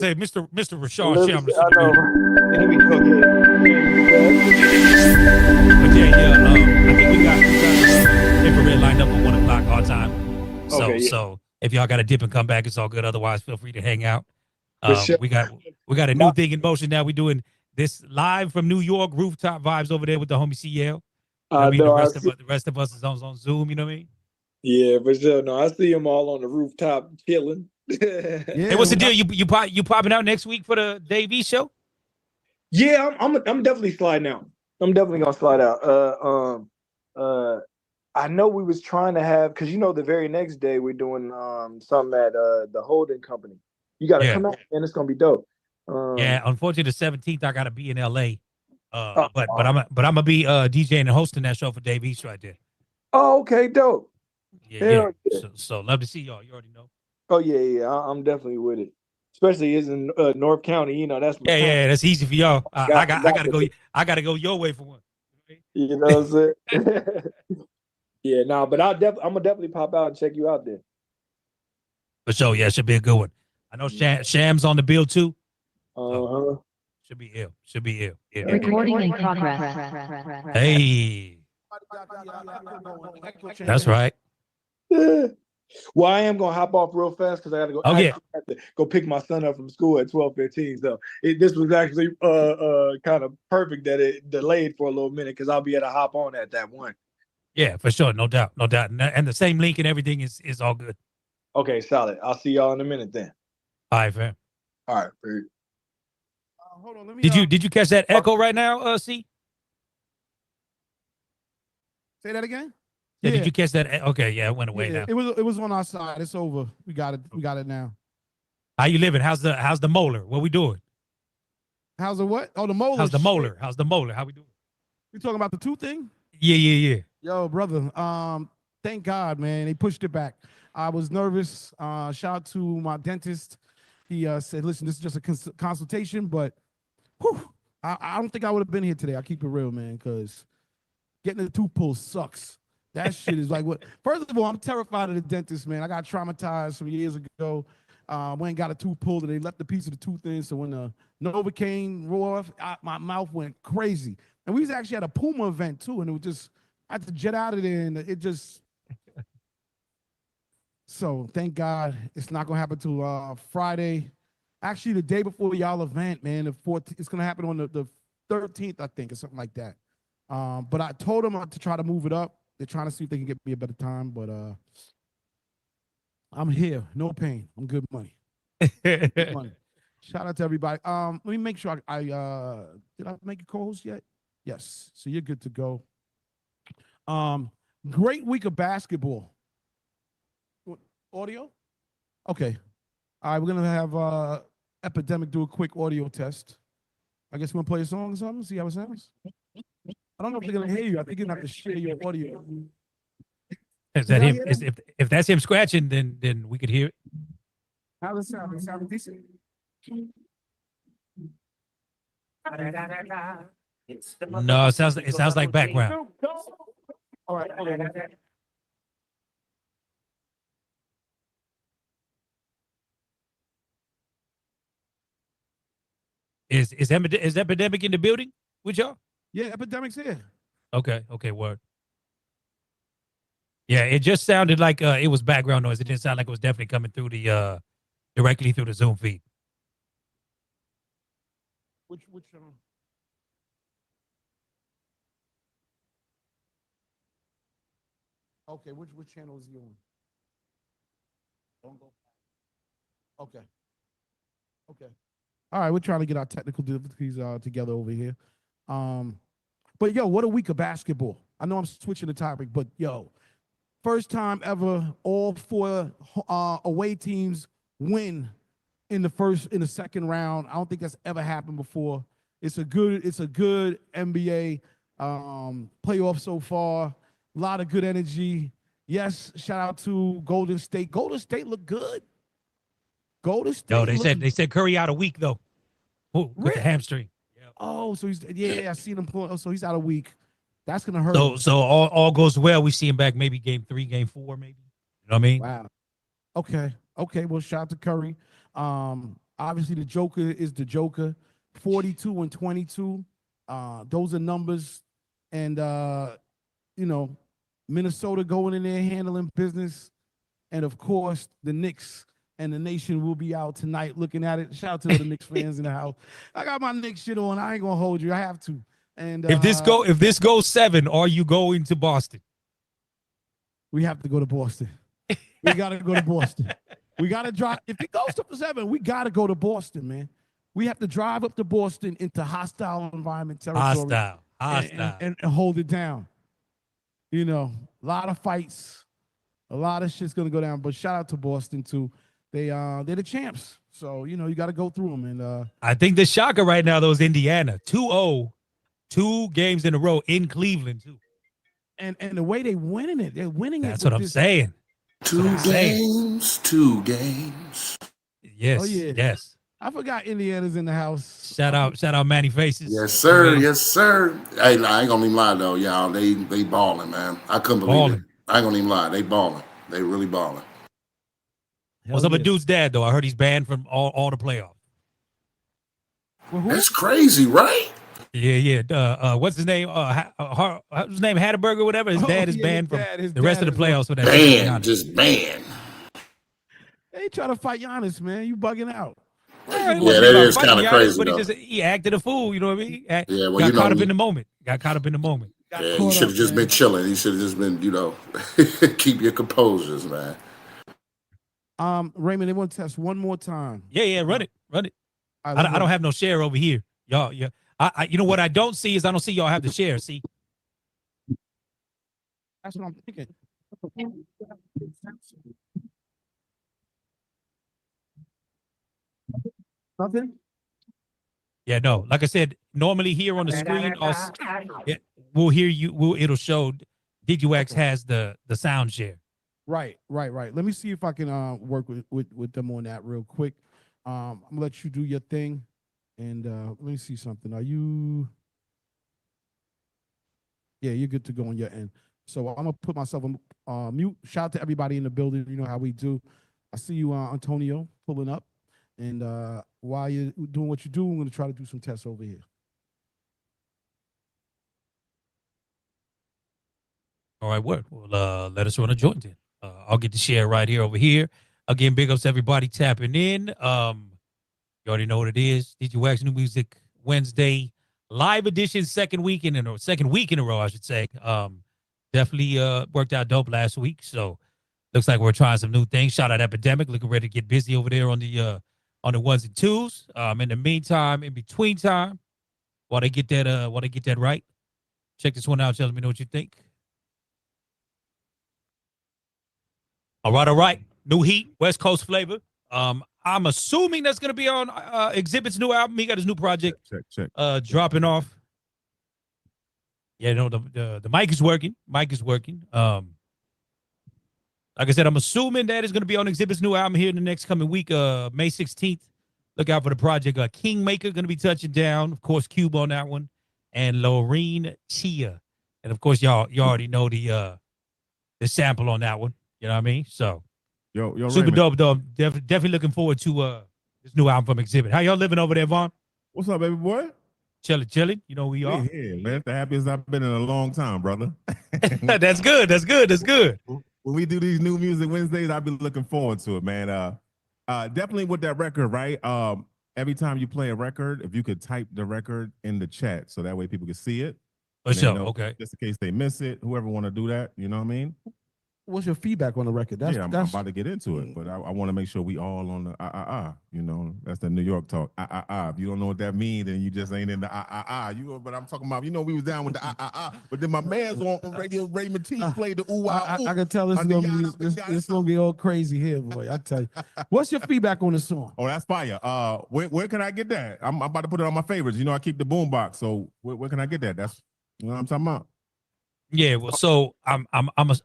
Say, Mr. Rashawn Shams. I know. Let me cook it. But I think we got infrared lined up at 1:00 our time. So, so if y'all got to dip and come back, it's all good. Otherwise, feel free to hang out. Sure. We got a new thing in motion now. We're doing this live from New York, rooftop vibes over there with the homie CL. The rest of us is on Zoom. You know what I mean? Yeah, for sure. No, I see them all on the rooftop chilling. Hey, what's the deal? You popping out next week for the Dave E show? Yeah, I'm definitely sliding out. I'm definitely gonna slide out. I know we was trying to have, because the very next day we're doing something at the holding company. You got to come out, and it's gonna be dope. Yeah, unfortunately, the 17th I gotta be in LA. But I'm gonna be DJing and hosting that show for Dave East right there. Oh, okay, dope. Yeah. So love to see y'all. You already know. Oh yeah. I'm definitely with it. Especially is in North County. That's my yeah. That's easy for y'all. I gotta go your way for one. You know what I'm saying? Yeah, no, but I'm gonna definitely pop out and check you out there. For sure, yeah, it should be a good one. I know Sham's on the bill too. Should be ill. Yeah. Recording in progress. Hey, that's right. Well, I am gonna hop off real fast because I gotta go. I have to go pick my son up from school at 12:15. So this was actually kind of perfect that it delayed for a little minute because I'll be able to hop on at that one. Yeah, for sure, no doubt. And the same link and everything is all good. Okay, solid. I'll see y'all in a minute then. All right, fam. All right. Hold on. Let me. Did you catch that echo right now? C. Say that again. Yeah. Did you catch that? Okay, yeah, it went away now. It was on our side. It's over. We got it now. How you living? How's the molar? What we doing? How's the what? Oh, the molar. How's the molar? How we doing? You talking about the tooth thing? Yeah. Yo, brother. Thank God, man. They pushed it back. I was nervous. Shout out to my dentist. He said, "Listen, this is just a consultation, but I don't think I would have been here today. I keep it real, man, because getting the tooth pulled sucks. That shit is like what? First of all, I'm terrified of the dentist, man. I got traumatized some years ago. Went and got a tooth pulled, and they left a piece of the tooth in. So when the Novocaine wore off, my mouth went crazy. And we was actually at a Puma event too, and it was just I had to jet out of there, and it just. So thank God it's not gonna happen till Friday. Actually, the day before y'all event, man, the 14th. It's gonna happen on the 13th, I think, or something like that. But I told them to try to move it up. They're trying to see if they can get me a better time, but I'm here, no pain. I'm good money. Good money. Shout out to everybody. Let me make sure I did I make a co-host yet? Yes. So you're good to go. Great week of basketball. Audio? Okay. All right, we're gonna have Epidemic do a quick audio test. I guess we're gonna play a song or something, see how it sounds. I don't know if they're gonna hear you. I think you're gonna have to share your audio. Is that him? If that's him scratching, then we could hear it. How does it sound? It sounds decent. No, it sounds like background. All right. Is Epidemic in the building with y'all? Yeah, Epidemic's here. Okay, word. Yeah, it just sounded like it was background noise. It didn't sound like it was definitely coming through the directly through the Zoom feed. Which Okay, which channel is he on? Don't go. Okay. All right, we're trying to get our technical difficulties together over here. But yo, what a week of basketball. I know I'm switching the topic, but yo, first time ever all four away teams win in the second round. I don't think that's ever happened before. It's a good NBA playoff so far. A lot of good energy. Yes, shout out to Golden State. Golden State looked good. Golden State. No, they said Curry out a week though. With the hamstring. Yeah. Oh, so he's I seen him pull. Oh, so he's out a week. That's gonna hurt. So all goes well. We see him back maybe game 3, game 4, maybe. You know what I mean? Wow. Okay. Well, shout out to Curry. I Obviously, the Joker is the Joker. 42 and 22. Those are numbers. And, you know, Minnesota going in there handling business. And, of course, the Knicks and the nation will be out tonight looking at it. Shout out to the Knicks fans in the house. I got my Knicks shit on. I ain't going to hold you. I have to. And if this goes 7, are you going to Boston? We have to go to Boston. We got to go to Boston. We got to drive. If it goes to 7, we got to go to Boston, man. We have to drive up to Boston into hostile environment territory. Hostile. And hold it down. You know, a lot of fights. A lot of shit's going to go down. But shout out to Boston, too. They're the champs. So, you know, you got to go through them. And I think the shocker right now, though, is Indiana. 2-0, 2 games in a row in Cleveland, too. And the way they're winning it. That's what I'm saying. 2 games, 2 games. Yes, oh, yeah. Yes. I forgot Indiana's in the house. Shout out Manny Faces. Yes, sir. Yes, sir. Hey, I ain't gonna even lie though, y'all. They balling, man. I couldn't believe it. I ain't gonna even lie. They balling. They really balling. What's up with Dude's dad though? I heard he's banned from all the playoffs. That's crazy, right? Yeah. What's his name? What's his name? Hatterberg or whatever. His dad is banned from the rest of the playoffs for that. Banned, just banned. They try to fight Giannis, man. You bugging out. Yeah, that is kind of crazy. But he acted a fool. You know what I mean? Got caught up in the moment. Yeah, he should have just been chilling. He should have just been, you know, keep your composures, man. Raymond, they want to test one more time. Yeah, run it. I don't have no share over here, y'all. Yeah, I you know what I don't see is I don't see y'all have the share. See, that's what I'm thinking. Nothing. Yeah, no. Like I said, normally here on the screen, we'll hear you. It'll show Digiwaxx has the sound share. Right. Let me see if I can work with them on that real quick. I'm gonna let you do your thing, and let me see something. Are you? Yeah, you're good to go on your end. So I'm gonna put myself on mute. Shout out to everybody in the building. You know how we do. I see you, Antonio, pulling up, and while you're doing what you do, I'm gonna try to do some tests over here. All right, work. Well, let us run a joint then. I'll get the share right here over here. Again, big ups to everybody tapping in. You already know what it is. Digiwaxx New Music Wednesday live edition, second week in a row, I should say. Definitely worked out dope last week. So looks like we're trying some new things. Shout out Epidemic, looking ready to get busy over there on the ones and twos. In the meantime, in between time, while they get that right, check this one out. Tell me what you think. All right. New heat, West Coast flavor. I'm assuming that's gonna be on Exhibit's new album. He got his new project. Check. Dropping off. Yeah, no, the mic is working. Like I said, I'm assuming that is gonna be on Exhibit's new album here in the next coming week, May 16th. Look out for the project. Kingmaker gonna be touching down. Of course, Cube on that one, and Lorene Chia, and of course, y'all already know the sample on that one. You know what I mean? So, yo, super Raymond. dope. Definitely looking forward to this new album from Exhibit. How y'all living over there, Vaughn? What's up, baby boy? Chilling. You know who we are. Yeah, man. It's the happiest I've been in a long time, brother. That's good. When we do these New Music Wednesdays, I've been looking forward to it, man. Definitely with that record, right? Every time you play a record, if you could type the record in the chat so that way people can see it. For sure. Okay. Just in case they miss it, whoever want to do that, you know what I mean? What's your feedback on the record? I'm about to get into it, but I want to make sure we all on the you know, that's the New York talk. If you don't know what that means, then you just ain't in the but I'm talking about, you know, we was down with the but then my man's on radio, Raymond T played the ooh I can tell this is gonna be all crazy here, boy. I tell you. What's your feedback on the song? Oh, that's fire. Where can I get that? I'm about to put it on my favorites. You know, I keep the boombox, so where can I get that? That's, you know what I'm talking about. Yeah, well, so I was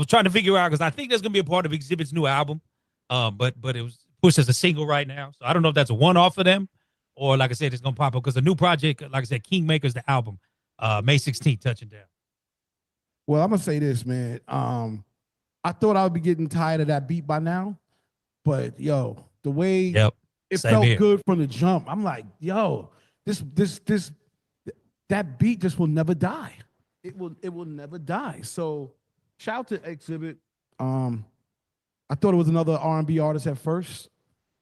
trying to figure out, because I think that's gonna be a part of Exhibit's new album, but it was pushed as a single right now, so I don't know if that's a one-off for them, or like I said, it's gonna pop up because the new project, like I said, Kingmaker's the album, May 16th, touching down. Well, I'm gonna say this, man. I thought I would be getting tired of that beat by now, but yo, the way it Same felt here. good from the jump. I'm like, yo, that beat just will never die. It will never die. So shout out to Exhibit. I thought it was another R&B artist at first,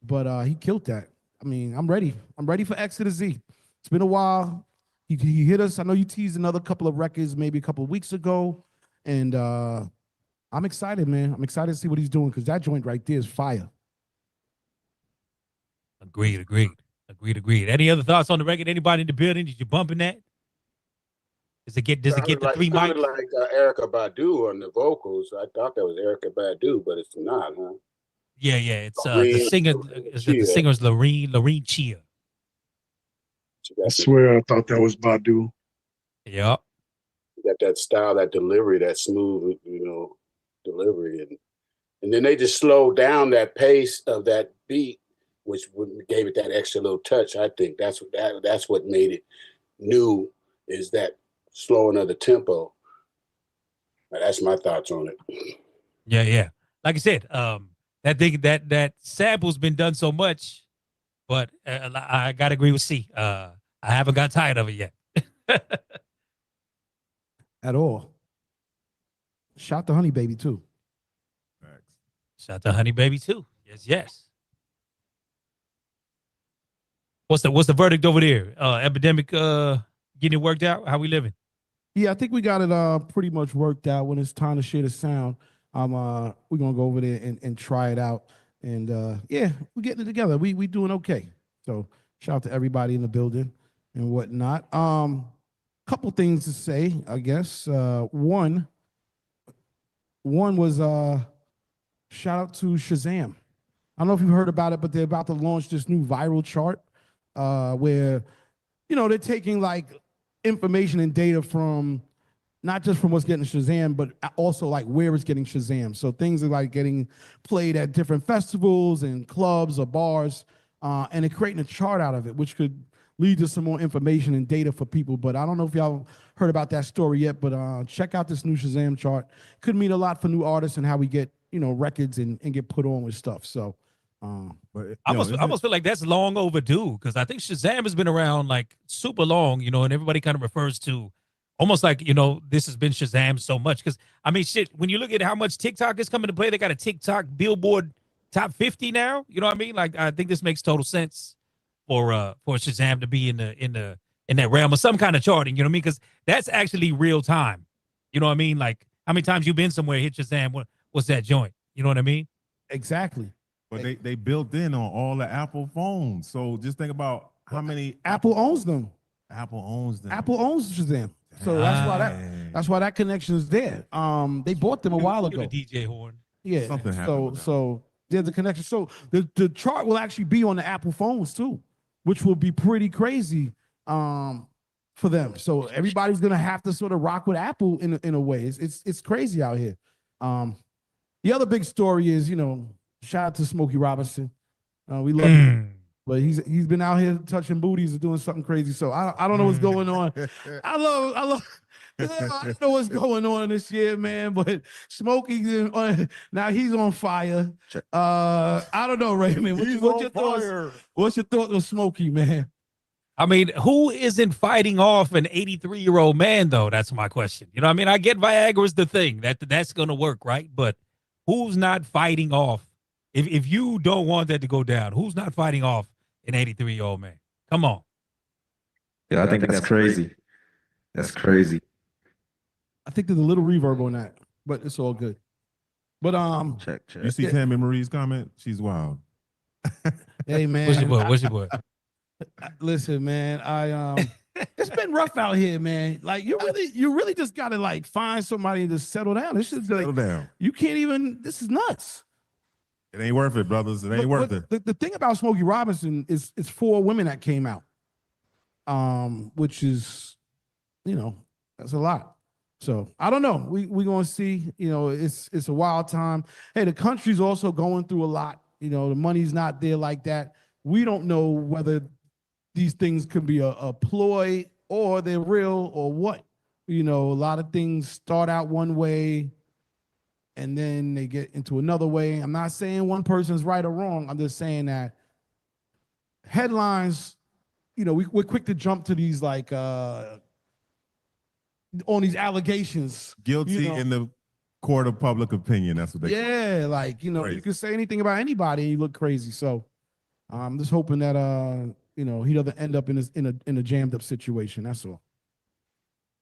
but he killed that. I mean, I'm ready. I'm ready for X to the Z. It's been a while. He hit us. I know you teased another couple of records maybe a couple of weeks ago, and I'm excited, man. I'm excited to see what he's doing because that joint right there is fire. Agreed. Any other thoughts on the record? Anybody in the building? Did you bumping that? Does it get the three sounded mics? like Erykah Badu on the vocals. I thought that was Erykah Badu, but it's not, huh? Yeah. It's the singer. The singer's Loreen Chia. I swear I thought that was Badu. Yep. You got that style, that delivery, that smooth, delivery, and then they just slowed down that pace of that beat, which gave it that extra little touch. I think that's what made it new, is that slowing of the tempo. That's my thoughts on it. Yeah. Like I said, that sample's been done so much, but I gotta agree with C. I haven't got tired of it yet. At all. Shout to Honey Baby too. Shout to Honey Baby too. Yes. What's the verdict over there? Epidemic getting it worked out? How we living? Yeah, I think we got it pretty much worked out. When it's time to share the sound, we're gonna go over there and try it out. And yeah, we're getting it together. We doing okay. So shout out to everybody in the building and whatnot. Couple things to say, I guess. One was shout out to Shazam. I don't know if you've heard about it, but they're about to launch this new viral chart where, they're taking like information and data from not just from what's getting Shazam, but also like where it's getting Shazam. So things are like getting played at different festivals and clubs or bars, and they're creating a chart out of it, which could lead to some more information and data for people. But I don't know if y'all heard about that story yet, but check out this new Shazam chart. Could mean a lot for new artists and how we get, records and get put on with stuff. So But I almost feel like that's long overdue, because I think Shazam has been around like super long, and everybody kind of refers to almost like, this has been Shazam so much. Because I mean, shit, when you look at how much TikTok is coming to play, they got a TikTok Billboard top 50 now. You know what I mean? Like, I think this makes total sense for Shazam to be in that realm of some kind of charting. You know what I mean? Because that's actually real time. You know what I mean? Like, how many times you been somewhere, hit Shazam? What's that joint? You know what I mean? exactly. But they built in on all the Apple phones. So just think about how many Apple owns them. Apple owns them. Apple owns Shazam. So that's why that connection is there. They bought them a while ago. The DJ horn. Yeah. Something happened with that. So there's a connection. So the chart will actually be on the Apple phones too, which will be pretty crazy for them. So everybody's gonna have to sort of rock with Apple in a way. It's crazy out here. The other big story is, shout out to Smokey Robinson. We love him. But he's been out here touching booties and doing something crazy. So I don't know what's going on. I don't know what's going on this year, man. But Smokey, now he's on fire. I don't know, Raymond. What's your thoughts? What's your thoughts on Smokey, man? I mean, who isn't fighting off an 83-year-old man, though? That's my question. You know what I mean? I get Viagra's the thing. That's going to work, right? But who's not fighting off? If you don't want that to go down, who's not fighting off an 83-year-old man? Come on. Yeah, I think that's crazy. That's crazy. I think there's a little reverb on that, but it's all good. But Check. You see Tammy Marie's comment? She's wild. Hey man, What's your boy? Listen, man, it's been rough out here, man. Like you really just gotta like find somebody to settle down. This is like Settle down. you can't even. This is nuts. It ain't worth it, brothers. It ain't worth it. The thing about Smokey Robinson is it's 4 women that came out, which is, that's a lot. So I don't know. We gonna see. It's a wild time. Hey, the country's also going through a lot. The money's not there like that. We don't know whether these things could be a ploy or they're real or what. A lot of things start out one way and then they get into another way. I'm not saying one person's right or wrong. I'm just saying that headlines, you know, we're quick to jump to these like on these allegations. Guilty you know. in the court of public opinion. That's what they Yeah, like, you know, Crazy. you can say anything about anybody and you look crazy. So I'm just hoping that you know, he doesn't end up in a jammed up situation. That's all.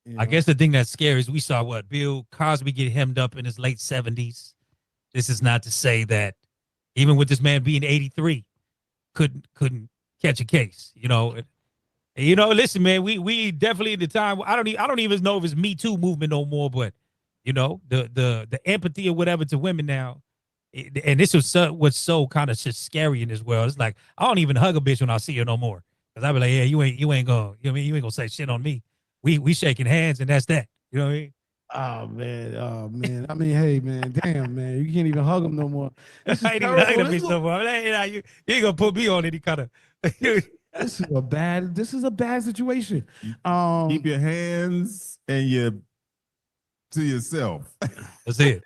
You I know? guess the thing that's scary is we saw what Bill Cosby get hemmed up in his late 70s. This is not to say that even with this man being 83, couldn't catch a case. You know, listen, man, we definitely at the time. I don't even know if it's Me Too movement no more, but you know, the empathy or whatever to women now. And this was what's so kind of just scary in this world. It's like I don't even hug a bitch when I see her no more, because I be like, yeah, you ain't gonna, you know what I mean, you ain't gonna say shit on me. We shaking hands and that's that. You know what I mean? Oh man. I mean, hey man, damn man, you can't even hug him no more. I ain't even hugging a bitch no more. I'm like, hey, you ain't gonna put me on any kind of. This is a bad situation. keep your hands and to yourself. That's it.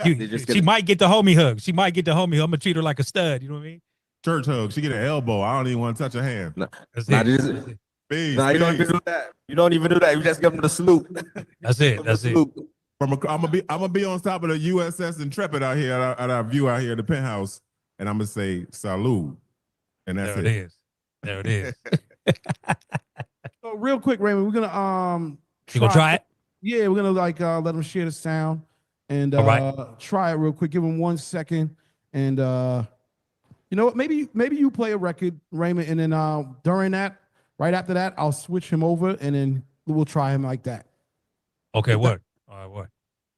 She might get the homie hug. She might get the homie hug. I'm gonna treat her like a stud. You know what I mean? Church hug. She get an elbow. I don't even want to touch her hand. That's Nah, it. Peace, you don't even do that. You don't even do that. You just give them the salute. That's it. That's it. I'm gonna be on top of the USS Intrepid out here at our view out here at the penthouse, and I'm gonna say salute, and that's There it is. There it is. So real quick, Raymond, we're gonna You gonna try it? Yeah, we're gonna like let them share the sound and All right. try it real quick. Give them 1 second, and you know what? Maybe you play a record, Raymond, and then during that, right after that, I'll switch him over, and then we'll try him like that. Okay, what? All right, what?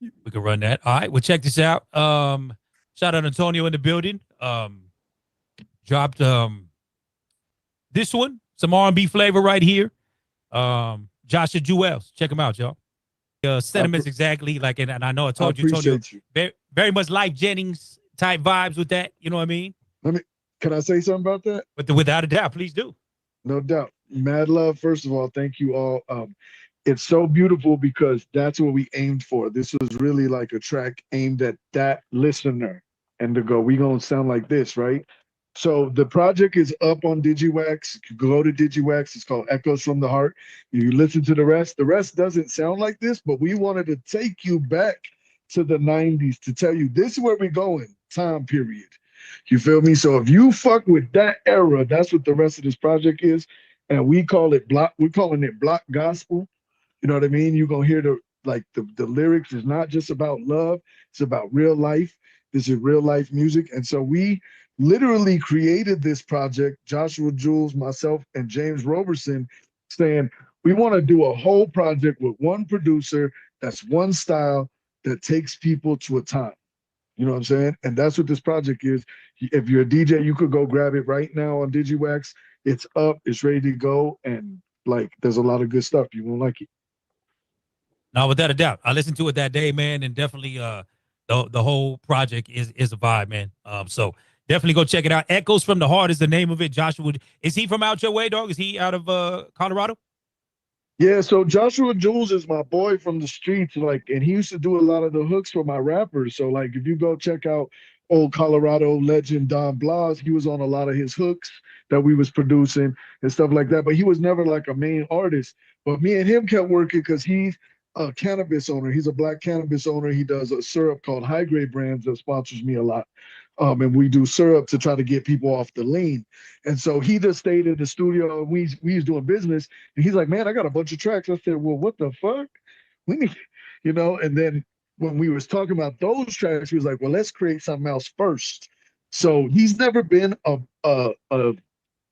We can run that. All right, well, check this out. Shout out Antonio in the building. Dropped this one, some R&B flavor right here. Joshua Jewels. Check him out, y'all. Sentiments exactly like, and I know I told you, Antonio, very much Life Jennings type vibes with that. You know what I mean? Can I say something about that? Without a doubt, please do. No doubt. Mad love. First of all, thank you all. It's so beautiful because that's what we aimed for. This was really like a track aimed at that listener and to go, we gonna sound like this, right? So the project is up on Digiwaxx. You go to Digiwaxx. It's called Echoes from the Heart. You listen to the rest. The rest doesn't sound like this, but we wanted to take you back to the 90s to tell you this is where we're going, time period. You feel me? So if you fuck with that era, that's what the rest of this project is. And we're calling it block gospel. You know what I mean? You're gonna hear the lyrics is not just about love, it's about real life. This is real life music. And so we literally created this project, Joshua Jules, myself, and James Roberson, saying we want to do a whole project with one producer, that's one style that takes people to a time. You know what I'm saying? And that's what this project is. If you're a DJ, you could go grab it right now on Digiwaxx. It's up, it's ready to go, and like there's a lot of good stuff. You won't like it. No, without a doubt. I listened to it that day, man, and definitely the whole project is a vibe, man. So definitely go check it out. Echoes from the Heart is the name of it. Joshua, is he from out your way, dog? Is he out of Colorado? Yeah, so Joshua Jules is my boy from the streets, like, and he used to do a lot of the hooks for my rappers. So, like, if you go check out old Colorado legend Don Blas, he was on a lot of his hooks that we was producing and stuff like that. But he was never like a main artist. But me and him kept working because he's a cannabis owner. He's a black cannabis owner. He does a syrup called High Grade Brands that sponsors me a lot. And we do syrup to try to get people off the lean. And so he just stayed in the studio and we was doing business. And he's like, man, I got a bunch of tracks. I said, well, what the fuck? We need, you know, and then when we was talking about those tracks, he was like, well, let's create something else first. So he's never been a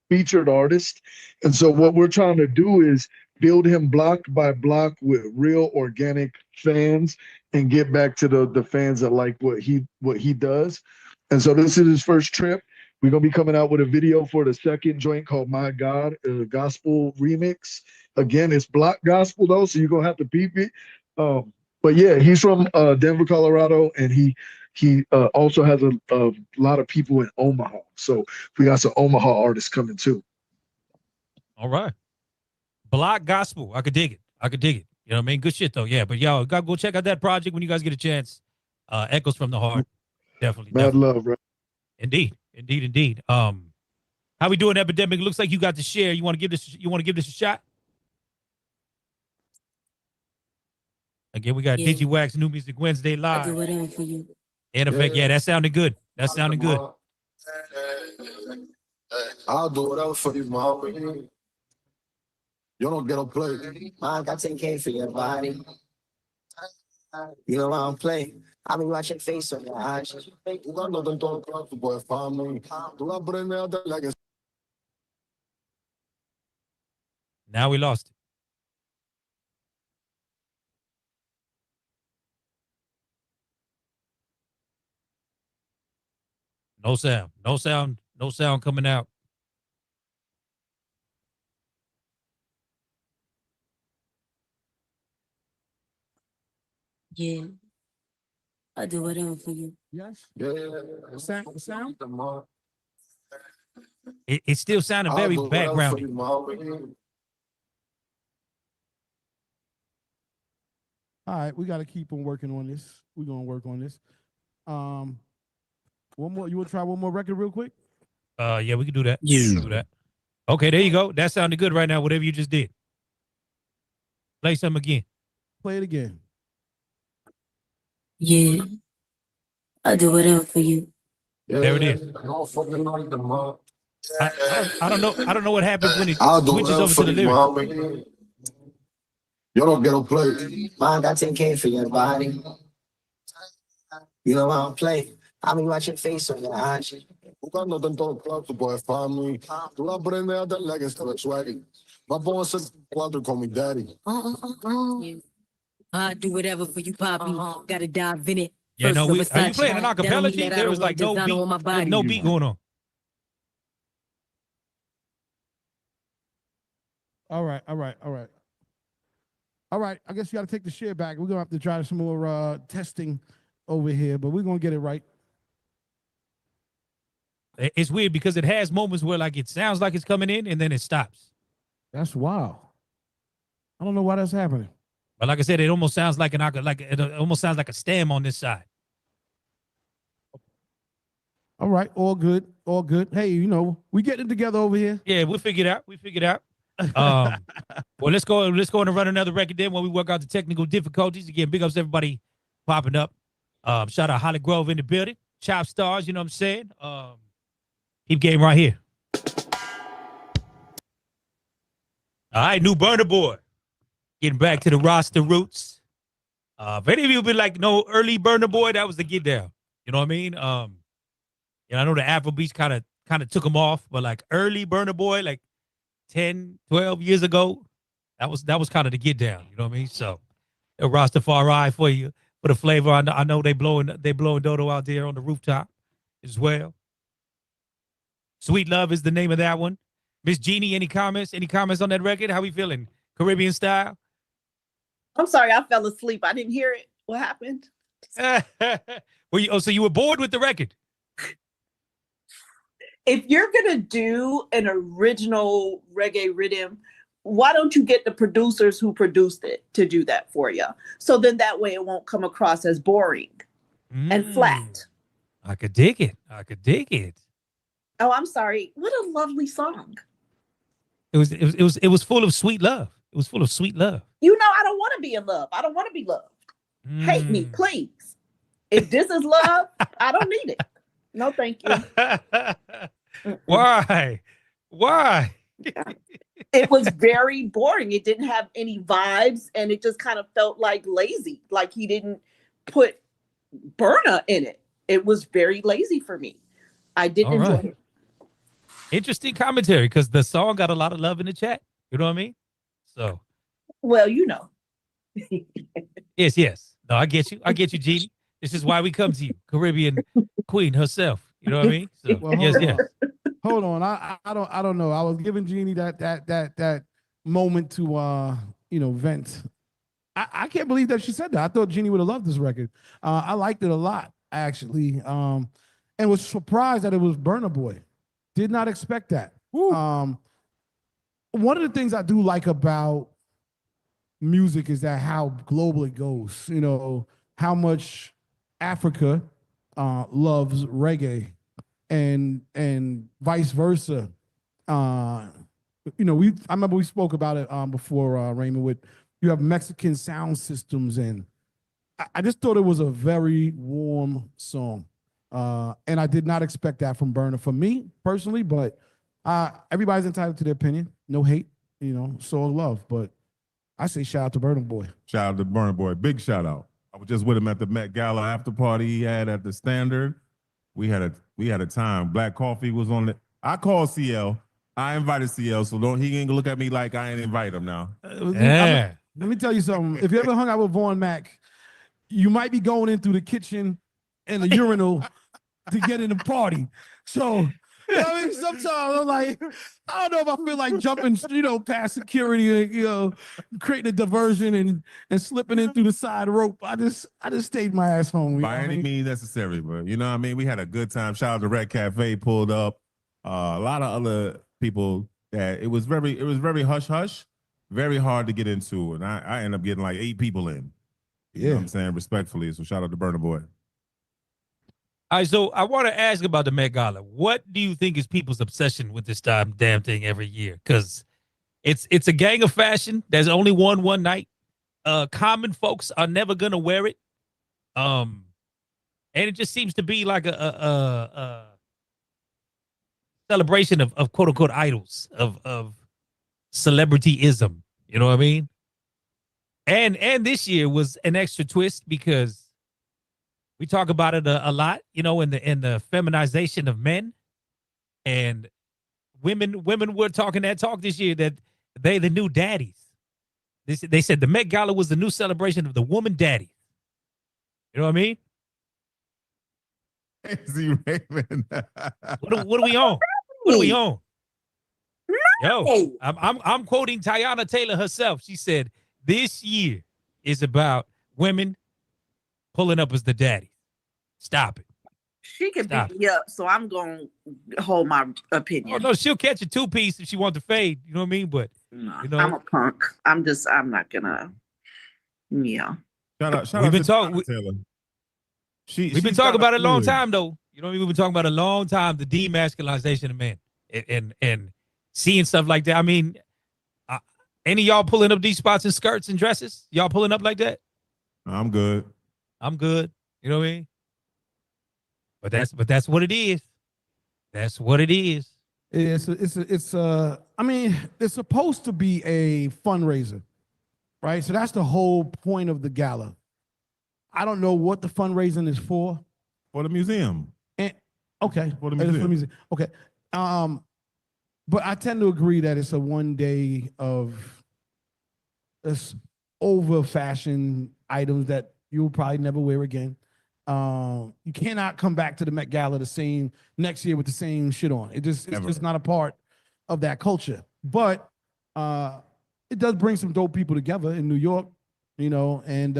featured artist. And so what we're trying to do is build him block by block with real organic fans and get back to the fans that like what he does. And so this is his first trip. We're going to be coming out with a video for the second joint called My God, a gospel remix. Again, it's block gospel though, so you're going to have to peep it. But yeah, he's from Denver, Colorado, and he also has a lot of people in Omaha. So we got some Omaha artists coming too. All right. Block gospel. I could dig it. You know what I mean? Good shit though. Yeah, but y'all gotta go check out that project when you guys get a chance. Echoes from the Heart. Definitely. Mad love, right? Indeed. How How we doing, Epidemic? Looks like you got the share. You want to give this? You want to give this a shot? Again, we got Digiwaxx New Music Wednesday live. do whatever for you. In effect, yeah, that sounded good. That sounded good. I'll do whatever for you, mom. You don't get a play. Mom got 10K for your body. You know I don't play. I be watching face on your eyes. You got nothing to talk to, boy, family. Do I put in there like it's Now we lost it. No sound. No sound. No sound coming out. Yeah. I do whatever for you. Yes. yeah. Sound? It still sounded I'll very do whatever for backgroundy. you, mom. All right, we got to keep on working on this. We're gonna work on this. One more. You want to try one more record real quick? Yeah, we can do that. Yeah. We can do that. Okay, there you go. That sounded good right now. Whatever you just did. Play some again. Play it again. Yeah. I do whatever for you. There it is. Don't fucking like the mom. I don't know. I don't know what happens when it I'll do switches whatever over for to the you, lyrics. mom. You don't get a play. Mom got 10K for your body. You know I don't play. I be watching face on your eyes. You got nothing to talk to, boy, family. Do I put in there like it's swaggy? My boy said, "Quadro call me daddy." I do whatever for you, Poppy. Gotta dive in it. Yeah, no, First are you Versace. playing an That don't acapella mean sheet? that I There don't was like no want designer on my beat. body. No beat going on. All right. I guess you got to take the share back. We're gonna have to try some more testing over here, but we're gonna get it right. It's weird because it has moments where like it sounds like it's coming in and then it stops. That's wild. I don't know why that's happening. But like I said, it almost sounds like it almost sounds like a stem on this side. All right, all good. Hey, you know, we getting it together over here. Yeah, we'll figure it out. Well, let's go and run another record then while we work out the technical difficulties. Again, big ups to everybody popping up. Shout out Holly Grove in the building. Chop Stars, you know what I'm saying? Keep game right here. All right, new Burner Boy. Getting back to the roster roots. If any of you been like, no, early Burner Boy, that was the get down. You know what I mean? I know the Afrobeats kind of took them off, but like early Burner Boy, like 10, 12 years ago, that was kind of the get down. You know what I mean? So a Rastafari for you, for the flavor. I know they blowing Dodo out there on the rooftop as well. Sweet Love is the name of that one. Miss Jeannie, any comments? Any comments on that record? How we feeling? Caribbean style? I'm sorry, I fell asleep. I didn't hear it. What happened? So you were bored with the record? If you're gonna do an original reggae rhythm, why don't you get the producers who produced it to do that for you? So then that way it won't come across as boring and flat. I could dig it. Oh, I'm sorry. What a lovely song. It was full of sweet love. It was full of sweet love. You know, I don't want to be in love. I don't want to be loved. Hate me, please. If this is love, I don't need it. No, thank you. Why? It was very boring. It didn't have any vibes, and it just kind of felt like lazy. Like he didn't put Burna in it. It was very lazy for me. I didn't enjoy it. Interesting commentary because the song got a lot of love in the chat. You know what I mean? So, well, you know. Yes. No, I get you, Jeannie. This is why we come to you, Caribbean queen herself. You know what I mean? So, Well, yes. Hold on. I don't know. I was giving Jeannie that moment to vent. I can't believe that she said that. I thought Jeannie would have loved this record. I liked it a lot, actually. And was surprised that it was Burna Boy. Did not expect that. One of the things I do like about music is that how global it goes. You know, how much Africa loves reggae and vice versa. You know, I remember we spoke about it before, Raymond, with you have Mexican sound systems, and I just thought it was a very warm song. And I did not expect that from Burna for me personally, but everybody's entitled to their opinion. No hate, you know, so love. But I say shout out to Burna Boy. Shout out to Burna Boy. Big shout out. I was just with him at the Met Gala after party he had at the Standard. We had a time. Black Coffee was on it. I called CL. I invited CL, so he ain't gonna look at me like I ain't invite him now. Let me tell you something. If you ever hung out with Vaughn Mac, you might be going in through the kitchen and the urinal to get in the party. So, you know, I mean, sometimes I'm like, I don't know if I feel like jumping, you know, past security, you know, creating a diversion and slipping in through the side rope. I just stayed my ass home. By any means necessary, but you know what I mean? We had a good time. Shout out to Red Cafe, pulled up. A lot of other people that it was very hush hush, very hard to get into. And I ended up getting like 8 people in. You know what I'm saying? Respectfully. So shout out to Burna Boy. All right, so I want to ask about the Met Gala. What do you think is people's obsession with this damn thing every year? Because it's a gang of fashion. There's only one night. Common folks are never gonna wear it. And it just seems to be like a celebration of quote unquote idols of celebrityism. You know what I mean? And this year was an extra twist because we talk about it a lot, you know, in the feminization of men, and women were talking that talk this year that they the new daddies. They said the Met Gala was the new celebration of the woman daddies. You know what I mean? Z Raymond. What are we on? What are we on? Yo, I'm quoting Tiana Taylor herself. She said, "This year is about women pulling up as the daddy. Stop it." She can beat me up, so I'm going to hold my opinion. Oh, no, she'll catch a 2-piece if she wants to fade. You know what I mean? But, no, you know, I'm a punk. I'm not going to, yeah. Shout out we've been talking. Taylor. We've been talking about it a long time, though. You know what I mean? We've been talking about a long time, the demasculization of men and seeing stuff like that. I mean, any of y'all pulling up these spots in skirts and dresses? Y'all pulling up like that? I'm good. I'm good. You know what I mean? But that's what it is. That's what it is. It's I mean, it's supposed to be a fundraiser, right? So that's the whole point of the gala. I don't know what the fundraising is for. For the museum. Okay. For the museum. Okay. But I tend to agree that it's a one day of this over fashion items that you'll probably never wear again. You cannot come back to the Met Gala the same next year with the same shit on. It's just not a part of that culture. But it does bring some dope people together in New York, you know, and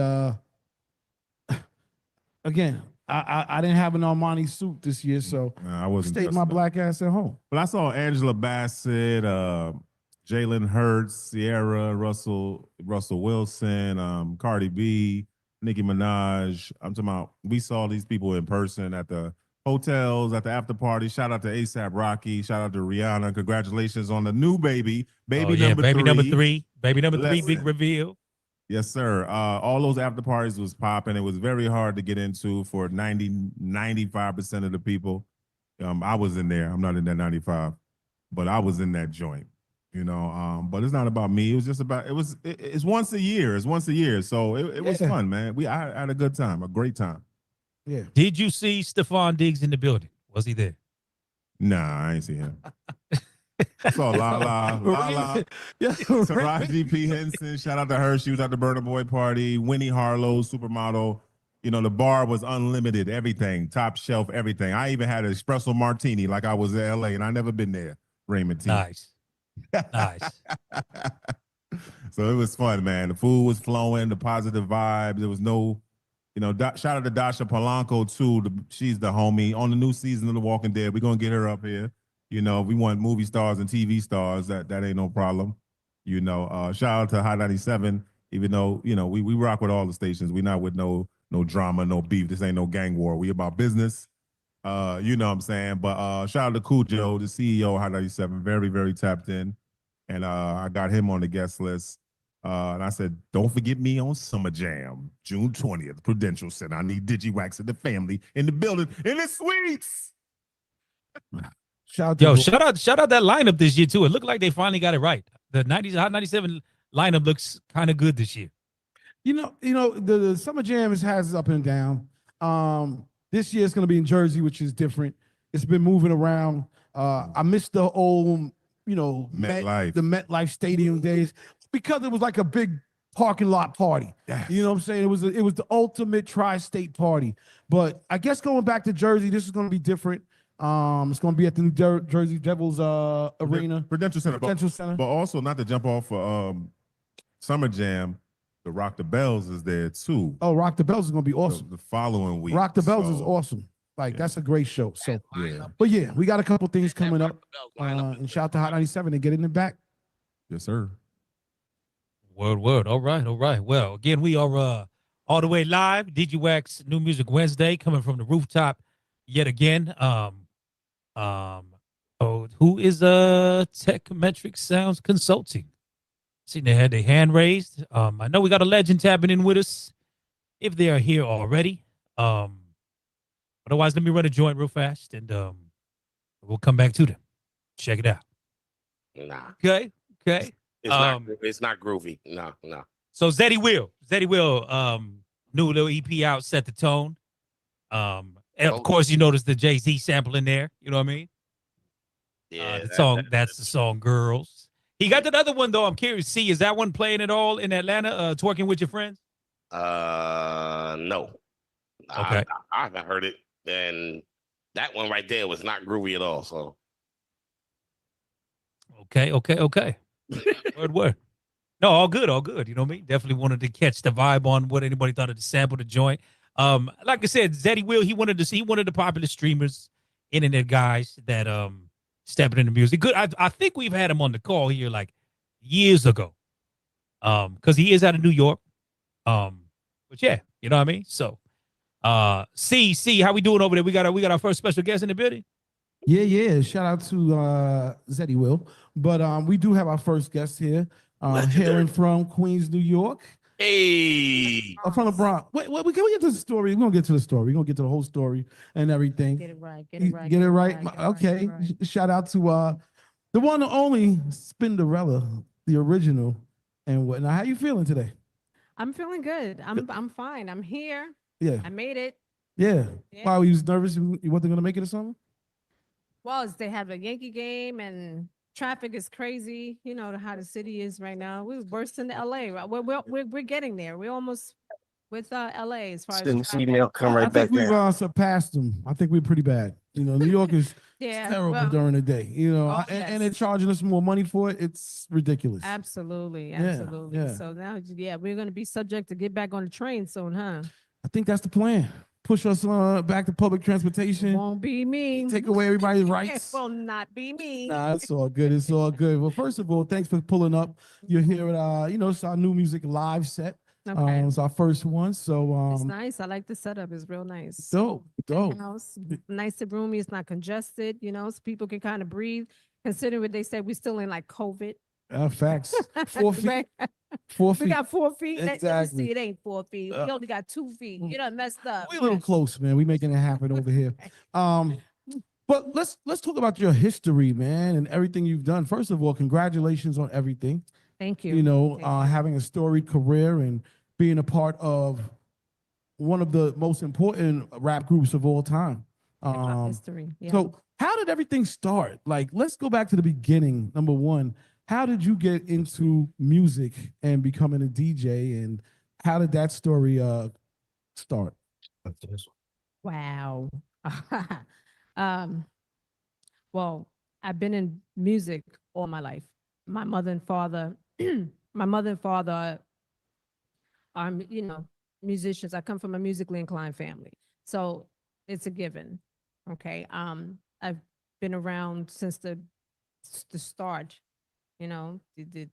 again, I didn't have an Armani suit this year, so I wasn't stayed my black ass at home. But I saw Angela Bassett, Jalen Hurts, Sierra, Russell Wilson, Cardi B, Nicki Minaj. I'm talking about, we saw these people in person at the hotels, at the after party. Shout out to ASAP Rocky. Shout out to Rihanna. Congratulations on the new baby. Baby number three. Baby number three, big reveal. Yes, sir. All those after parties was popping. It was very hard to get into for 95% of the people. I was in there. I'm not in that 95, but I was in that joint, you know. But it's not about me. It was just about, it's once a year. It's once a year. So it was fun, man. I had a good time, a great time. Yeah. Did you see Stephon Diggs in the building? Was he there? Nah, I ain't see him. I saw La, Taraji P. Henson. Shout out to her. She was at the Burna Boy party. Winnie Harlow, supermodel. You know, the bar was unlimited, everything, top shelf, everything. I even had an espresso martini like I was in LA, and I never been there, Raymond T. Nice. So it was fun, man. The food was flowing, the positive vibes. There was no, you know, shout out to Dasha Polanco, too. She's the homie on the new season of The Walking Dead. We're going to get her up here. You know, we want movie stars and TV stars. That ain't no problem. You know, shout out to Hot 97, even though, you know, we rock with all the stations. We not with no drama, no beef. This ain't no gang war. We about business. You know what I'm saying? But shout out to Cool Joe, the CEO of Hot 97, very, very tapped in. And I got him on the guest list. And I said, don't forget me on Summer Jam, June 20th, Prudential Center. I need Digiwaxx and the family in the building, in the suites. Shout out that lineup this year too. It looked like they finally got it right. The 90s Hot 97 lineup looks kind of good this year. You know, the Summer Jam has up and down. This year it's going to be in Jersey, which is different. It's been moving around. I missed the old, the MetLife Stadium days because it was like a big parking lot party. Yes. You know what I'm saying? It was the ultimate tri-state party. But I guess going back to Jersey, this is going to be different. It's going to be at the New Jersey Devils Arena, Prudential Center. But also, not to jump off Summer Jam, the Rock the Bells is there too. Oh, Rock the Bells is going to be awesome. The following week. Rock the Bells is awesome. Like, that's a great show. So, But yeah, we got a couple things coming up. And shout out to Hot 97 and get in the back. Yes, sir. Word. All right. Well, again, we are all the way live. Digiwaxx New Music Wednesday coming from the rooftop yet again. Who is Techmetric Sounds Consulting? Seen they had their hand raised. I know we got a legend tapping in with us if they are here already. Otherwise, let me run a joint real fast and we'll come back to them. Check it out. Nah. Okay. It's not groovy. No. So Zeddy Will, new little EP out, set the tone. Of course, you notice the Jay-Z sample in there. You know what I mean? Yeah. That's the song Girls. He got that other one, though. I'm curious to see, is that one playing at all in Atlanta, Twerking with Your Friends? No. Okay. I haven't heard it. And that one right there was not groovy at all. So. Okay. Word. No, all good. You know what I mean? Definitely wanted to catch the vibe on what anybody thought of the sample, the joint. Like I said, Zeddy Will, he wanted the popular streamers, internet guys that stepping into music. Good. I think we've had him on the call here like years ago. Because he is out of New York. But yeah, you know what I mean? So C, how we doing over there? We got our first special guest in the building. Yeah. Shout out to Zeddy Will. But we do have our first guest here, hailing from Queens, New York. Hey, from the Bronx. Wait, can we get to the story? We're gonna get to the story. We're gonna get to the whole story and everything. Get it right. Okay. Shout out to the one and only Spinderella, the original, and whatnot. How you feeling today? I'm feeling good. I'm fine. I'm here. Yeah. I made it. Yeah. Wow, you was nervous you wasn't gonna make it or something? Well, they have a Yankee game and traffic is crazy. You know how the city is right now. We're worse than LA. We're getting there. We're almost with LA as far as email come right back there. We've surpassed them. I think we're pretty bad. New York is terrible during the day. And they're charging us more money for it. It's ridiculous. Absolutely. Yeah. So now, we're gonna be subject to get back on the train soon, huh? I think that's the plan. Push us back to public transportation. Won't be me. Take away everybody's rights. It will not be me. Nah, it's all good. It's all good. Well, first of all, thanks for pulling up. You're here at it's our new music live set. Okay. It's our first one. So it's nice. I like the setup. It's real nice. Dope. House, nice and roomy. It's not congested, so people can kind of breathe. Considering what they said, we're still in like COVID. Facts. 4 feet. 4 feet. We got 4 feet. Exactly. See, it ain't 4 feet. We only got 2 feet. You done messed up. We're a little close, man. We making it happen over here. But let's talk about your history, man, and everything you've done. First of all, congratulations on everything. Thank you. Having a storied career and being a part of one of the most important rap groups of all time. History. Yeah. So how did everything start? Like, let's go back to the beginning. Number one, how did you get into music and becoming a DJ, and how did that story start? Wow. Well, I've been in music all my life. My mother and father are, musicians. I come from a musically inclined family, so it's a given. Okay. I've been around since the start. The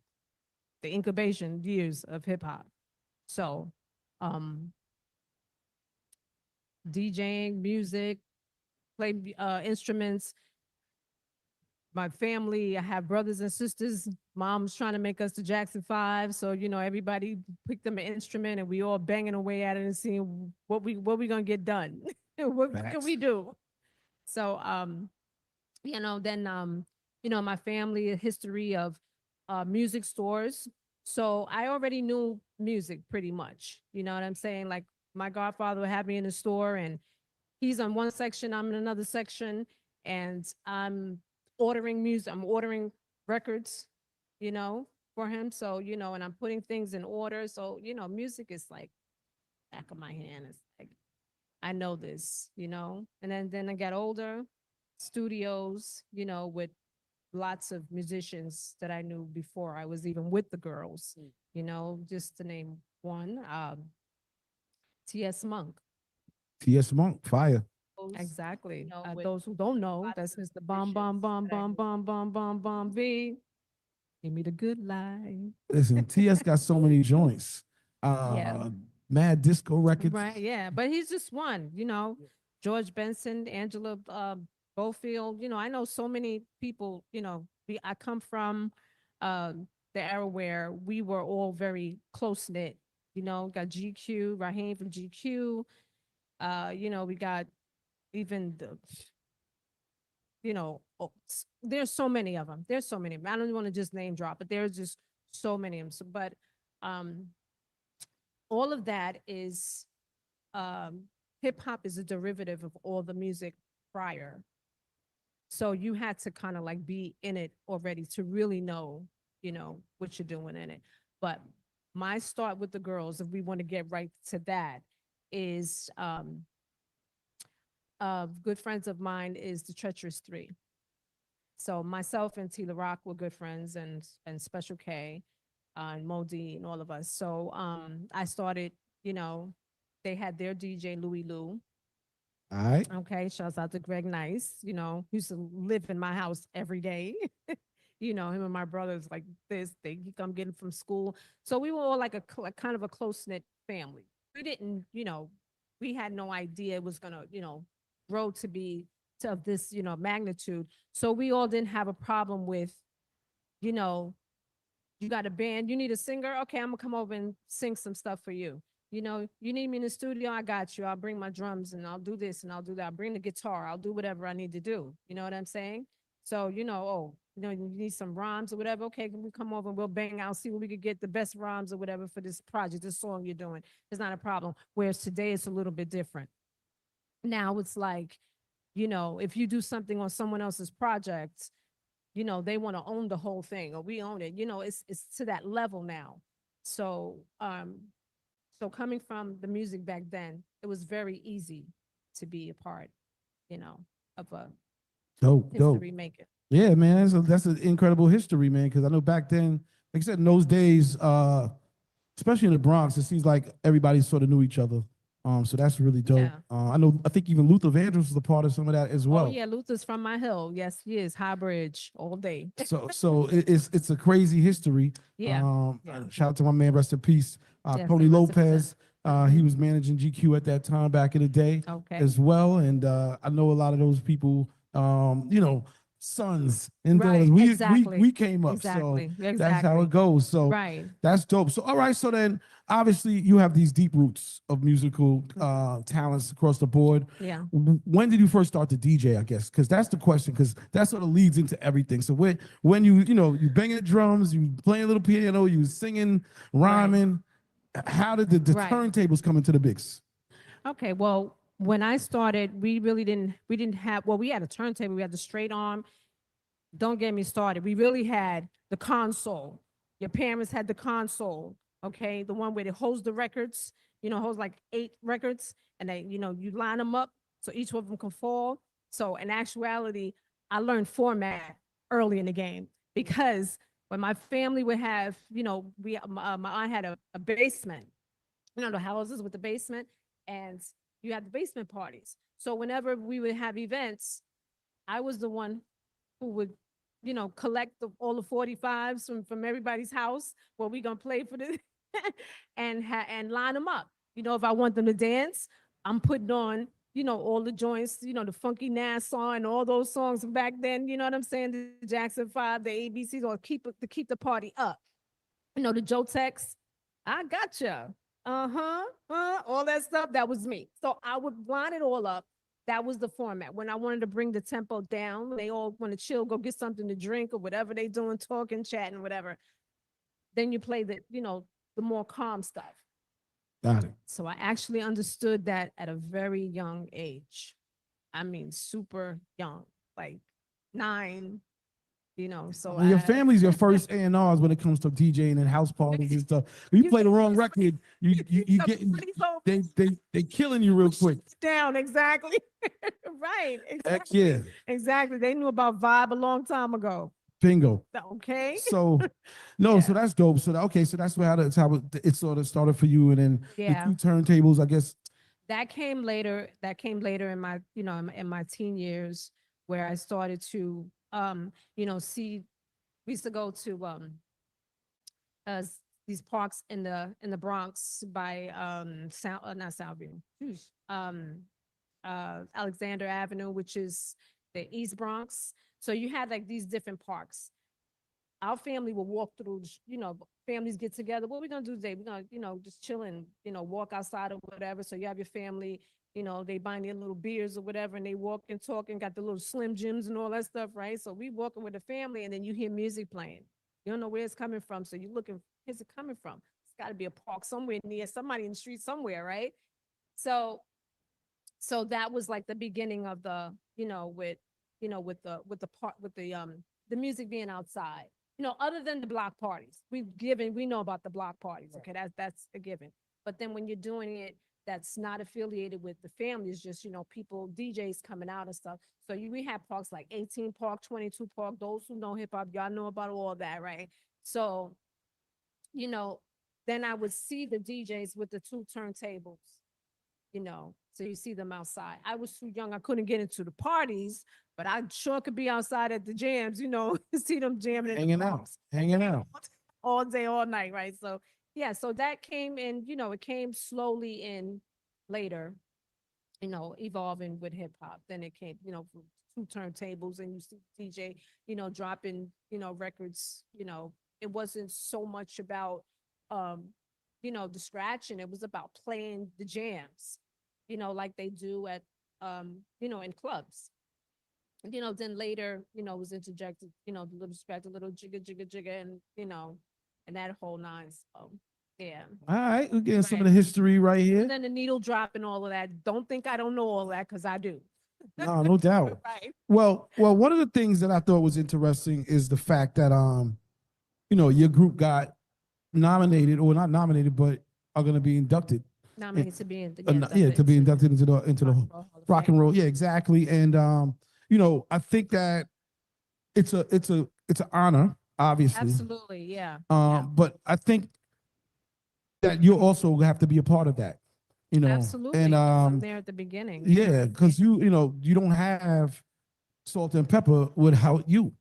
incubation years of hip hop. So, DJing, music play instruments. My family, I have brothers and sisters. Mom's trying to make us the Jackson 5. So, everybody picked them an instrument and we all banging away at it and seeing what we gonna get done. What can we do? So, then my family, a history of music stores. So I already knew music pretty much. You know what I'm saying? Like my godfather would have me in the store and he's on one section, I'm in another section, and I'm ordering music, I'm ordering records, for him. So, and I'm putting things in order. So, music is like back of my hand. It's like I know this, And then I got older, studios, with lots of musicians that I knew before I was even with the girls, just to name one, T.S. Monk. T.S. Monk, fire. Exactly. Those who don't know, that's Mr. Bomb, Bomb, Bomb, Bomb, Bomb, Bomb, Bomb, Bomb, V. Give me the good life. Listen, T.S. got so many joints. Mad disco records. Right, yeah. But he's just one, George Benson, Angela Bofield. I know so many people, I come from the era where we were all very close-knit, got GQ, Raheem from GQ. We got even the, there's so many of them. There's so many. I don't want to just name drop, but there's just so many of them. So, but all of that is hip hop is a derivative of all the music prior. So you had to kind of like be in it already to really know, what you're doing in it. But my start with the girls, if we want to get right to that, is good friends of mine is the Treacherous Three. So myself and Tila Rock were good friends, and Special K, and Modi, and all of us. So I started, they had their DJ Louis Lou. All right. Okay, shouts out to Greg Nice. Used to live in my house every day. Him and my brothers like this. He come getting from school. So we were all like a kind of a close knit family. We didn't, we had no idea it was gonna, grow to be of this, magnitude. So we all didn't have a problem with, you got a band, you need a singer. Okay, I'm gonna come over and sing some stuff for you. You need me in the studio, I got you. I'll bring my drums and I'll do this and I'll do that. I'll bring the guitar. I'll do whatever I need to do. You know what I'm saying? So, you need some rhymes or whatever. Okay, can we come over and we'll bang out, see where we could get the best rhymes or whatever for this project, this song you're doing. It's not a problem. Whereas today it's a little bit different. Now it's like, if you do something on someone else's project, they want to own the whole thing or we own it. It's to that level now. So, so coming from the music back then, it was very easy to be a part, of a history maker. Yeah, man, that's an incredible history, man. Because I know back then, like I said, in those days, especially in the Bronx, it seems like everybody sort of knew each other. So that's really dope. Yeah. I think even Luther Vandross was a part of some of that as well. Oh yeah, Luther's from my hill. Yes, he is. High Bridge all day. So it's a crazy history. Yeah. Shout out to my man, rest in peace, Yes, Tony rest in Lopez. He was managing GQ at that time back in the day as well. And I know a lot of those people, sons and daughters. We came up. Exactly. So that's how it goes. So that's dope. So all right. So then obviously you have these deep roots of musical talents across the board. Yeah. When did you first start to DJ, I guess? Because that's the question, because that sort of leads into everything. So when you banging the drums, you playing a little piano, you singing, rhyming, how did the turntables come into the mix? Okay, well, when I started, we didn't have, well, we had a turntable, we had the straight arm. Don't get me started. We really had the console. Your parents had the console, okay? The one where it holds the records, holds like 8 records, and then, you line them up so each one of them can fall. So in actuality, I learned format early in the game because when my family would have, my aunt had a basement, the houses with the basement, and you had the basement parties. So whenever we would have events, I was the one who would, collect all the 45s from everybody's house where we gonna play for the and line them up. If I want them to dance, I'm putting on all the joints, the funky Nassau and all those songs back then, you know what I'm saying? The Jackson 5, the ABCs, or to keep the party up. The Joe Tex, I gotcha. All that stuff, that was me. So I would line it all up. That was the format. When I wanted to bring the tempo down, they all want to chill, go get something to drink or whatever they doing, talking, chatting, whatever. Then you play the more calm stuff. Got it. So I actually understood that at a very young age. I mean, super young, like 9, so Your family's your first A&Rs when it comes to DJing and house parties and stuff. If you play the wrong record, you getting they killing you real quick. Down, exactly. Right. Heck Exactly. yeah. Exactly. They knew about vibe a long time ago. Bingo. Okay. So so that's dope. So so that's how it sort of started for you, and then Yeah. the 2 turntables, I guess. That came later. That came later in my, in my teen years, where I started to see. We used to go to these parks in the Bronx by not Southview, Alexander Avenue, which is the East Bronx. So you had like these different parks. Our family will walk through, families get together. What are we gonna do today? We're gonna, just chill and, walk outside or whatever. So you have your family, they buy their little beers or whatever, and they walk and talk and got the little Slim Jims and all that stuff, right? So we walking with the family, and then you hear music playing. You don't know where it's coming from, so you're looking, where's it coming from? It's got to be a park somewhere near somebody in the street somewhere, right? So that was like the beginning of the, with the music being outside. Other than the block parties, we know about the block parties. Okay, that's a given. But then when you're doing it, that's not affiliated with the family. It's just, people, DJs coming out and stuff. So we have parks like 18 Park, 22 Park. Those who know hip hop, y'all know about all that, right? So, then I would see the DJs with the 2 turntables, so you see them outside. I was too young. I couldn't get into the parties, but I sure could be outside at the jams, see them jamming. Hanging out. All day, all night, right? So, yeah, so that came in, it came slowly in later, evolving with hip hop. Then it came, from 2 turntables, and you see DJ, dropping, records, it wasn't so much about, the scratching. It was about playing the jams, like they do at, in clubs. Then later, was interjected, the little scratch, a little jigga, jigga, jigga, and, and that whole nine. So, yeah. All right, we're getting some of the history right here. And then the needle drop and all of that. Don't think I don't know all that, because I do. No doubt. Right. Well, one of the things that I thought was interesting is the fact that your group got nominated, or not nominated, but are going to be inducted. Nominated to be to be inducted into the Rock and Roll. Yeah, exactly. And I think that it's an honor, obviously. Absolutely, yeah. But I think that you also have to be a part of that. Absolutely. And I'm there at the beginning. Yeah, because you don't have Salt and Pepper without you.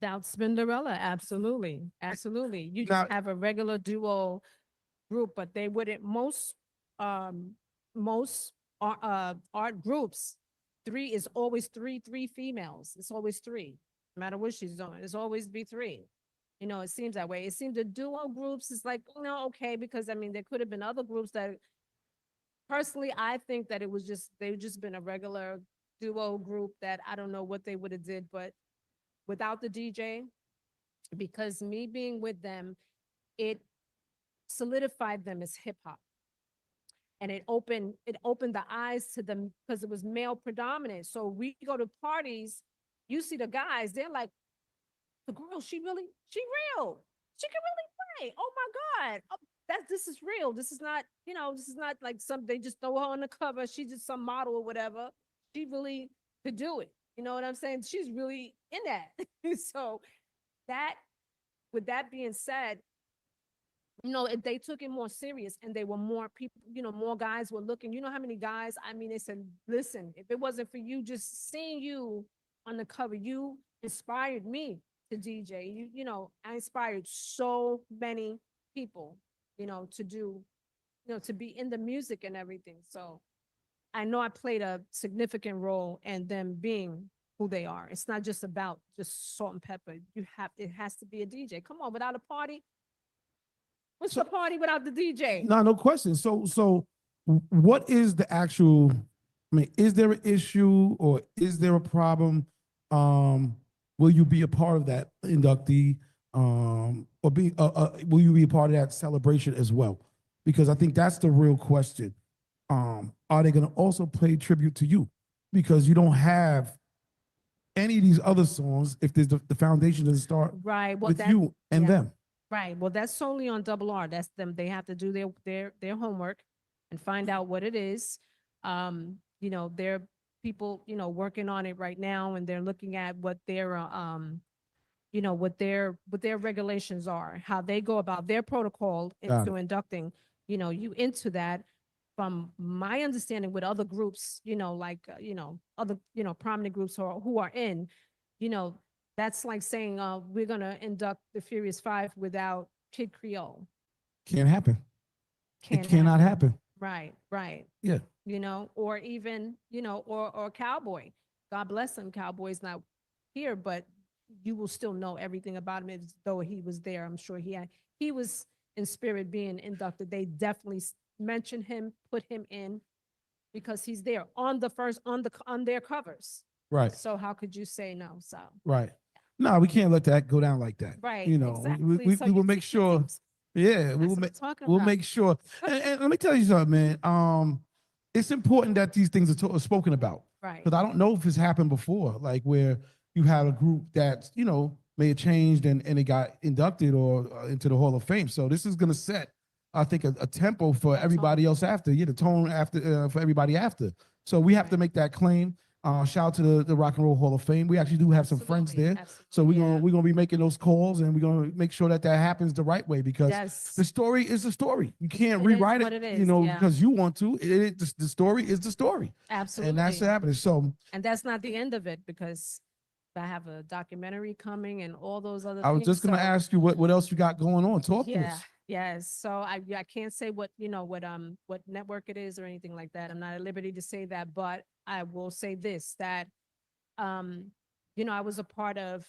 Without Spinderella, absolutely. You Now- just have a regular duo group, but they wouldn't. Most art groups, is always three females. It's always 3, no matter what she's doing. It's always be 3. It seems that way. It seems the duo groups is like, okay, because there could have been other groups that, personally, I think that they've just been a regular duo group that I don't know what they would have did, but without the DJ, because me being with them, it solidified them as hip hop. And it opened the eyes to them, because it was male predominant. So we go to parties, you see the guys, they're like, the girl, she real. She can really play. Oh my God. Oh, this is real. This is not, this is not like they just throw her on the cover. She's just some model or whatever. She really could do it. You know what I'm saying? She's really in that. So with that being said, they took it more serious, and they were more people, more guys were looking. You know how many guys, they said, listen, if it wasn't for you, just seeing you on the cover, you inspired me to DJ. I inspired so many people, to do, to be in the music and everything. So I know I played a significant role in them being who they are. It's not just about just salt and pepper. It has to be a DJ. Come on, without a party, what's the party without the DJ? No question. So what is the actual, I mean, is there an issue or is there a problem? Will you be a part of that inductee? Or will you be a part of that celebration as well? Because I think that's the real question. Are they going to also play tribute to you? Because you don't have any of these other songs if there's the foundation doesn't start with you and them. Right. Well, that's solely on Double R. That's them. They have to do their homework and find out what it is. There are people, working on it right now, and they're looking at what their what their regulations are, how they go about their protocol into inducting, you into that. From my understanding with other groups, other, prominent groups who are in, that's like saying, we're going to induct the Furious Five without Kid Creole. Can't happen. It cannot happen. Right. Yeah. Or even, or Cowboy. God bless him. Cowboy's not here, but you will still know everything about him as though he was there. I'm sure he was in spirit being inducted. They definitely mention him, put him in, because he's there on their covers. Right. So how could you say no? So right. No, we can't let that go down like that. Right. Exactly. We So will make sure. Yeah, we'll make sure. And let me tell you something, man. It's important that these things are spoken about. Right. Because I don't know if it's happened before, like where you have a group that may have changed and it got inducted or into the Hall of Fame. So this is gonna set, I think, a tempo for everybody else after. The tone after for everybody after. So we have to make that claim. Shout out to the Rock and Roll Hall of Fame. We actually do have some friends there. So we're gonna be making those calls, and we're gonna make sure that happens the right way, because the story is the story. You can't rewrite it, because you want to. The story is the story. Absolutely. And that's happening. So, and that's not the end of it, because I have a documentary coming and all those other things. I was just gonna ask you what else you got going on. Talk to us. Yes. So I can't say what network it is or anything like that. I'm not at liberty to say that, but I will say this, that I was a part of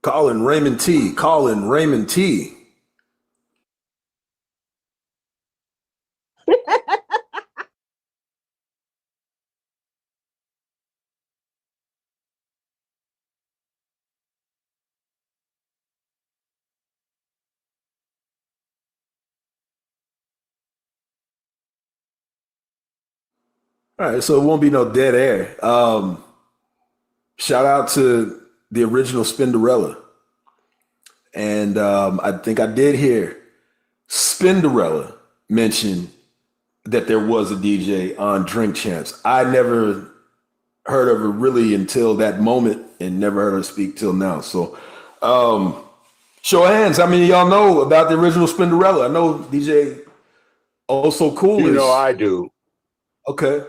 Calling Raymond T. Calling Raymond T. All right, so it won't be no dead air. Shout out to the original Spinderella. And I think I did hear Spinderella mention that there was a DJ on Drink Champs. I never heard of her really until that moment, and never heard her speak till now. So show of hands, how many of y'all know about the original Spinderella? I know DJ Oh So Cool I do. Okay.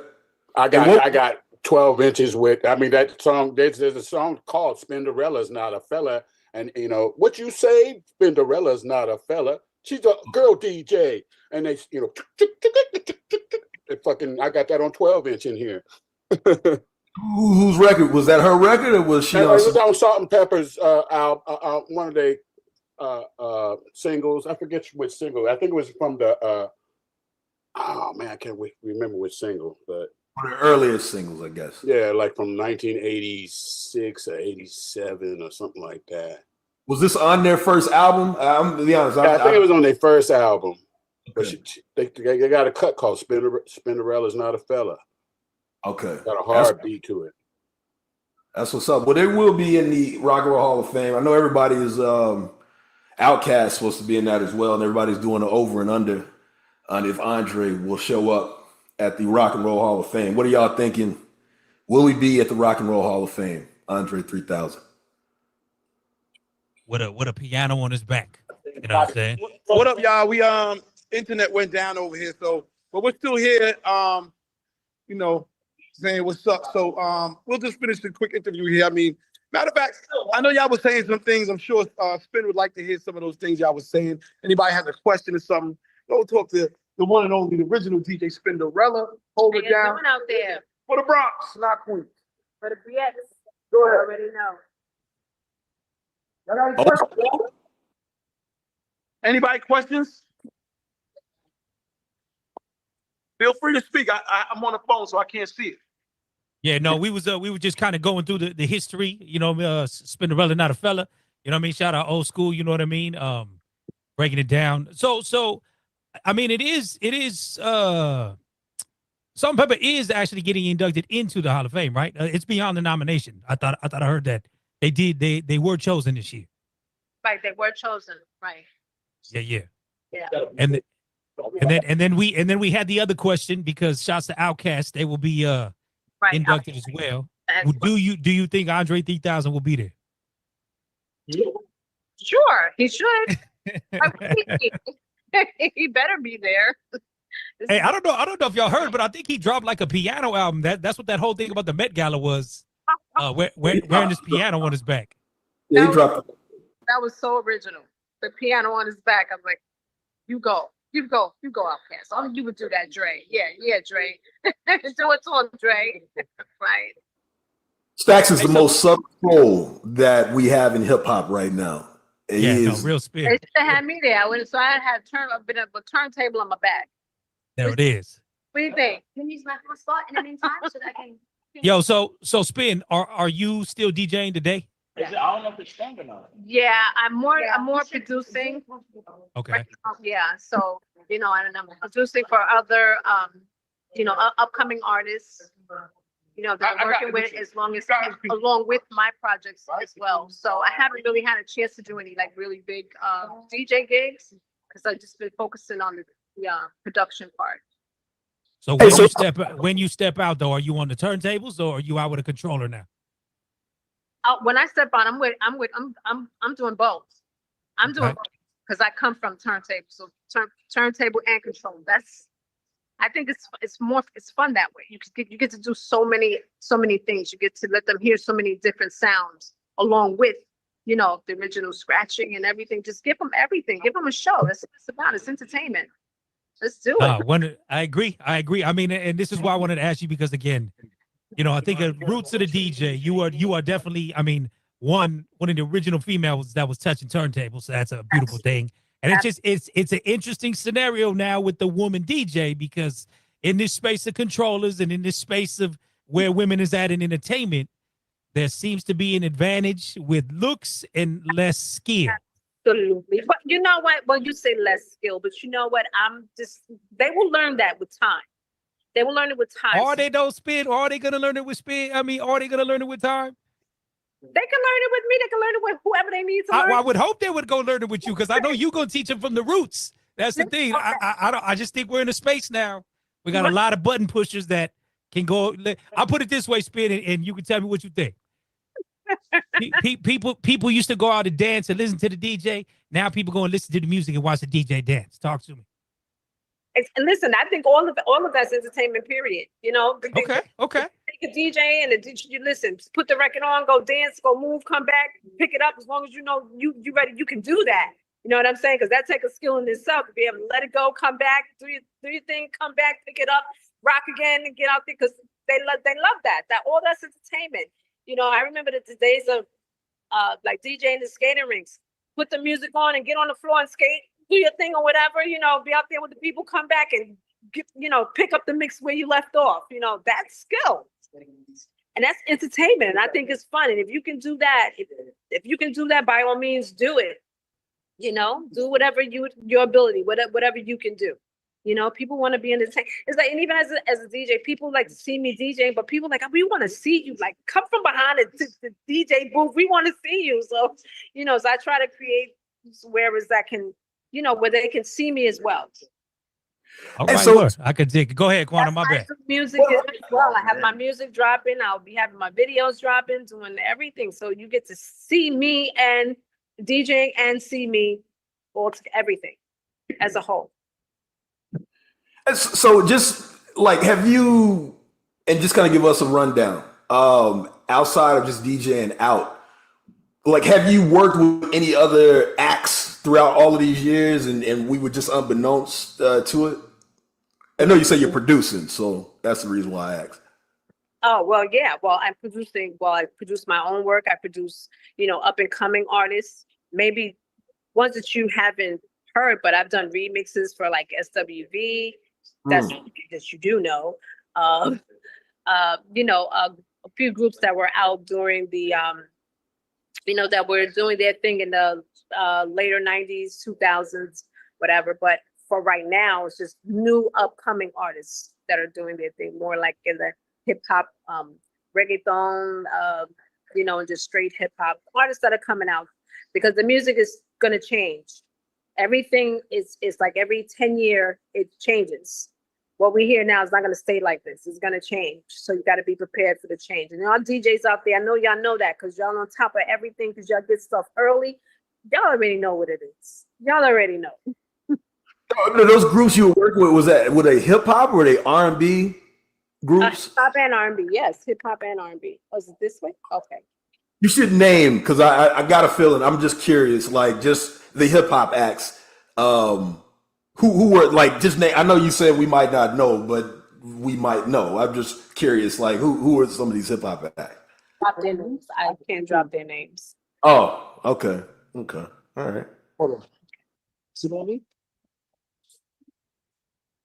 I got 12 inches with, that song, there's a song called Spinderella's Not a Fella. And what you say, Spinderella's not a fella. She's a girl DJ. And they, fucking, I got that on 12 inch in here. Whose record was that? Her record, or was she It on? was on Salt and Pepper's one of their singles. I forget which single. I think it was from the. Oh man, I can't remember which single, but One of the earliest singles, I guess. yeah, like from 1986 or 87 or something like that. Was this on their first album? I'm to be honest. Yeah, I think it was on their first album. Okay. But they got a cut called Spinderella's Not a Fella. Okay. Got a hard beat to it. That's what's up. Well, they will be in the Rock and Roll Hall of Fame. I know everybody is Outkast supposed to be in that as well, and everybody's doing an over and under on if Andre will show up at the Rock and Roll Hall of Fame. What are y'all thinking? Will we be at the Rock and Roll Hall of Fame? Andre 3000. With a piano on his back. You know what I'm saying? What up, y'all? We internet went down over here, so but we're still here. You know, saying what's up. So we'll just finish the quick interview here. I mean, matter of fact, I know y'all was saying some things. I'm sure Spin would like to hear some of those things y'all was saying. Anybody has a question or something, go talk to the one and only, the original DJ Spinderella. Hold it down. Doing out there For the Bronx, not Queens. for the BX. Go ahead. Already know. Y'all got any questions? Anybody questions? Feel free to speak. I'm on the phone, so I can't see it. Yeah, no, we were just kind of going through the history, you know, Spinderella, not a fella. You know what I mean? Shout out old school, you know what I mean? Breaking it down. So I mean, it is Salt and Pepper is actually getting inducted into the Hall of Fame, right? It's beyond the nomination. I thought I heard that they were chosen this year. Right, they were chosen. Right. Yeah. Yeah. And then we had the other question, because shouts to Outkast, they will be Right. inducted as well. Do you think Andre 3000 will be there? Sure, he should. He better be there. Hey, I don't know if y'all heard, but I think he dropped like a piano album. That's what that whole thing about the Met Gala was. Wearing this piano on his back. Yeah, he dropped it. That was so original. The piano on his back. I'm like, you go, Outkast. Only you would do that, Dre. Yeah, Dre. Do it to him, Dre. Right. Stax is the most sub soul that we have in hip hop right now. He is real spin. They should have had me there. So I had a turntable on my back. There it is. What do you think? Can you use my spot in the meantime so that I can? Yo, so Spin, are you still DJing today? I don't know if it's strong or not. Yeah, I'm more producing. Okay. Yeah, so and I'm producing for other upcoming artists. That I'm working with along with my projects as well. So I haven't really had a chance to do any like really big DJ gigs because I've just been focusing on the production part. So when you step out though, are you on the turntables or are you out with a controller now? When I step on, I'm doing both. I'm doing both because I come from turntable, so turntable and control. I think it's fun that way. You get to do so many things. You get to let them hear so many different sounds along with the original scratching and everything. Just give them everything. Give them a show. That's what it's about. It's entertainment. Let's do it. I agree. I mean, and this is why I wanted to ask you, because again, I think the roots of the DJ, you are definitely, I mean, one of the original females that was touching turntables. So that's a beautiful thing. And it's an interesting scenario now with the woman DJ, because in this space of controllers and in this space of where women is at in entertainment, there seems to be an advantage with looks and less skill. Absolutely. But you know what? Well, you say less skill, but you know what? They will learn that with time. They will learn it with time. Are they don't spin? Or are they going to learn it with spin? I mean, are they going to learn it with time? They can learn it with me. They can learn it with whoever they need to learn. I would hope they would go learn it with you, because I know you're going to teach them from the roots. That's the thing. I just think we're in a space now. We got a lot of button pushers that can go. I'll put it this way, Spin, and you can tell me what you think. People used to go out and dance and listen to the DJ. Now people go and listen to the music and watch the DJ dance. Talk to me. And listen, I think all of that's entertainment. Period. Okay. Take a DJ and you listen. Put the record on. Go dance. Go move. Come back. Pick it up. As long as you know you ready, you can do that. You know what I'm saying? Because that takes a skill in itself to be able to let it go, come back, do your thing, come back, pick it up, rock again, and get out there. Because love that. That all that's entertainment. You know, I remember the days of like DJing the skating rinks. Put the music on and get on the floor and skate, do your thing or whatever. You know, be out there with the people, come back and get, you know, pick up the mix where you left off. You know, that's skill. And that's entertainment. And I think it's fun. And if you can do that, if you can do that, by all means, do it. You know, do whatever your ability, whatever you can do. You know, people want to be entertained. It's like, and even as a DJ, people like to see me DJing, but people like, we want to see you. Like, come from behind the DJ booth. We want to see you. So, you know, so I try to create whereas that can, you know, where they can see me as well. All right, so I could dig. Go ahead, Quantum. My bad. Music as well. I have my music dropping. I'll be having my videos dropping, doing everything. So you get to see me and DJing and see me all everything as a whole. So just like, have you, and just kind of give us a rundown, outside of just DJing out, like, have you worked with any other acts throughout all of these years and we were just unbeknownst to it? I know you say you're producing, so that's the reason why I asked. Oh, well, yeah. Well, I produce my own work. I produce, you know, up and coming artists, maybe ones that you haven't heard, but I've done remixes for like SWV. That's that you do know. You know, a few groups that were out during the, you know, that were doing their thing in the later 90s, 2000s, whatever. But for right now, it's just new upcoming artists that are doing their thing, more like in the hip hop, reggaeton, you know, and just straight hip hop artists that are coming out, because the music is going to change. Everything is like every 10 years, it changes. What we hear now is not going to stay like this. It's going to change. So you got to be prepared for the change. And y'all DJs out there, I know y'all know that because y'all on top of everything because y'all get stuff early. Y'all already know what it is. Y'all already know. Those groups you were working with, were they hip hop or were they R&B groups? Hip hop and R&B, yes. Hip hop and R&B. Oh, is it this way? Okay. You should name, because I got a feeling, I'm just curious, like just the hip hop acts. Who were like, just name, I know you said we might not know, but we might know. I'm just curious, like who are some of these hip hop acts? Drop their names. I can't drop their names. Oh, okay. Okay. All right. Hold on. See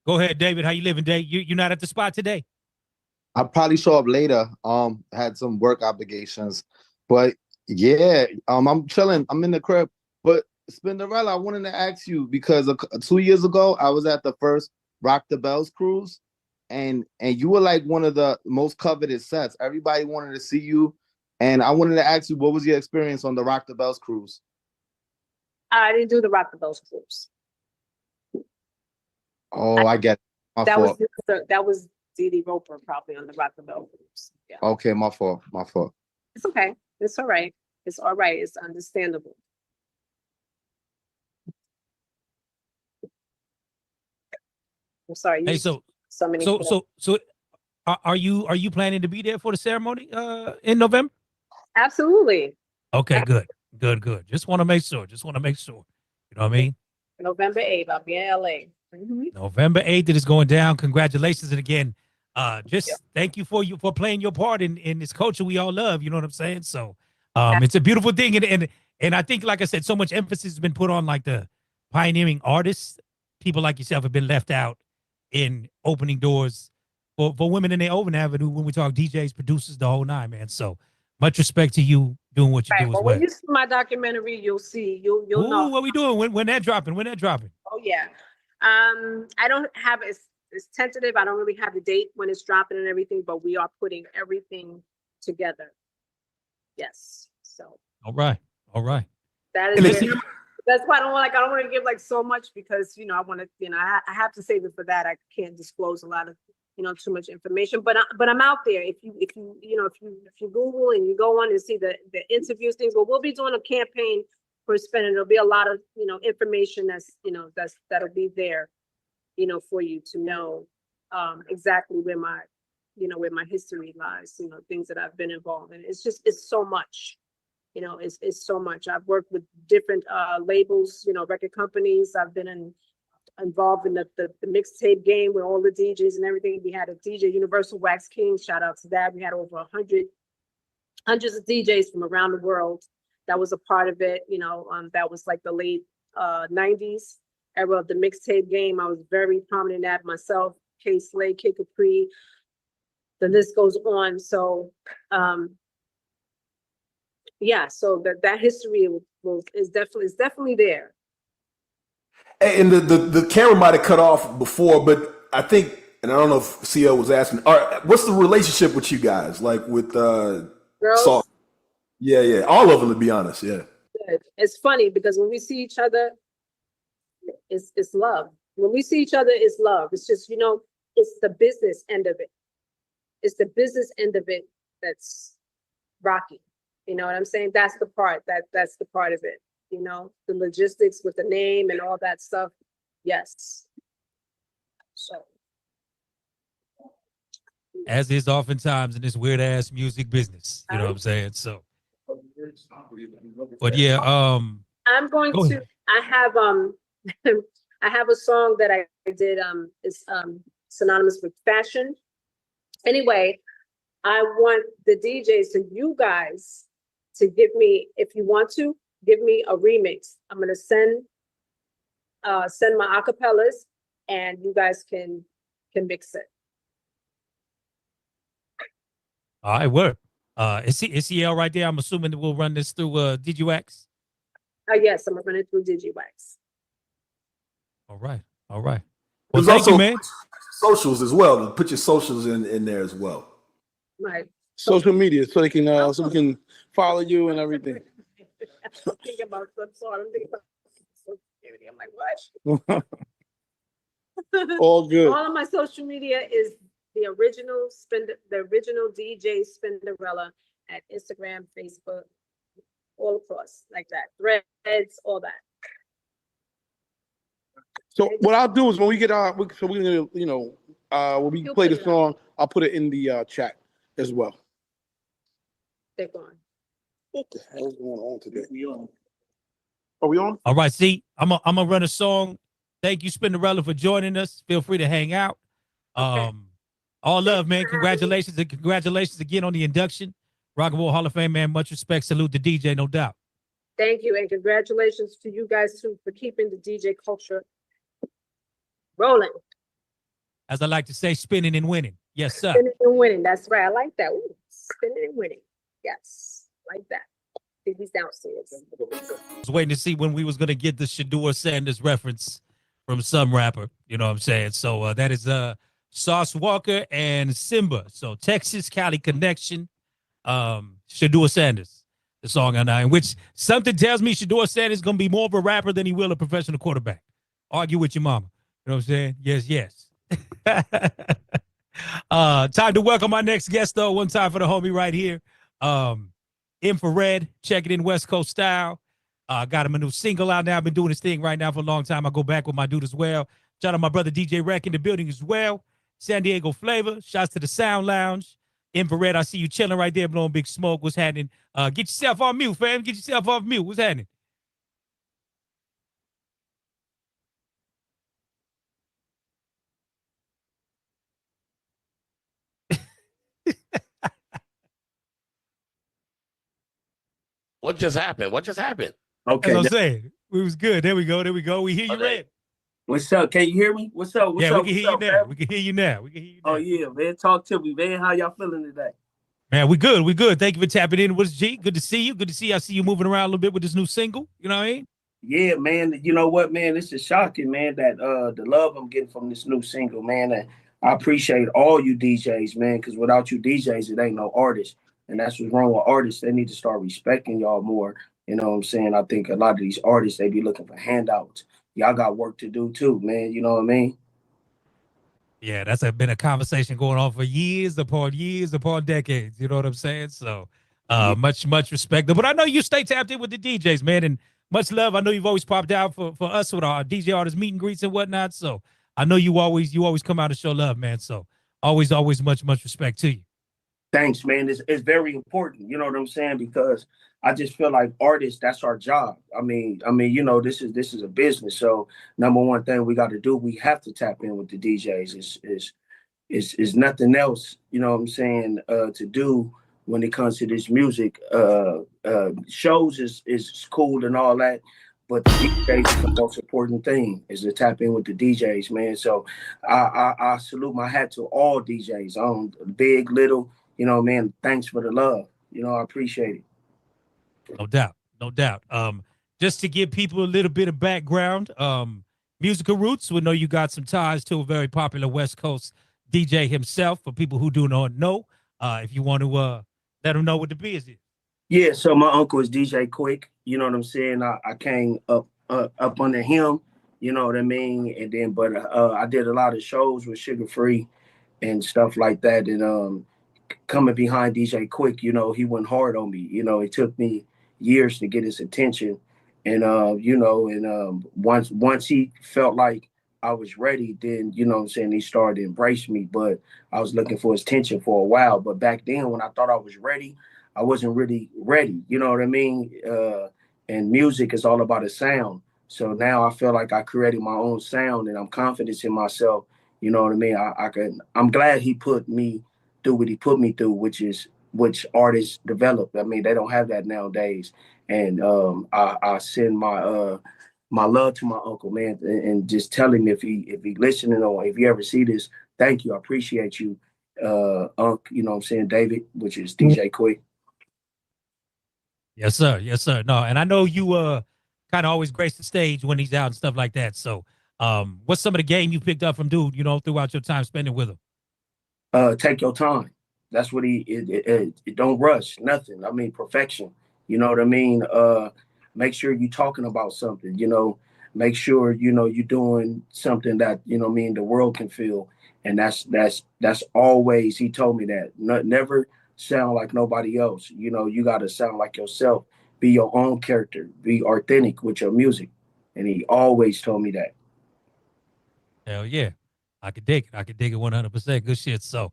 Go ahead, David. How you living, Dave? You're not at the spot today? I'll probably show up later. Had some work obligations. But yeah, I'm chilling. I'm in the crib. But Spinderella, I wanted to ask you because 2 years ago I was at the first Rock the Bells cruise, and you were like one of the most coveted sets. Everybody wanted to see you, and I wanted to ask you, what was your experience on the Rock the Bells cruise? I didn't do the Rock the Bells cruise. Oh, I get it. That was Dee Dee Roper probably on the Rock the Bells cruise. Yeah. Okay, my fault. It's okay. It's all right. It's all right. It's understandable. I'm sorry. Hey, so are you planning to be there for the ceremony in November? Absolutely. Okay, good. Just want to make sure. You know what I mean? November 8th, I'll be in LA. November 8th, it is going down. Congratulations. And again, thank you for playing your part in this culture we all love. You know what I'm saying? So it's a beautiful thing. And I think, like I said, so much emphasis has been put on like the pioneering artists. People like yourself have been left out in opening doors for women in their own avenue when we talk DJs, producers, the whole nine, man. So much respect to you doing what you do as well. When you see my documentary, you'll know. What we doing? When that dropping? Oh yeah. I don't have it's tentative. I don't really have the date when it's dropping and everything, but we are putting everything together. Yes. So. All right. That is. That's why I don't want to give like so much because I want to I have to save it for that. I can't disclose a lot of too much information. But I'm out there. If you Google and you go on and see the interviews things, we'll be doing a campaign for Spin, and there'll be a lot of information that'll be there for you to know exactly where my history lies. Things that I've been involved in. It's so much. It's so much. I've worked with different labels, record companies. I've been in involved in the mixtape game with all the DJs and everything. We had a DJ, Universal Wax King, shout out to that. We had over hundreds of DJs from around the world that was a part of it. That was like the late 90s era of the mixtape game. I was very prominent at myself, K Slay, K Capri, the list goes on. So so that history is definitely there. And the camera might have cut off before, but I think, and I don't know if CO was asking, what's the relationship with you guys? Like with Girls? Salt? Yeah. All of them, to be honest. Yeah. Good. It's funny because when we see each other, it's love. When we see each other, it's love. It's just, it's the business end of it. It's the business end of it that's rocky. You know what I'm saying? That's the part that's the part of it. The logistics with the name and all that stuff. Yes. So. As is oftentimes in this weird ass music business. You know what I'm saying? So. But yeah, I'm going to. I have I have a song that I did. It's synonymous with fashion. Anyway, I want the DJs and you guys to give me, if you want to, give me a remix. I'm gonna send my acapellas, and you guys can mix it. All right, work. Is CL right there? I'm assuming that we'll run this through Digiwaxx. Yes, I'm gonna run it through Digiwaxx. All right. Well, There's thank also you, man. Socials as well. Put your socials in there as well. Right. Social media, so they can so we can follow you and everything. I'm thinking about social media. I'm like, what? All good. All of my social media is the original DJ Spinderella at Instagram, Facebook, all across like that. Threads, all that. So what I'll do is when we get when we play the song, I'll put it in the chat as well. They're gone. What the hell is going on today? Are we on? All right, see, I'm gonna run a song. Thank you, Spinderella, for joining us. Feel free to hang out. All love, man. Congratulations again on the induction. Rock and Roll Hall of Fame, man. Much respect. Salute the DJ, no doubt. Thank you, and congratulations to you guys too for keeping the DJ culture rolling. As I like to say, spinning and winning. Yes, sir. Spinning and winning. That's right. I like that. Ooh, spinning and winning. Yes, like that. He's downstairs. I was waiting to see when we was gonna get the Shador Sanders reference from some rapper. You know what I'm saying? So that is Sauce Walker and Simba. So Texas Cali connection. Shador Sanders, the song on in which something tells me Shador Sanders is gonna be more of a rapper than he will a professional quarterback. Argue with your mama. You know what I'm saying? Yes. Time to welcome my next guest, though. One time for the homie right here. Infrared, check it in West Coast style. Got him a new single out now. I've been doing this thing right now for a long time. I go back with my dude as well. Shout out my brother DJ Rec in the building as well. San Diego flavor. Shouts to the Sound Lounge. Infrared, I see you chilling right there, blowing big smoke. What's happening? Get yourself on mute, fam. Get yourself off mute. What's happening? What just happened? That's Okay. what I'm saying. We was good. There we go. We hear you, Red. What's up? Can you hear me? What's up? We can hear you now. We can hear you now. Oh yeah, man. Talk to me, man. How y'all feeling today? Man, we good. Thank you for tapping in. What's G? Good to see you. I see you moving around a little bit with this new single. You know what I mean? Yeah, man. You know what, man? This is shocking, man, that the love I'm getting from this new single, man. And I appreciate all you DJs, man, because without you DJs, it ain't no artist. And that's what's wrong with artists. They need to start respecting y'all more. You know what I'm saying? I think a lot of these artists, they be looking for handouts. Y'all got work to do too, man. You know what I mean? Yeah, that's been a conversation going on for years upon decades. You know what I'm saying? So much respect. But I know you stay tapped in with the DJs, man, and much love. I know you've always popped out for us with our DJ artists meet and greets and whatnot. So I know you always come out to show love, man. So always much respect to you. Thanks, man. It's very important. You know what I'm saying? Because I just feel like artists, that's our job. You know, this is a business. So number one thing we got to do, we have to tap in with the DJs. Is nothing else, you know what I'm saying, to do when it comes to this music. Shows is cool and all that, but the DJs is the most important thing, is to tap in with the DJs, man. So I salute my hat to all DJs, big, little, you know, man. Thanks for the love. You know, I appreciate it. No doubt, no doubt. Just to give people a little bit of background, musical roots. We know you got some ties to a very popular West Coast DJ himself. For people who do not know, if you want to let them know what the biz is. Yeah, so my uncle is DJ Quick. You know what I'm saying? I came up under him. You know what I mean? And then, but I did a lot of shows with Sugar Free and stuff like that. And coming behind DJ Quick, you know, he went hard on me. You know, it took me years to get his attention. And you know, and once he felt like I was ready, then, you know what I'm saying, he started to embrace me. But I was looking for his attention for a while. But back then, when I thought I was ready, I wasn't really ready. You know what I mean? And music is all about a sound. So now I feel like I created my own sound, and I'm confident in myself. You know what I mean? I'm glad he put me through what he put me through, which artists develop. I mean, they don't have that nowadays. And I send my love to my uncle, man, and just tell him, if he listening, or if you ever see this, thank you. I appreciate you, Unc, you know what I'm saying, David, which is DJ Quick. Yes, sir. Yes, sir. No, and I know you kind of always grace the stage when he's out and stuff like that. So what's some of the game you picked up from dude, you know, throughout your time spending with him? Take your time. That's what it don't rush, nothing. I mean, perfection. You know what I mean? Make sure you're talking about something, you know, make sure, you know, you're doing something that, you know what I mean, the world can feel. And that's always, he told me that. Never sound like nobody else. You know, you got to sound like yourself. Be your own character. Be authentic with your music. And he always told me that. Hell yeah. I could dig it. I could dig it 100%. Good shit. So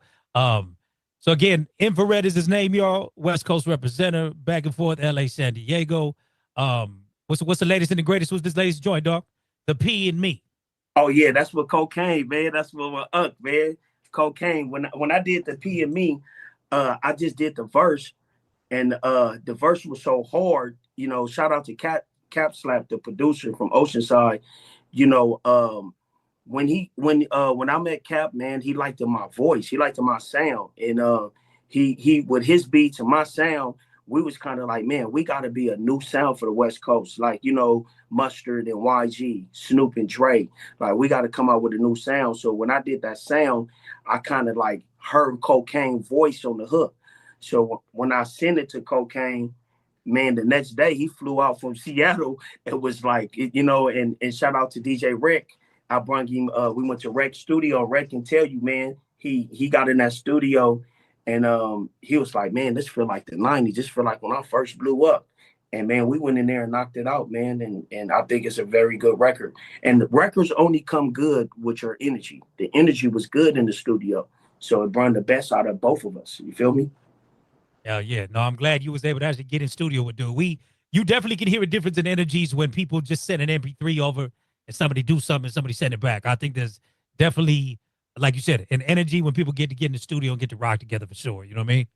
again, Infrared is his name, y'all. West Coast representative, back and forth, LA, San Diego. What's the latest and the greatest? What's this latest joint, dog? The P and Me. Oh yeah, that's what Cocaine, man. That's what my Unc, man. Cocaine. When I did the P and Me, I just did the verse, and the verse was so hard. You know, shout out to Cap Slap, the producer from Oceanside. You know, when I met Cap, man, he liked my voice, he liked my sound, and he with his beats and my sound, we was kind of like, man, we got to be a new sound for the West Coast, like, you know, Mustard and YG, Snoop and Dre, like we got to come out with a new sound. So when I did that sound, I kind of like heard Cocaine voice on the hook. So when I sent it to Cocaine, man, the next day he flew out from Seattle. It was like, you know, and shout out to DJ Rick. I brought him, we went to Rec Studio. Rec can tell you, man, he got in that studio, and he was like, man, this feel like the 90s. This feel like when I first blew up. And man, we went in there and knocked it out, man. And I think it's a very good record. And the records only come good with your energy. The energy was good in the studio. So it brought the best out of both of us. You feel me? Hell yeah. No, I'm glad you was able to actually get in studio with dude. You definitely can hear a difference in energies when people just send an MP3 over and somebody do something and somebody send it back. I think there's definitely, like you said, an energy when people get in the studio and get to rock together for sure. You know what I mean?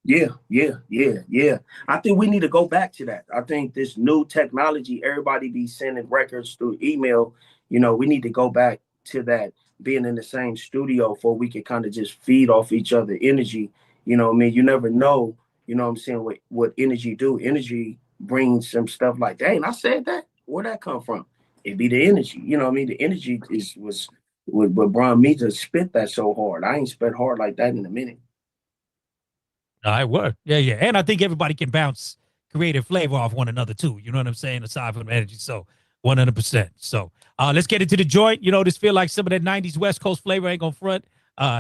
Yeah. I think we need to go back to that. I think this new technology, everybody be sending records through email. You know, we need to go back to that, being in the same studio, for we can kind of just feed off each other energy. You know what I mean? You never know, you know what I'm saying, what energy do. Energy brings some stuff like, dang, I said that? Where'd that come from? It be the energy. You know what I mean? The energy was what brought me to spit that so hard. I ain't spit hard like that in a minute. I would. Yeah. And I think everybody can bounce creative flavor off one another too. You know what I'm saying? Aside from energy. So 100%. So let's get into the joint. You know, this feel like some of that 90s West Coast flavor. Ain't gonna front.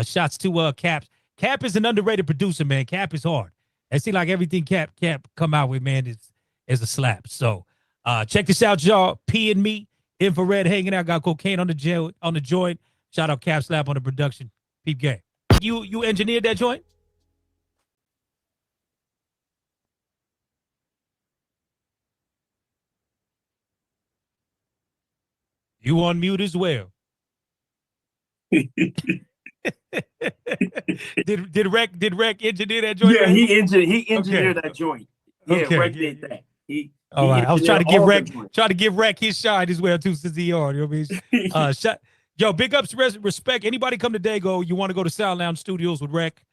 Shots to Cap. Cap is an underrated producer, man. Cap is hard. It seems like everything Cap come out with, man, is a slap. So check this out, y'all. P and Me, Infrared hanging out, got Cocaine on the joint. Shout out Cap Slap on the production. Peep game. You engineered that joint? You on mute as well. did Rec engineer that joint? Yeah, Rec? he engineered Okay. that joint. Yeah, Okay, Rec yeah, did that. All right, I was engineered all the joints. trying to give Rec his shine as well too, since he on. You know what I mean? Yo, big ups, respect. Anybody come to Dago, you want to go to Sound Lounge Studios with Rec?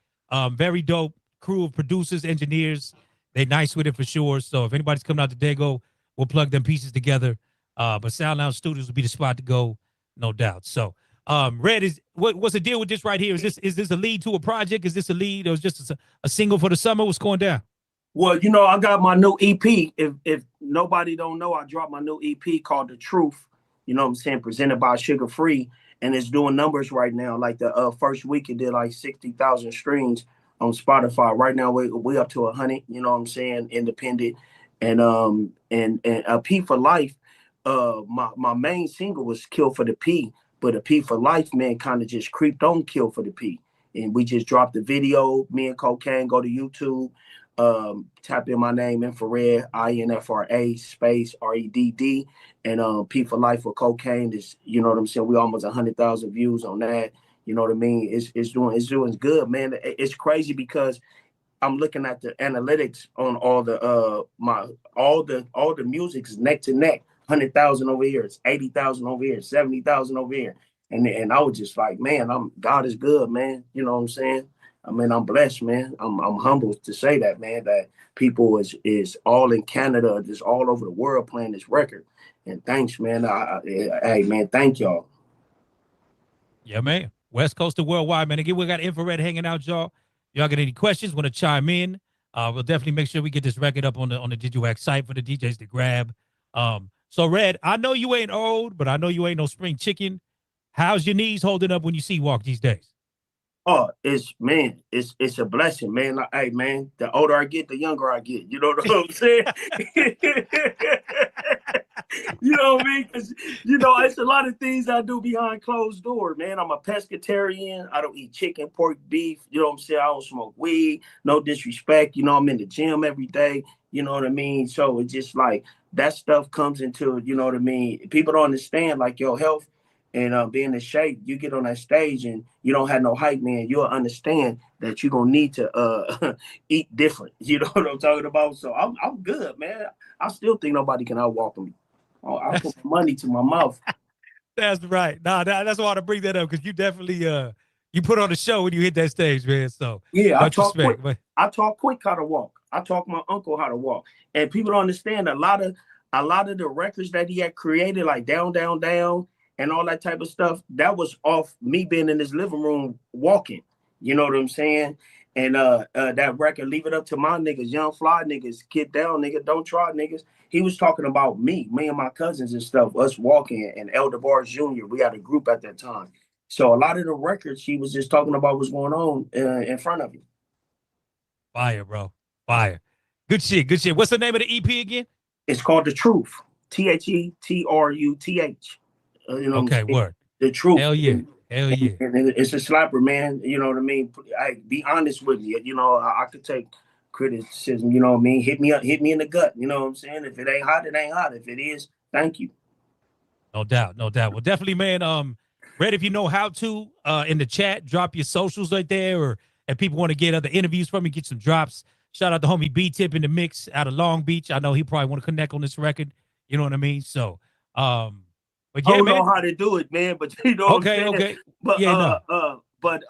Very dope crew of producers, engineers. They nice with it for sure. So if anybody's coming out to Dago, we'll plug them pieces together. But Sound Lounge Studios will be the spot to go, no doubt. So, Red, what's the deal with this right here? Is this a lead to a project? Is this a lead, or is just a single for the summer? What's going down? Well, you know, I got my new EP. If nobody don't know, I dropped my new EP called The Truth. You know what I'm saying? Presented by Sugar Free, and it's doing numbers right now. Like the first week, it did like 60,000 streams on Spotify. Right now, we up to 100. You know what I'm saying? Independent, and a P for Life. My main single was Kill for the P, but a P for Life, man, kind of just creeped on Kill for the P, and we just dropped the video. Me and Cocaine, go to YouTube. Tap in my name, Infrared, INFRA space REDD, and P for Life with Cocaine is, you know what I'm saying? We almost 100,000 views on that. You know what I mean? It's doing good, man. It's crazy because I'm looking at the analytics on all the all the music is neck to neck. 100,000 over here, it's 80,000 over here, 70,000 over here, and I was just like, man, God is good, man. You know what I'm saying? I mean, I'm blessed, man. I'm humbled to say that, man, that people is all in Canada, just all over the world playing this record. And thanks, man. Hey, man, thank y'all. Yeah, man. West Coast to worldwide, man. Again, we got Infrared hanging out, y'all. Y'all got any questions? Want to chime in? We'll definitely make sure we get this record up on the Digiwaxx site for the DJs to grab. So, Red, I know you ain't old, but I know you ain't no spring chicken. How's your knees holding up when you see walk these days? Oh, it's a blessing, man. Like, hey, man, the older I get, the younger I get. You know what I'm saying? You know what I mean? Because, you know, it's a lot of things I do behind closed doors, man. I'm a pescatarian. I don't eat chicken, pork, beef. You know what I'm saying? I don't smoke weed. No disrespect. You know, I'm in the gym every day. You know what I mean? So it's just like that stuff comes into, you know what I mean? People don't understand, like, your health and being in shape. You get on that stage and you don't have no hype, man. You'll understand that you're gonna need to eat different. You know what I'm talking about? So I'm good, man. I still think nobody can outwalk me. I put money to my mouth. That's right. Nah, that's why I bring that up, because you definitely you put on a show when you hit that stage, man. So yeah, I talk respect, quick. I talk quick how to walk. I taught my uncle how to walk, and people don't understand a lot of the records that he had created, like Down, Down, Down, and all that type of stuff. That was off me being in this living room walking. You know what I'm saying? And that record, Leave It Up to My Niggas, Young Fly Niggas, Get Down Nigga, Don't Try Niggas. He was talking about me and my cousins and stuff, us walking, and Elder Bars Jr. We had a group at that time. So a lot of the records, he was just talking about what's going on in front of you. Fire, bro. Fire. Good shit. Good shit. What's the name of the EP again? It's called The Truth. TheTruth. You know, okay, word. The Truth. Hell yeah. Hell yeah. And it's a slapper, man. You know what I mean? Be honest with me. You know, I could take criticism, you know what I mean? Hit me up, hit me in the gut. You know what I'm saying? If it ain't hot, it ain't hot. If it is, thank you. No doubt, no doubt. Well, definitely, man. Red, if you know how to, in the chat, drop your socials right there, or if people want to get other interviews from you, get some drops. Shout out to homie B-Tip in the mix out of Long Beach. I know he probably want to connect on this record. You know what I mean? So, but yeah, I don't man. know how to do it, man, but you know okay, what I'm saying? okay. But yeah, but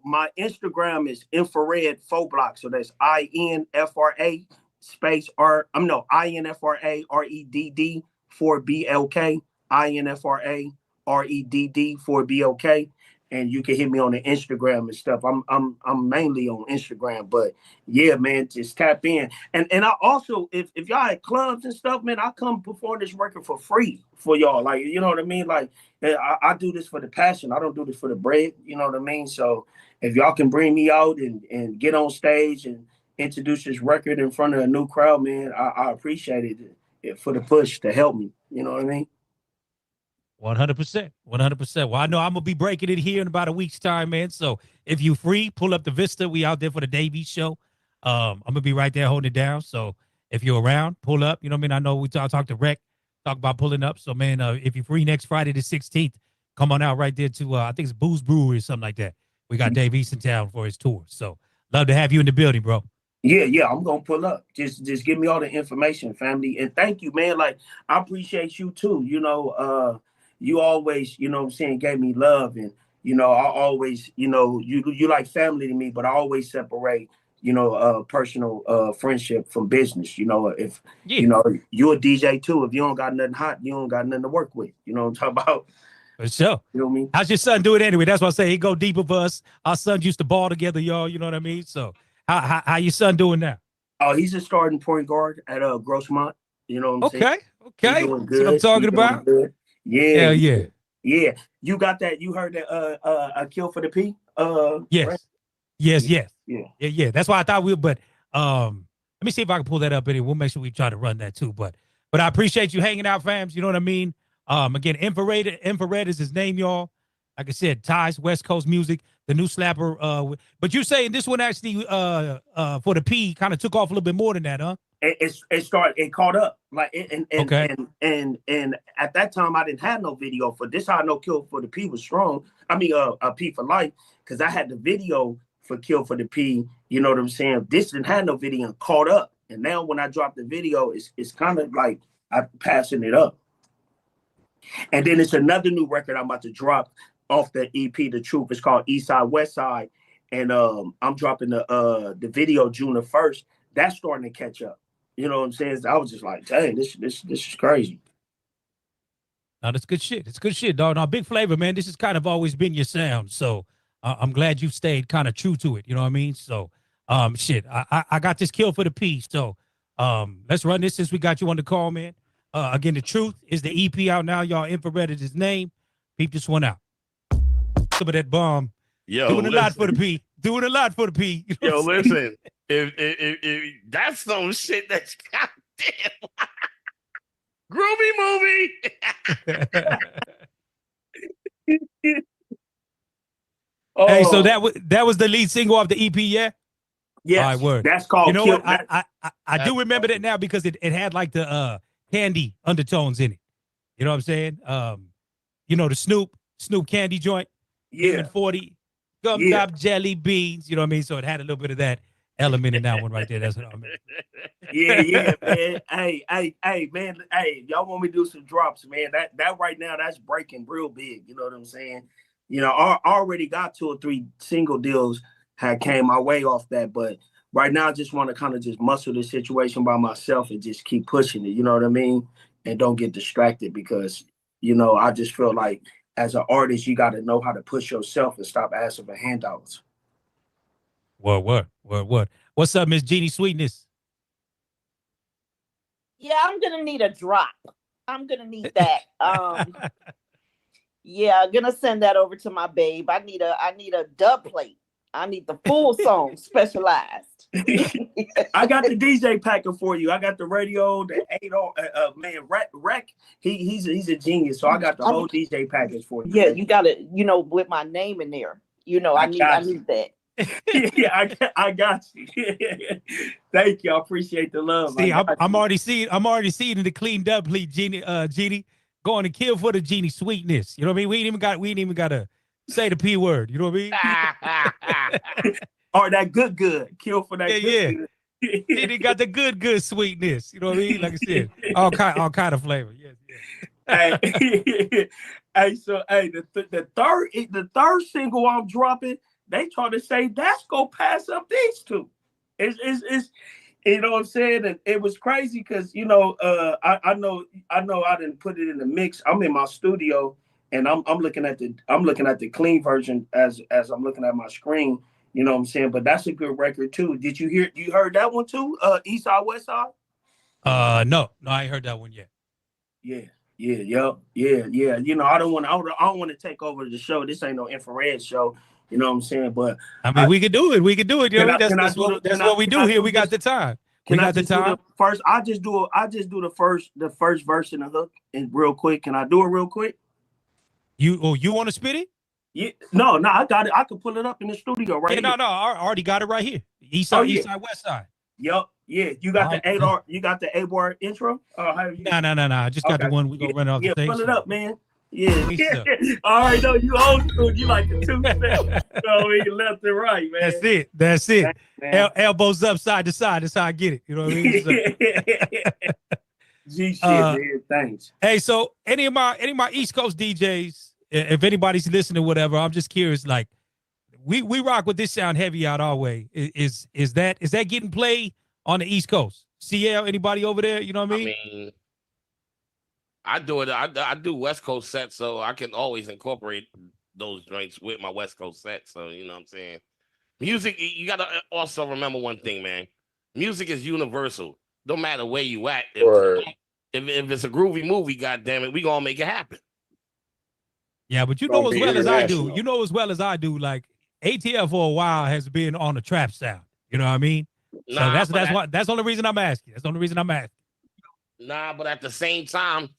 my Instagram is infrared 4 block. So that's INFRA space R. INFRA REDD 4BLK. INFRA REDD 4BLK. And you can hit me on the Instagram and stuff. I'm mainly on Instagram, but yeah, man, just tap in. And I also, if y'all at clubs and stuff, man, I come perform this record for free for y'all. Like, you know what I mean? Like, I do this for the passion. I don't do this for the bread. You know what I mean? So if y'all can bring me out and get on stage and introduce this record in front of a new crowd, man, I appreciate it for the push to help me. You know what I mean? 100%. 100%. Well, I know I'm going to be breaking it here in about a week's time, man. So if you free, pull up the Vista. We out there for the Davey show. I'm going to be right there holding it down. So if you're around, pull up. You know what I mean? I know I talked to Rec talk about pulling up. So, man, if you're free next Friday the 16th, come on out right there to, I think it's Booze Brewery or something like that. We got Dave East in town for his tour. So, love to have you in the building, bro. Yeah, I'm gonna pull up. Just give me all the information, family. And thank you, man. Like, I appreciate you too. You always, what I'm saying, gave me love. And, I always, you like family to me, but I always separate, personal friendship from business. If you're a DJ too, if you don't got nothing hot, you don't got nothing to work with. You know what I'm talking about? For sure. You know what I mean? How's your son doing anyway? That's why I say he go deeper for us. Our sons used to ball together, y'all. You know what I mean? So how your son doing now? Oh, he's a starting point guard at Grossmont. You know what I'm saying? Okay. He's doing That's what I'm talking about. Good. Yeah. Hell yeah. Yeah. You got that? You heard that a kill for the P? Yes. Right? Yes. Yeah. That's why I thought but let me see if I can pull that up anyway. We'll make sure we try to run that too. But I appreciate you hanging out, fams. You know what I mean? Again, Infrared is his name, y'all. Like I said, Ties, West Coast Music, the new slapper. But you saying this one actually for the P kind of took off a little bit more than that, huh? It caught up. Like okay. And at that time I didn't have no video for this. How I know Kill for the P was strong. I mean a P for Life, because I had the video for Kill for the P. You know what I'm saying? This didn't have no video and caught up. And now when I drop the video, it's kind of like I'm passing it up. And then it's another new record I'm about to drop off the EP, The Truth. It's called East Side, West Side. And I'm dropping the video June the 1st. That's starting to catch up. You know what I'm saying? I was just like, dang, this is crazy. No, that's good shit. It's good shit, dog. Now, Big Flavor, man, this has kind of always been your sound. So I'm glad you've stayed kind of true to it. You know what I mean? So shit, I got this kill for the piece. So let's run this since we got you on the call, man. Again, The Truth is the EP out now. Y'all, Infrared is his name. Peep this one out. Some of that bomb. Yo, doing a lot for the P. Doing a lot for the P. You know yo, listen. If that's some shit that's goddamn groovy movie. Hey, so that was the lead single of the EP, yeah? Yeah. All right, word. That's called. You know what? I do remember that now because it had like the candy undertones in it. You know what I'm saying? The Snoop candy joint. Yeah. 40 gumdrop jelly beans. You know what I mean? So it had a little bit of that element in that one right there. That's what I mean. Yeah, man. Hey, man. Hey, y'all want me to do some drops, man? That right now, that's breaking real big. You know what I'm saying? I already got 2 or 3 single deals had came my way off that, but right now I just want to kind of just muscle the situation by myself and just keep pushing it. You know what I mean? And don't get distracted because, I just feel like as an artist, you got to know how to push yourself and stop asking for handouts. What? What's up, Miss Jeannie Sweetness? Yeah, I'm gonna need a drop. I'm gonna need that. Yeah, I'm gonna send that over to my babe. I need a dub plate. I need the full song specialized. I got the DJ packer for you. I got the radio, the 8 man, Rec. He's a genius. So I got the whole DJ package for you. Yeah, you got it. With my name in there. I need that. Yeah, I got you. Thank you. I appreciate the love. See, I'm already seeing the clean dub plate, Jeannie, going to kill for the Jeannie Sweetness. You know what I mean? We ain't even got to say the P word. You know what I mean? Or that good. Kill for that good. They got the good sweetness. You know what I mean? Like I said, all kind of flavor. Yes. Hey, so the third single I'm dropping, they try to say that's gonna pass up these two. It's you know what I'm saying? And it was crazy because I know I didn't put it in the mix. I'm in my studio and I'm looking at the clean version as I'm looking at my screen. You know what I'm saying? But that's a good record too. You heard that one too? East Side, West Side? No, I ain't heard that one yet. Yeah. I don't want to take over the show. This ain't no Infrared show. You know what I'm saying? But I mean, we could do it. You know, that's what we do here. We got the time. I just do the first verse and the hook and real quick. Can I do it real quick? You want to spit it? Yeah. No, I got it. I can pull it up in the studio right here. No, I already got it right here. East side, West side. Yup. Yeah, you got the 8R, you got the 8-bar intro? No. I just got the one we gonna run off the thing. Pull it up, man. Yeah. All right, no, you old school. You like the 2-step. You left and right, man. That's it. Thanks, Elbows up, side to side. That's how I get it. You know what I mean? So, G shit, man. Thanks. Hey, so any of my East Coast DJs, if anybody's listening, whatever, I'm just curious. Like, we rock with this sound heavy out our way. Is that getting played on the East Coast? CL, anybody over there? You know what I mean? I do it. I do West Coast sets, so I can always incorporate those joints with my West Coast set. So you know what I'm saying. Music, you gotta also remember one thing, man. Music is universal. No matter where you at. If it's a groovy movie, goddamn it, we gonna make it happen. Yeah, but you know as well as I do. You know as well as I do. Like ATL for a while has been on the trap sound. You know what I mean? So that's the only reason I'm asking. That's the only reason I'm asking. Nah, but at the same time,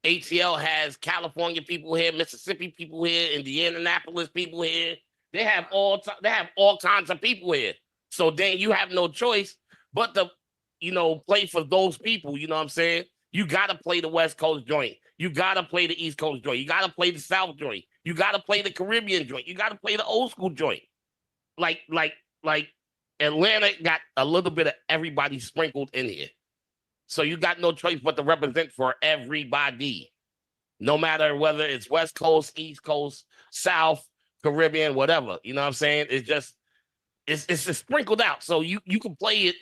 ATL has California people here, Mississippi people here, Indianapolis people here. They have all kinds of people here. So then you have no choice but to, play for those people. You know what I'm saying? You gotta play the West Coast joint. You gotta play the East Coast joint. You gotta play the South joint. You gotta play the Caribbean joint. You gotta play the old school joint. Like Atlanta got a little bit of everybody sprinkled in here. So you got no choice but to represent for everybody. No matter whether it's West Coast, East Coast, South, Caribbean, whatever. You know what I'm saying? It's just sprinkled out. So you can play it.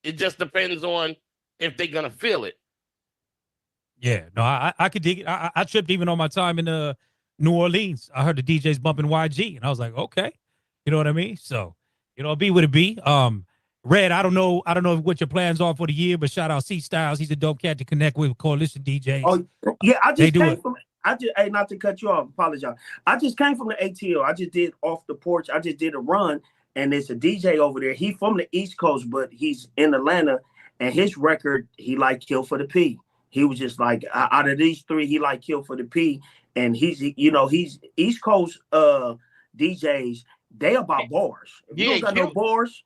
It just depends on if they're gonna feel it. Yeah, no, I could dig it. I tripped even on my time in New Orleans. I heard the DJs bumping YG, and I was like, okay, you know what I mean? So, be what it be. Red, I don't know what your plans are for the year, but shout out C Styles. He's a dope cat to connect with Coalition DJs. Oh yeah, not to cut you off. Apologize. I just came from the ATL. I just did Off the Porch. I just did a run, and there's a DJ over there. He from the East Coast, but he's in Atlanta, and his record he like Kill for the P. He was just like, out of these three, he like Kill for the P. And he's East Coast DJs, they about bars. If you don't got no bars,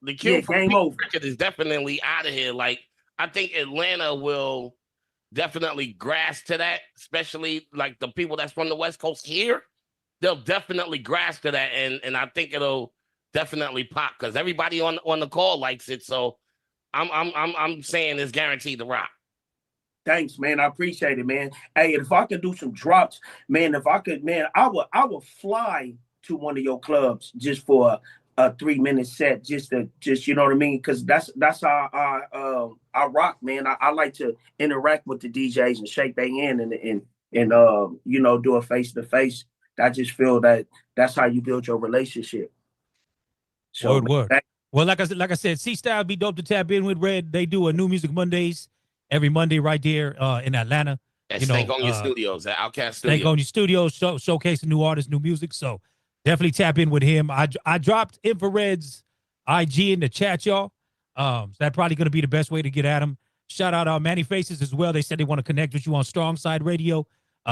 the Kill for game the P over. record is definitely out of here. Like, I think Atlanta will definitely grasp to that, especially like the people that's from the West Coast here. They'll definitely grasp to that, and I think it'll definitely pop because everybody on the call likes it. So I'm saying it's guaranteed to rock. Thanks, man. I appreciate it, man. Hey, if I could do some drops, man, I would fly to one of your clubs just for a 3-minute set, just you know what I mean? Because that's how I rock, man. I like to interact with the DJs and shake their hand and do a face to face. I just feel that's how you build your relationship. So, word. Well, like I said, C Style be dope to tap in with. Red. They do a New Music Mondays every Monday right there in Atlanta. At Stankonia Studios, at Outcast Studios. Stankonia Studios, showcasing new artists, new music. So definitely tap in with him. I dropped Infrared's IG in the chat, y'all. So that's probably going to be the best way to get at him. Shout out Manny Faces as well. They said they want to connect with you on Strong Side Radio.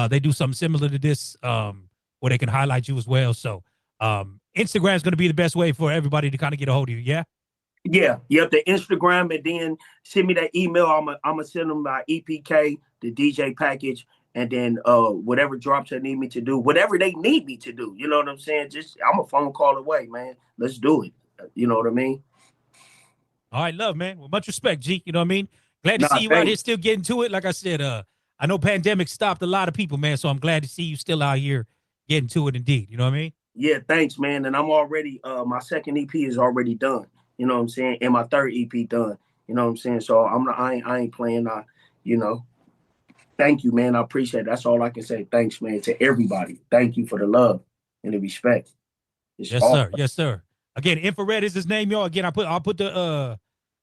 They do something similar to this where they can highlight you as well. So Instagram is going to be the best way for everybody to kind of get a hold of you, yeah? Yeah, the Instagram, and then send me that email. I'm gonna send them my EPK, the DJ package, and then whatever drops they need me to do, whatever they need me to do. You know what I'm saying? I'm a phone call away, man. Let's do it. You know what I mean? All right, love, man. Well, much respect, G. You know what I mean? Glad to see you out here still getting to it. Like I said, I know pandemic stopped a lot of people, man. So I'm glad to see you still out here getting to it. Indeed, you know what I mean? Yeah, thanks, man. And I'm already my second EP is already done. You know what I'm saying? And my third EP done. You know what I'm saying? So I ain't playing. Thank you, man. I appreciate it. That's all I can say. Thanks, man, to everybody. Thank you for the love and the respect. Yes, sir. Again, Infrared is his name, y'all. Again, I'll put the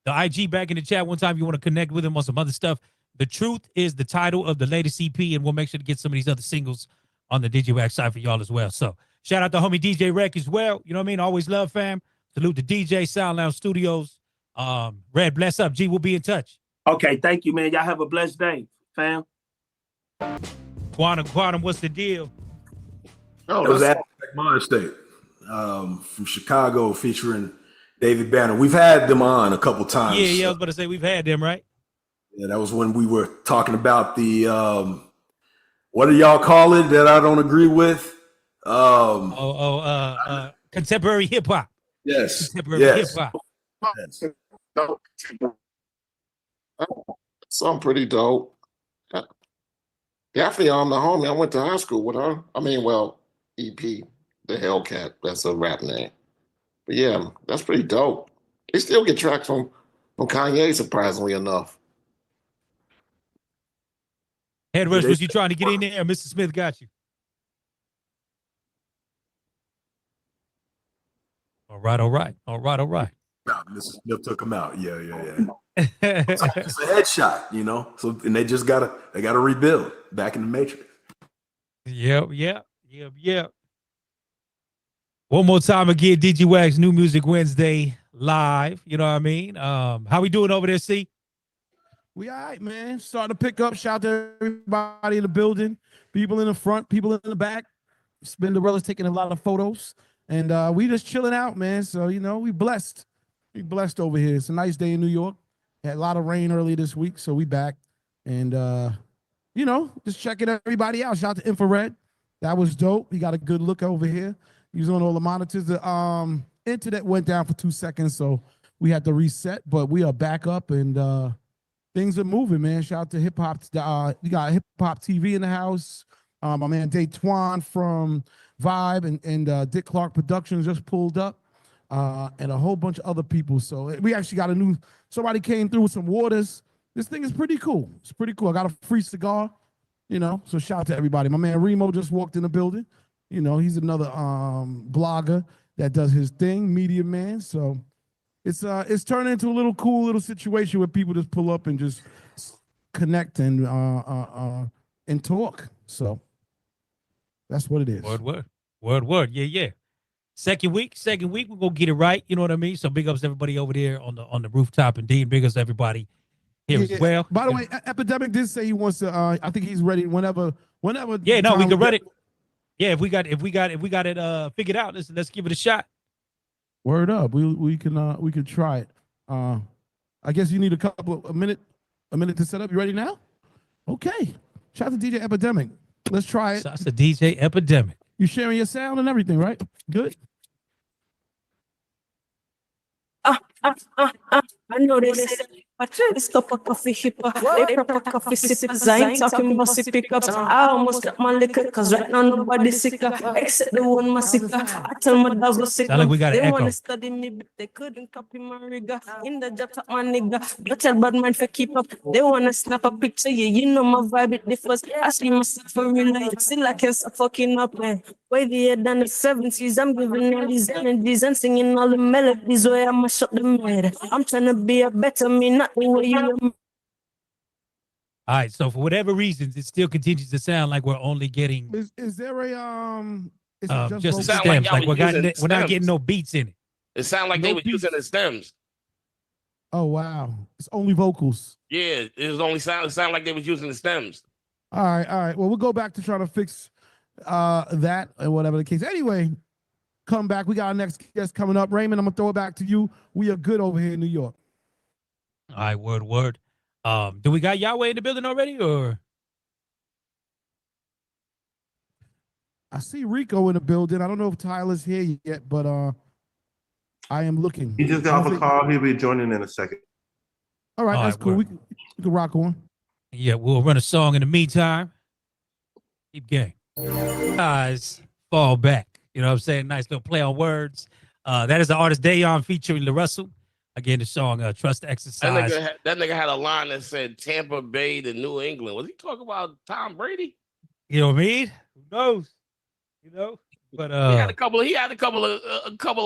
IG back in the chat one time if you want to connect with him on some other stuff. The Truth is the title of the latest EP, and we'll make sure to get some of these other singles on the Digiwaxx side for y'all as well. So shout out to homie DJ Rec as well. You know what I mean? Always love, fam. Salute to DJ Sound Lounge Studios. Red, bless up. G, we'll be in touch. Okay, thank you, man. Y'all have a blessed day, fam. Quantum, what's the deal? Oh, it was at Mind State from Chicago, featuring David Banner. We've had them on a couple times. Yeah, I was about to say we've had them, right? Yeah, that was when we were talking about the what do y'all call it that I don't agree with? Contemporary hip hop. Yes. Contemporary hip hop. Yes. Something pretty dope. Definitely on the homie. I went to high school with her. I mean, well, EP, the Hellcat. That's a rap name. But yeah, that's pretty dope. They still get tracks from Kanye, surprisingly enough. Headrush, was you trying to get in there? Mr. Smith got you. All right. Nah, Mr. Smith took him out. Yeah. It's a headshot, you know. So and they gotta rebuild back in the Matrix. Yep. One more time again, Digiwaxx New Music Wednesday live. You know what I mean? How we doing over there, C? We all right, man. Starting to pick up. Shout out to everybody in the building. People in the front, people in the back. Spinderella's taking a lot of photos. And we just chilling out, man. So, you know, we blessed. We blessed over here. It's a nice day in New York. Had a lot of rain earlier this week, so we back. And, you know, just checking everybody out. Shout out to Infrared. That was dope. He got a good look over here. He was on all the monitors. The internet went down for 2 seconds, so we had to reset. But we are back up, and things are moving, man. Shout out to Hip Hop. We got Hip Hop TV in the house. My man Daytwan from Vibe and Dick Clark Productions just pulled up, and a whole bunch of other people. So we actually got somebody came through with some waters. This thing is pretty cool. It's pretty cool. I got a free cigar, you know, so shout out to everybody. My man Remo just walked in the building. You know, he's another blogger that does his thing, media man. So it's turning into a little cool little situation where people just pull up and just connect and talk. So that's what it is. Word. Yeah. Second week, we're gonna get it right. You know what I mean? So big ups to everybody over there on the rooftop, and Dean, big ups to everybody here as well. By the way, Epidemic did say he wants to. I think he's ready whenever. Yeah, no, we can run it. Yeah, if we got it figured out, let's give it a shot. Word up, we can try it. I guess you need a minute to set up. You ready now? Okay. Shout out to DJ Epidemic. Let's try it. Shout out to DJ Epidemic. You sharing your sound and everything, right? Good. I know they say, but this cup of coffee hipper, they proper coffee sippers. I ain't talking bossy pickups. I almost got my liquor, cause right now nobody sicker, except the one my sicker. I tell my dogs go sick. Sound like we got an they echo. wanna study me, but they couldn't copy my rigor. In the job, my nigga. Don't tell bad man for keep up. They wanna snap a picture, yeah, you know my vibe, it differs. I see myself for real life, still I can't stop fucking up, man. Way the head than the 70s, I'm giving all these energies and singing all the melodies where I mash up the mad. I'm trying to be a better me, not the way you. All right, so for whatever reasons, it still continues to sound like we're only getting Is there a is just vocals? the stems. Like we're not getting no beats in it. It sounded like they were using the stems. Oh wow, it's only vocals. Yeah, it sounded like they was using the stems. All right. Well, we'll go back to trying to fix that and whatever the case. Anyway, come back. We got our next guest coming up. Raymond, I'm gonna throw it back to you. We are good over here in New York. All right, word. Do we got Yahweh in the building already, or? I see Rico in the building. I don't know if Tyler's here yet, but I am looking. He just got off a call. He'll be joining in a second. All right, that's cool. We can rock on. Yeah, we'll run a song in the meantime. Keep game. Guys, fall back. You know what I'm saying? Nice little play on words. That is the artist Dayon featuring LaRussell. Again, the song Trust the Exercise. That nigga had a line that said Tampa Bay to New England. Was he talking about Tom Brady? You know what I mean? Who knows? You know? But he had a couple of yeah. Couple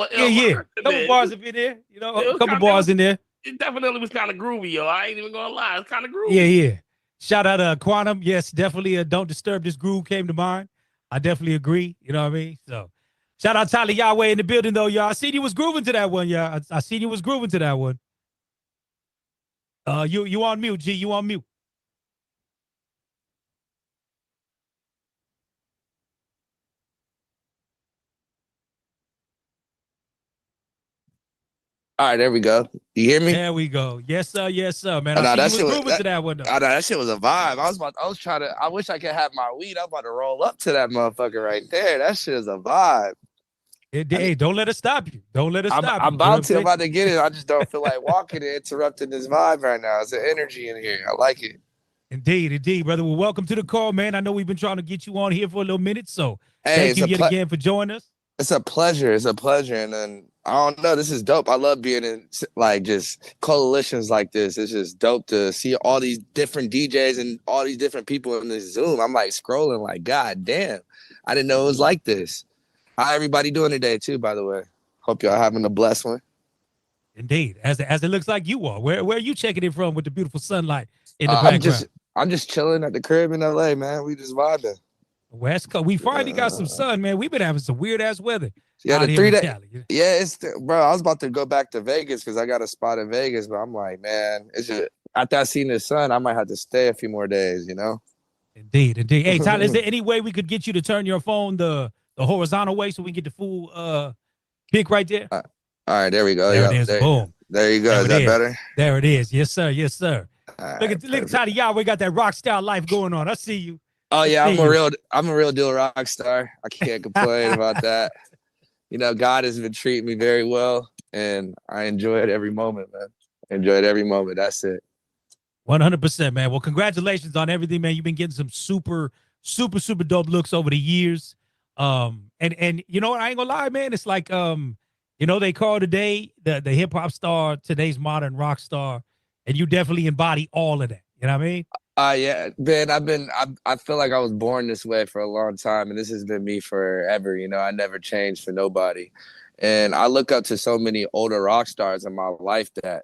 bars up in there. You know, a couple bars in there. It definitely was kind of groovy, yo. I ain't even gonna lie. It's kind of groovy. Yeah. Shout out Quantum. Yes, definitely Don't Disturb This Groove came to mind. I definitely agree. You know what I mean? So shout out Tyler Yahweh in the building, though, y'all. I seen you was grooving to that one, y'all. I seen you was grooving to that one. You on mute, G. You on mute. All right, there we go. You hear me? There we go. Yes, sir. Yes, sir, man. Oh, I no, see that you shit was was grooving to that one, though. I know that shit was a vibe. I wish I could have my weed. I'm about to roll up to that motherfucker right there. That shit is a vibe. Hey, don't let it stop you. Don't let it stop you. I'm about to get it. I just don't feel like walking and interrupting this vibe right now. It's an energy in here. I like it. Indeed, brother. Well, welcome to the call, man. I know we've been trying to get you on here for a little minute, so Hey, thank you yet again for joining us. It's a pleasure. It's a pleasure. And then I don't know, this is dope. I love being in like just coalitions like this. It's just dope to see all these different DJs and all these different people in this Zoom. I'm like scrolling like, God damn, I didn't know it was like this. How everybody doing today too, by the way? Hope y'all having a blessed one. Indeed, as it looks like you are. Where are you checking it from with the beautiful sunlight in the background? I'm just chilling at the crib in LA, man. We just vibing. West Coast. We finally got some sun, man. We've been having some weird ass weather. Yeah, out the here 3 in day. Cali. Yeah, bro. I was about to go back to Vegas because I got a spot in Vegas, but I'm like, man, it's just after I seen the sun, I might have to stay a few more days, you know? Indeed. Hey, Tyler, is there any way we could get you to turn your phone the horizontal way so we can get the full pic right there? All right, there we go. There it is. Boom. There you go. Is that better? There it is. Yes, sir. Yes, sir. All Look at Tyler Yahweh got that rock style life going on. I see you. Oh yeah, I'm a real deal rock star. I can't complain about that. You know, God has been treating me very well, and I enjoy it every moment, man. Enjoy it every moment. That's it. 100%, man. Well, congratulations on everything, man. You've been getting some super dope looks over the years. And you know what? I ain't gonna lie, man. It's like you know, they call today the hip hop star, today's modern rock star, and you definitely embody all of that. You know what I mean? Yeah, man, I feel like I was born this way for a long time, and this has been me forever. You know, I never changed for nobody. And I look up to so many older rock stars in my life that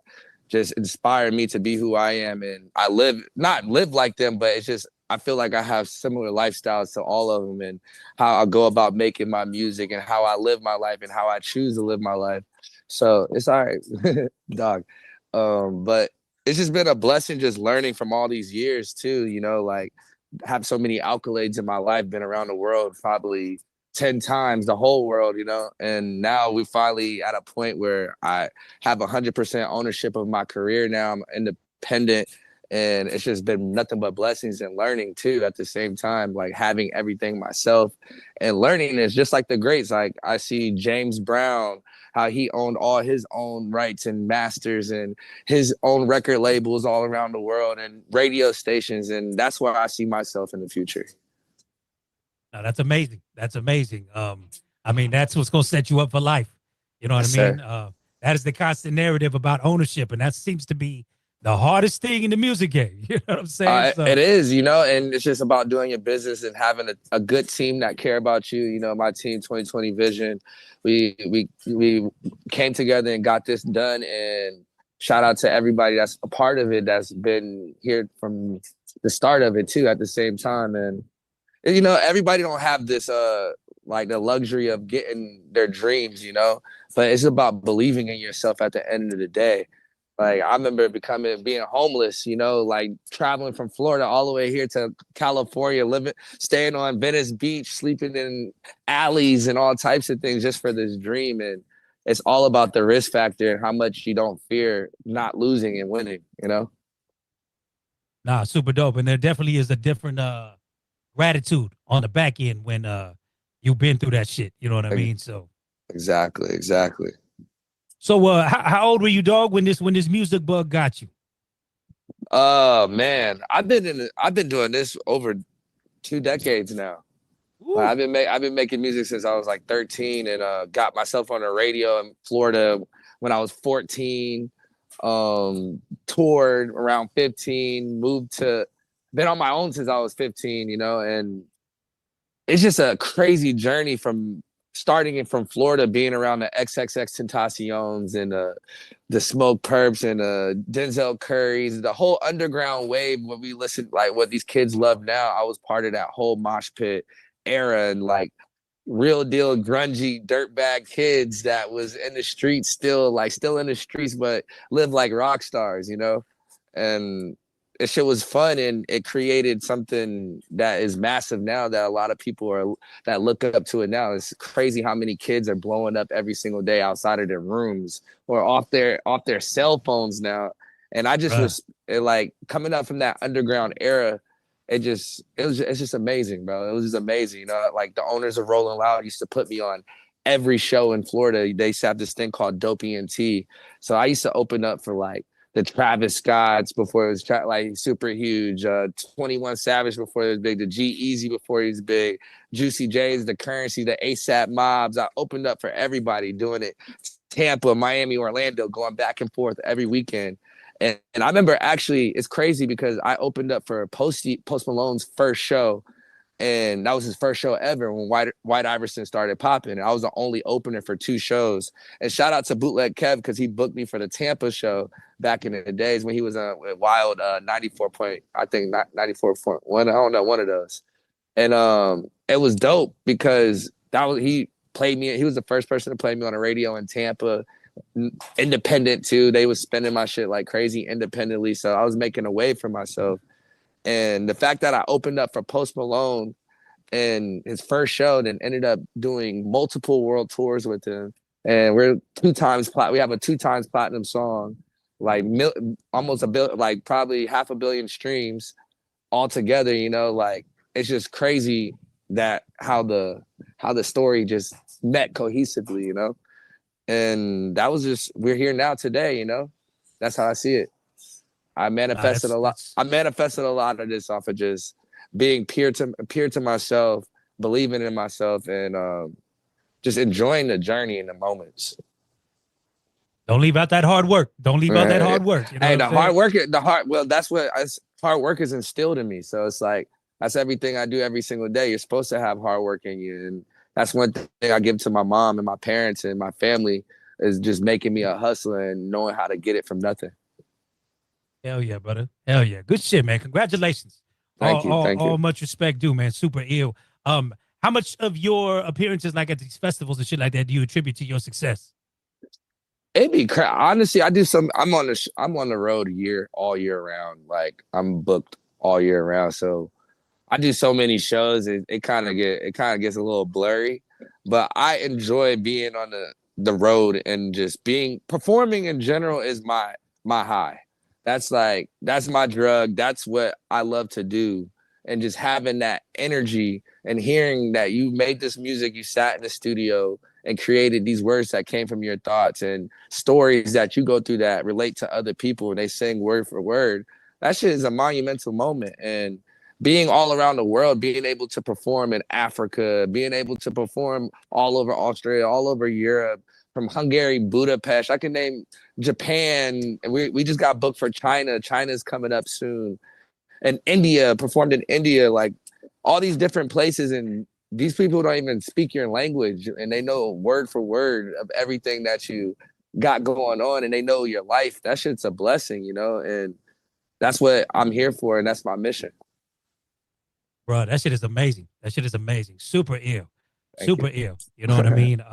just inspire me to be who I am. And I not live like them, but it's just, I feel like I have similar lifestyles to all of them and how I go about making my music and how I live my life and how I choose to live my life. So it's all right, dog. But it's just been a blessing just learning from all these years too, you know, like have so many accolades in my life, been around the world probably 10 times, the whole world, you know, and now we finally at a point where I have 100% ownership of my career now. I'm independent, and it's just been nothing but blessings and learning too at the same time, like having everything myself and learning is just like the greats. Like I see James Brown, how he owned all his own rights and masters and his own record labels all around the world and radio stations. And that's where I see myself in the future. No, that's amazing. That's amazing. I mean, that's what's going to set you up for life. You know what I mean? That is the constant narrative about ownership. And that seems to be the hardest thing in the music game. You know what I'm saying? It is, you know, and it's just about doing your business and having a good team that care about you. You know, my team, 2020 Vision, we came together and got this done. And shout out to everybody that's a part of it, that's been here from the start of it too at the same time. And, you know, everybody don't have this, like the luxury of getting their dreams, you know, but it's about believing in yourself at the end of the day. Like I remember being homeless, you know, like traveling from Florida all the way here to California, staying on Venice Beach, sleeping in alleys and all types of things just for this dream. And it's all about the risk factor and how much you don't fear not losing and winning, you know? Nah, super dope. And there definitely is a different gratitude on the back end when you've been through that shit. You know what I mean? So exactly. So how old were you, dog, when this music bug got you? Man, I've been doing this over 2 decades now. Like, I've been making music since I was like 13 and got myself on the radio in Florida when I was 14, toured around 15, been on my own since I was 15, you know, and it's just a crazy journey from starting it from Florida, being around the XXX Tentaciones and the Smoke Perps and Denzel Curry's, the whole underground wave when we listened, like what these kids love now. I was part of that whole mosh pit era and like real deal grungy dirtbag kids that was in the streets still in the streets, but live like rock stars, you know? And it shit was fun, and it created something that is massive now that a lot of people are that look up to it now. It's crazy how many kids are blowing up every single day outside of their rooms or off their cell phones now. And I just was like coming up from that underground era. It's just amazing, bro. It was just amazing. You know, like the owners of Rolling Loud used to put me on every show in Florida. They used to have this thing called Dope ENT. So I used to open up for like the Travis Scotts before it was like super huge, 21 Savage before it was big, the G-Eazy before he was big, Juicy J's, the Currency, the ASAP Mobs. I opened up for everybody doing it. Tampa, Miami, Orlando, going back and forth every weekend. And I remember actually, it's crazy because I opened up for Post Malone's first show, and that was his first show ever when White Iverson started popping. And I was the only opener for 2 shows. And shout out to Bootleg Kev because he booked me for the Tampa show back in the days when he was on Wild 94 point, I think 94.1. I don't know, one of those. And it was dope because he played me. He was the first person to play me on the radio in Tampa. Independent too. They was spending my shit like crazy independently. So I was making a way for myself. And the fact that I opened up for Post Malone and his first show, then ended up doing multiple world tours with him. And we're 2 times we have a 2 times platinum song, like almost like probably 500 million streams all together, you know, like it's just crazy that how the story just met cohesively, you know. And that was just, we're here now today, you know. That's how I see it. I manifested a lot. I manifested a lot of this off of just being pure to myself, believing in myself, and just enjoying the journey and the moments. Don't leave out that hard work. Don't leave out that hard work. You know Hey, that's what hard work is instilled in me. So it's like, that's everything I do every single day. You're supposed to have hard work in you. And that's one thing I give to my mom and my parents and my family is just making me a hustler and knowing how to get it from nothing. Hell yeah, brother. Hell yeah. Good shit, man. Congratulations. Thank you. All much respect due, man. Super ill. How much of your appearances like at these festivals and shit like that do you attribute to your success? It'd be honestly, I'm on the road all year round. Like I'm booked all year round. So I do so many shows, it kind of gets a little blurry, but I enjoy being on the road and just performing in general is my high. That's my drug. That's what I love to do. And just having that energy and hearing that you made this music, you sat in the studio and created these words that came from your thoughts and stories that you go through that relate to other people and they sing word for word. That shit is a monumental moment. And being all around the world, being able to perform in Africa, being able to perform all over Australia, all over Europe, from Hungary, Budapest, I can name Japan. We just got booked for China. China's coming up soon. And India, performed in India, like all these different places. And these people don't even speak your language and they know word for word of everything that you got going on and they know your life. That shit's a blessing, you know? And that's what I'm here for. And that's my mission. Bro, that shit is amazing. That shit is amazing. Super ill. Super ill. You know what I mean?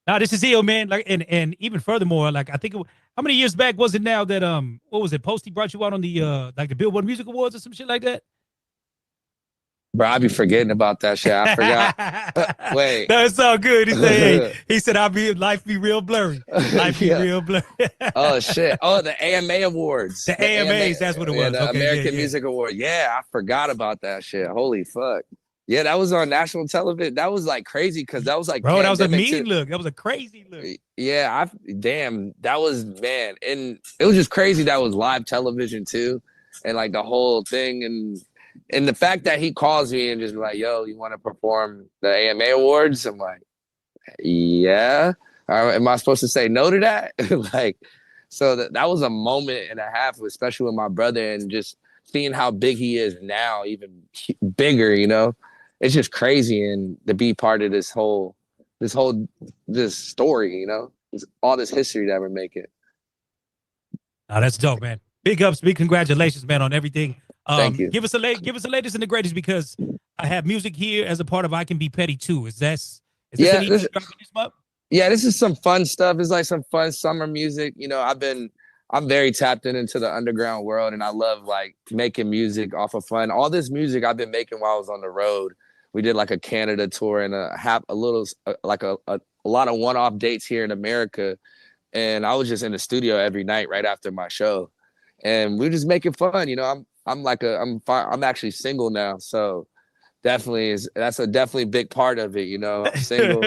Now this is ill, man. Like, and even furthermore, like I think how many years back was it now that what was it? Posty brought you out on the like the Billboard Music Awards or some shit like that? Bro, I be forgetting about that shit. I forgot. Wait. No, it's all good. He said, life be real blurry. Life be real blurry. Oh shit. Oh, the AMA Awards. The AMAs, that's what it was. The Okay, American Music Award. Yeah, I forgot about that shit. Holy fuck. Yeah, that was on national television. That was like crazy because that was like, bro, that was a mean look. That was a crazy look. Yeah, that was, man. And it was just crazy that was live television too. And like the whole thing. And the fact that he calls me and just be like, yo, you want to perform the AMA Awards? I'm like, yeah. Am I supposed to say no to that? Like, so that was a moment and a half, especially with my brother and just seeing how big he is now, even bigger, you know? It's just crazy. And to be part of this story, you know? All this history that we're making. Oh, that's dope, man. Big ups, big congratulations, man, on everything. Thank you. Give us the latest and the greatest because I have music here as a part of I Can Be Petty Too. Is this yeah, an EP dropping this month? Yeah, this is some fun stuff. It's like some fun summer music. You know, I've been I'm very tapped into the underground world, and I love like making music off of fun. All this music I've been making while I was on the road. We did like a Canada tour and a lot of one-off dates here in America. And I was just in the studio every night right after my show. And we were just making fun, you know. I'm actually single now, so that's a definitely big part of it, you know. I'm single.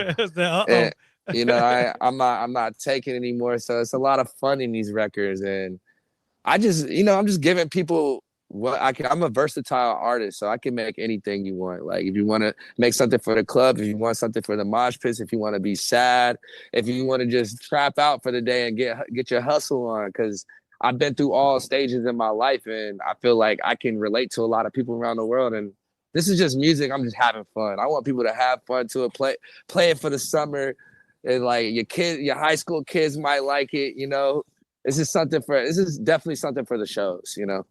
And, you know, I'm not taking anymore. So it's a lot of fun in these records. And I'm just giving people what I can. I'm a versatile artist, so I can make anything you want. Like if you want to make something for the club, if you want something for the mosh pits, if you want to be sad, if you want to just trap out for the day and get your hustle on, because I've been through all stages in my life, and I feel like I can relate to a lot of people around the world. And this is just music. I'm just having fun. I want people to have fun to it, play it for the summer, and like your high school kids might like it. You know, this is definitely something for the shows. You know.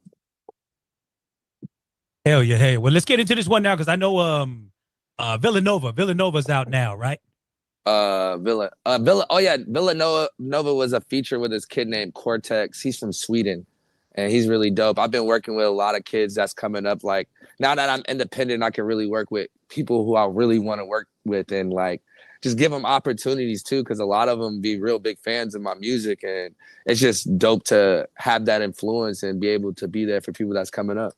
Hell yeah, hey. Well, let's get into this one now because I know Villanova's out now, right? Villanova was a feature with this kid named Cortex. He's from Sweden, and he's really dope. I've been working with a lot of kids that's coming up. Like now that I'm independent, I can really work with people who I really want to work with, and like just give them opportunities too, because a lot of them be real big fans of my music, and it's just dope to have that influence and be able to be there for people that's coming up.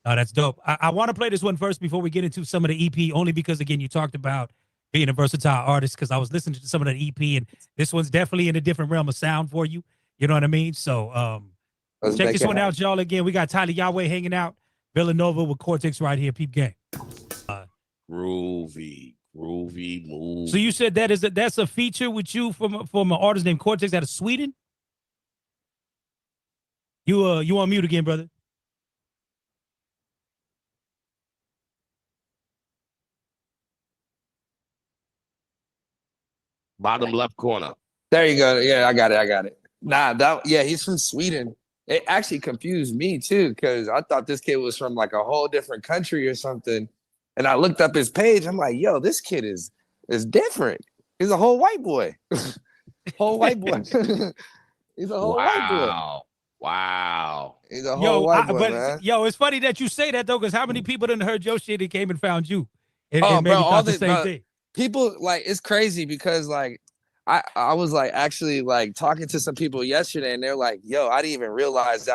Oh, that's dope. I want to play this one first before we get into some of the EP, only because, again, you talked about being a versatile artist, because I was listening to some of the EP, and this one's definitely in a different realm of sound for you. You know what I mean? So check this one out, y'all. Again, we got Tyler Yahweh hanging out, Villanova with Cortex right here, Peep Gang. Groovy move. So you said that's a feature with you from an artist named Cortex out of Sweden? You on mute again, brother. Bottom left corner. There you go. Yeah, I got it. He's from Sweden. It actually confused me too, because I thought this kid was from like a whole different country or something. And I looked up his page. I'm like, yo, this kid is different. He's a whole white boy. Whole white boy. He's a whole white boy. Wow. He's a whole white boy, man. Yo, it's funny that you say that though, because how many people done heard your shit and came and found you? And maybe bro, thought the same thing. People, like, it's crazy because like I was like actually like talking to some people yesterday, and they're like, yo, I didn't even realize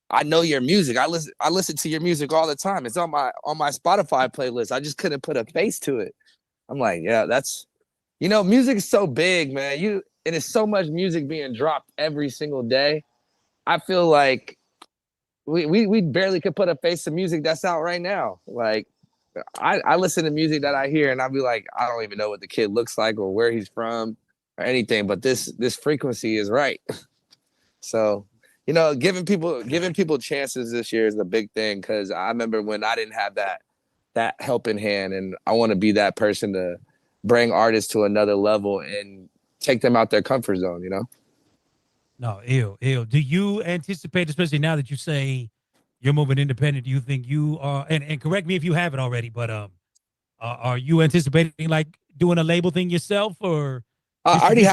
I know your music. I listen to your music all the time. It's on my Spotify playlist. I just couldn't put a face to it. I'm like, yeah, that's, you know, music is so big, man. It is so much music being dropped every single day. I feel like we barely could put a face to music that's out right now. Like I listen to music that I hear and I'll be like, I don't even know what the kid looks like or where he's from or anything, but this frequency is right. So, you know, giving people chances this year is a big thing, because I remember when I didn't have that helping hand, and I want to be that person to bring artists to another level and take them out their comfort zone, you know? No, ill. Do you anticipate, especially now that you say you're moving independent, do you think you are, and correct me if you haven't already, but are you anticipating like doing a label thing yourself, or I already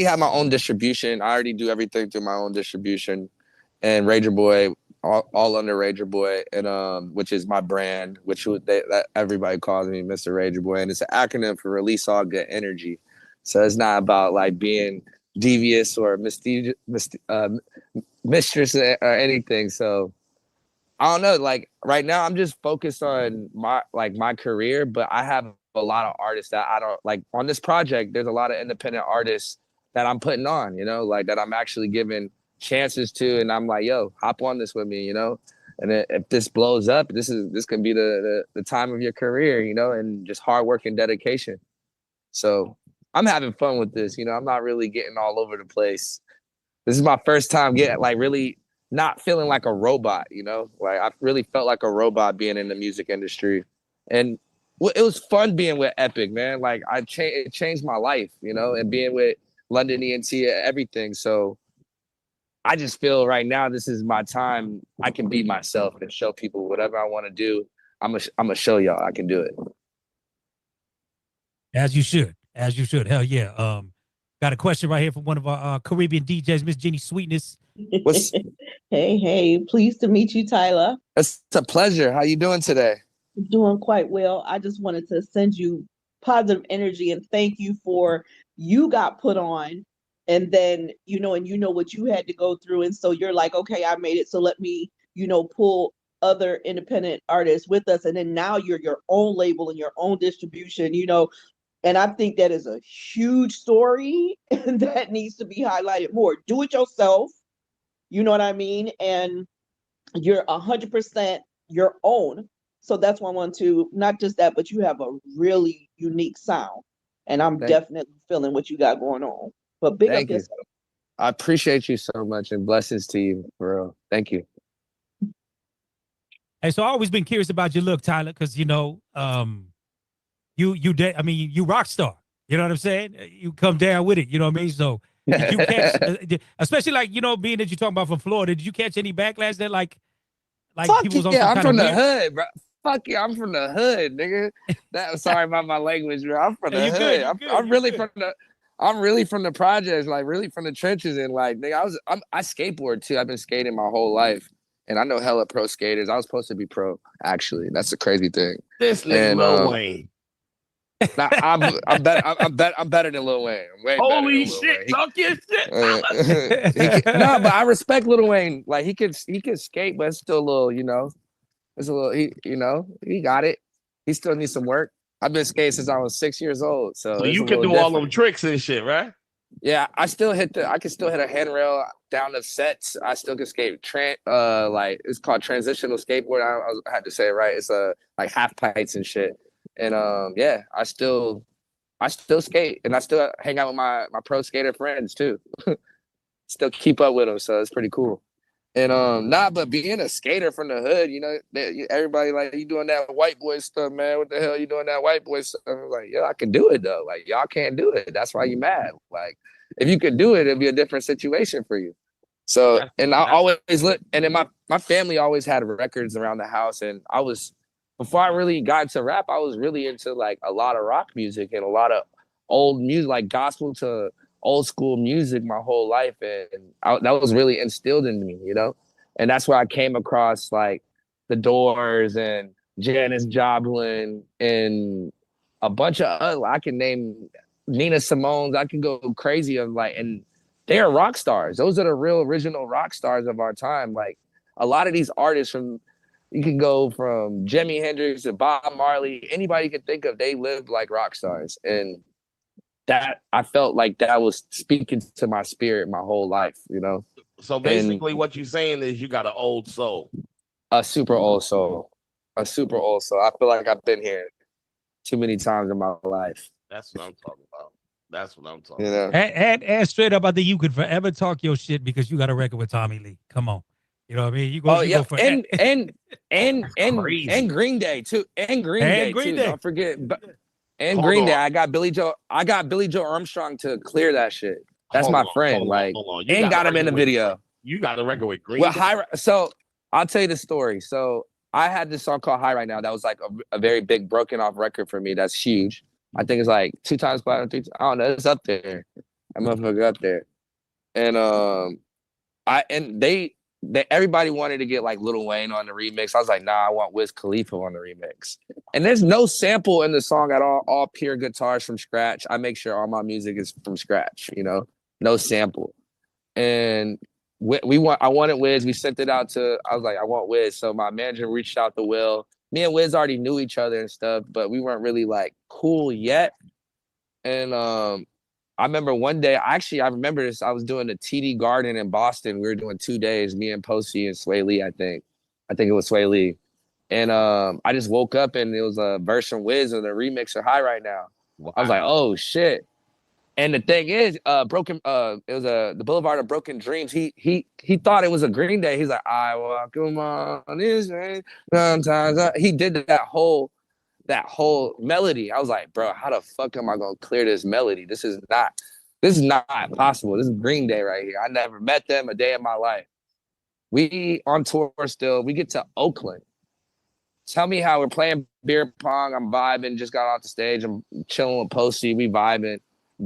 have my own distribution. I already do everything through my own distribution, and Rager Boy, all under Rager Boy, and which is my brand, that everybody calls me Mr. Rager Boy, and it's an acronym for Release All Good Energy. So it's not about like being devious or mistress or anything. So I don't know. Like right now, I'm just focused on my career, but I have a lot of artists that I don't like on this project. There's a lot of independent artists that I'm putting on, you know, like that I'm actually giving chances to, and I'm like, yo, hop on this with me, you know. And if this blows up, this can be the time of your career, you know, and just hard work and dedication. So I'm having fun with this, you know. I'm not really getting all over the place. This is my first time getting like really not feeling like a robot, you know. Like I really felt like a robot being in the music industry, and it was fun being with Epic, man. Like it changed my life, you know, and being with London ENT, everything. So I just feel right now this is my time. I can be myself and show people whatever I want to do. I'm gonna show y'all I can do it. As you should. Hell yeah. Got a question right here from one of our Caribbean DJs, Miss Jenny Sweetness. What's Hey, pleased to meet you, Tyler. It's a pleasure. How you doing today? Doing quite well. I just wanted to send you positive energy and thank you for you got put on, and then and what you had to go through, and so you're like, okay, I made it, so let me pull other independent artists with us, and then now you're your own label and your own distribution, and I think that is a huge story and that needs to be highlighted more. Do it yourself, you know what I mean, and you're 100% your own. So that's why I want to, not just that, but you have a really unique sound. And I'm definitely feeling what you got going on. But big Thank up you. yourself. I appreciate you so much, and blessings to you, for real. Thank you. Hey, so I've always been curious about your look, Tyler, because you rock star. You know what I'm saying? You come down with it. You know what I mean? So did you catch, especially like being that you're talking about from Florida, did you catch any backlash that like Fuck people was on yeah, some I'm kind from of the weird? hood, bro. Fuck yeah, I'm from the hood, nigga. Sorry about my language, bro. I'm from the You hood. good, I'm really from the. I'm really from the projects, like really from the trenches, and like nigga, I skateboard too. I've been skating my whole life, and I know hella pro skaters. I was supposed to be pro, actually. That's the crazy thing. This nigga Lil Wayne. Nah, I'm better than Lil Wayne. I'm way better than Holy Lil shit, Wayne. talk your shit. No, but I respect Lil Wayne. Like he could skate, but it's still a little, it's a little. He got it. He still needs some work. I've been skating since I was 6 years old, so So it's you a can little do all different. them tricks and shit, right? Yeah, I can still hit a handrail down the sets. I still can skate like it's called transitional skateboard. I had to say it right. It's like half pikes and shit. And yeah, I still skate, and I still hang out with my pro skater friends too. Still keep up with them, so it's pretty cool. And but being a skater from the hood, everybody like, you doing that white boy stuff, man. What the hell you doing that white boy stuff? I'm like, yeah, I can do it though. Like y'all can't do it. That's why you mad. Like if you could do it, it'd be a different situation for you. So and I always look, and then my family always had records around the house, and before I really got into rap, I was really into like a lot of rock music and a lot of old music, like gospel to old school music my whole life, and that was really instilled in me, and that's where I came across like the Doors and Janis Joplin and a bunch of other, I can name Nina Simone's, I can go crazy of like, and they are rock stars. Those are the real original rock stars of our time. Like a lot of these artists you can go from Jimi Hendrix to Bob Marley, anybody you can think of, they lived like rock stars, and that I felt like that was speaking to my spirit my whole life, So basically, what you're saying is you got an old soul. A super old soul. I feel like I've been here too many times in my life. That's what I'm talking about. And straight up, I think you could forever talk your shit because you got a record with Tommy Lee. Come on. You know what I mean? You go for and Green Day too. And Green Day too. Don't forget. Green Day, I got Billy Joe Armstrong to clear that shit. That's my friend. Hold on. And got him in the video. You got a record with Green Day? So I'll tell you the story. So I had this song called High Right Now. That was like a very big broken off record for me. That's huge. I think it's like 2 times platinum, 3 times. I don't know. It's up there. That motherfucker up there. And everybody wanted to get like Lil Wayne on the remix. I was like, nah, I want Wiz Khalifa on the remix. And there's no sample in the song at all pure guitars from scratch. I make sure all my music is from scratch, no sample. And I wanted Wiz. We sent it out I was like, I want Wiz. So my manager reached out to Will. Me and Wiz already knew each other and stuff, but we weren't really like cool yet. And I remember one day, I remember this, I was doing the TD Garden in Boston. We were doing 2 days, me and Posey and Sway Lee, I think it was Sway Lee. And I just woke up and it was a verse from Wiz and the remix of High Right Now. Wow. I was like, oh shit. And the thing is, it was the Boulevard of Broken Dreams. He thought it was a Green Day. He's like, I walk on this way. Sometimes he did that whole melody. I was like, bro, how the fuck am I gonna clear this melody? This is not possible. This is Green Day right here. I never met them a day in my life. We on tour still. We get to Oakland. Tell me how we're playing beer pong. I'm vibing. Just got off the stage. I'm chilling with Posty. We vibing.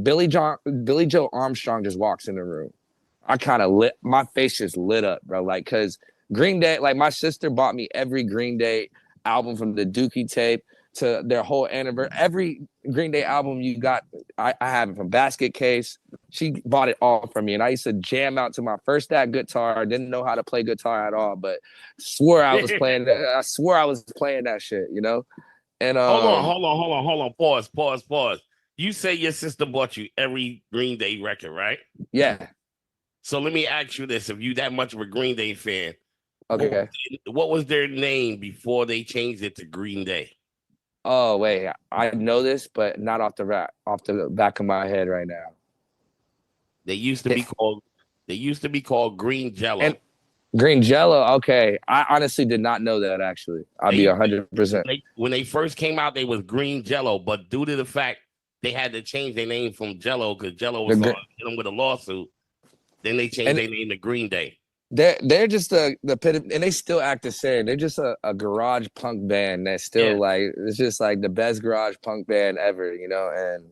Billy Joe Armstrong just walks in the room. I kind of my face just lit up, bro. Like, cause Green Day, like my sister bought me every Green Day album from the Dookie tape to their whole anniversary. Every Green Day album you got, I have it from Basket Case. She bought it all for me. And I used to jam out to my first that guitar. I didn't know how to play guitar at all, but swore I was playing that. I swore I was playing that shit, you know? And hold on. Pause. You say your sister bought you every Green Day record, right? Yeah. So let me ask you this: if you that much of a Green Day fan, okay, what was their name before they changed it to Green Day? Oh wait, I know this, but not off the back of my head right now. They used to be called Green Jello. And Green Jello. Okay, I honestly did not know that. Actually, I'll be 100%. When they first came out, they was Green Jello, but due to the fact they had to change their name from Jello because Jello was hit them with a lawsuit. Then they changed their name to Green Day. They're just the pit, and they still act the same. They're just a garage punk band that's still like, it's just like the best garage punk band ever, you know. And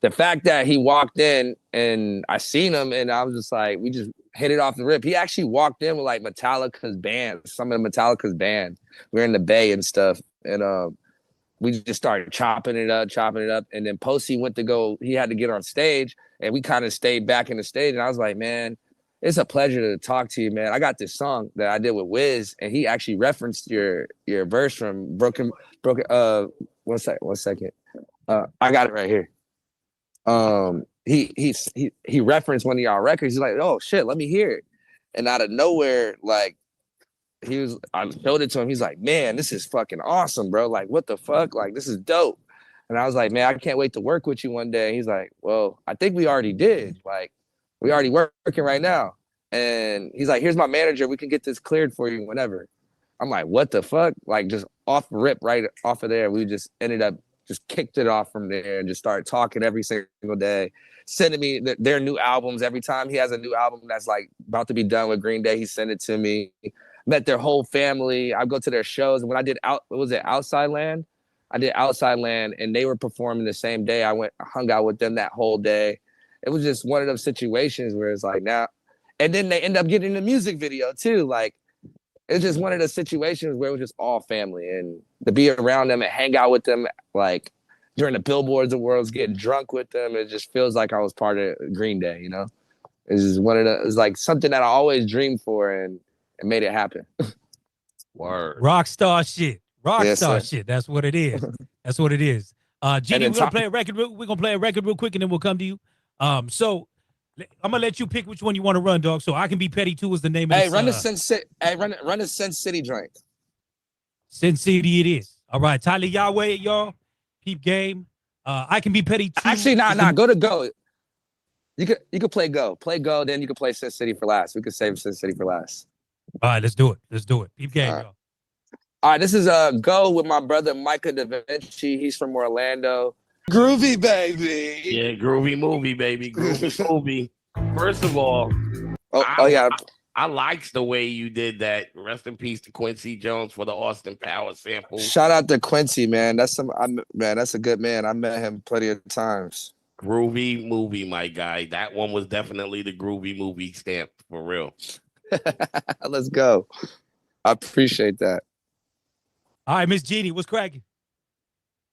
the fact that he walked in and I seen him and I was just like, we just hit it off the rip. He actually walked in with like Metallica's band, some of Metallica's band. We're in the Bay and stuff, and we just started chopping it up, and then Posey went to go. He had to get on stage, and we kind of stayed back in the stage. And I was like, man, it's a pleasure to talk to you, man. I got this song that I did with Wiz, and he actually referenced your verse from Broken. One second. I got it right here. He referenced one of y'all records. He's like, oh shit, let me hear it. And out of nowhere, like I showed it to him. He's like, man, this is fucking awesome, bro. Like, what the fuck? Like, this is dope. And I was like, man, I can't wait to work with you one day. And he's like, well, I think we already did. Like, we already working right now. And he's like, here's my manager. We can get this cleared for you whenever. I'm like, what the fuck? Like, just off rip, right off of there. We just ended up just kicked it off from there and just started talking every single day, sending me their new albums. Every time he has a new album that's like about to be done with Green Day, he sent it to me. Met their whole family. I go to their shows. And when I did Outside Land? I did Outside Land, and they were performing the same day. I hung out with them that whole day. It was just one of those situations where it's like now, and then they end up getting the music video too. Like, it's just one of those situations where it was just all family, and to be around them and hang out with them, like during the billboards of worlds, getting drunk with them. It just feels like I was part of Green Day, you know? It's just it's like something that I always dreamed for, and it made it happen. Word. Rockstar shit. Rockstar Yes, shit. That's what it is. That's what it is. Genie, we're gonna play a record. We're gonna play a record real quick, and then we'll come to you. So I'm gonna let you pick which one you want to run, dog. So I Can Be Petty Too is the name of this. Run the Sin City joint. Sin City it is. All right, Tyler Yahweh, y'all. Peep game. I Can Be Petty Too. Actually, go. You could play Go. Play Go, then you could play Sin City for last. We could save Sin City for last. All right, let's do it. Peep game, y'all. All right, this is Go with my brother Micah Da Vinci. He's from Orlando. Groovy, baby. Yeah, groovy movie, baby. Groovy movie. First of all, I liked the way you did that. Rest in peace to Quincy Jones for the Austin Powers sample. Shout out to Quincy, man. That's a good man. I met him plenty of times. Groovy movie, my guy. That one was definitely the groovy movie stamp for real. Let's go. I appreciate that. All right, Miss Jeannie, what's cracking?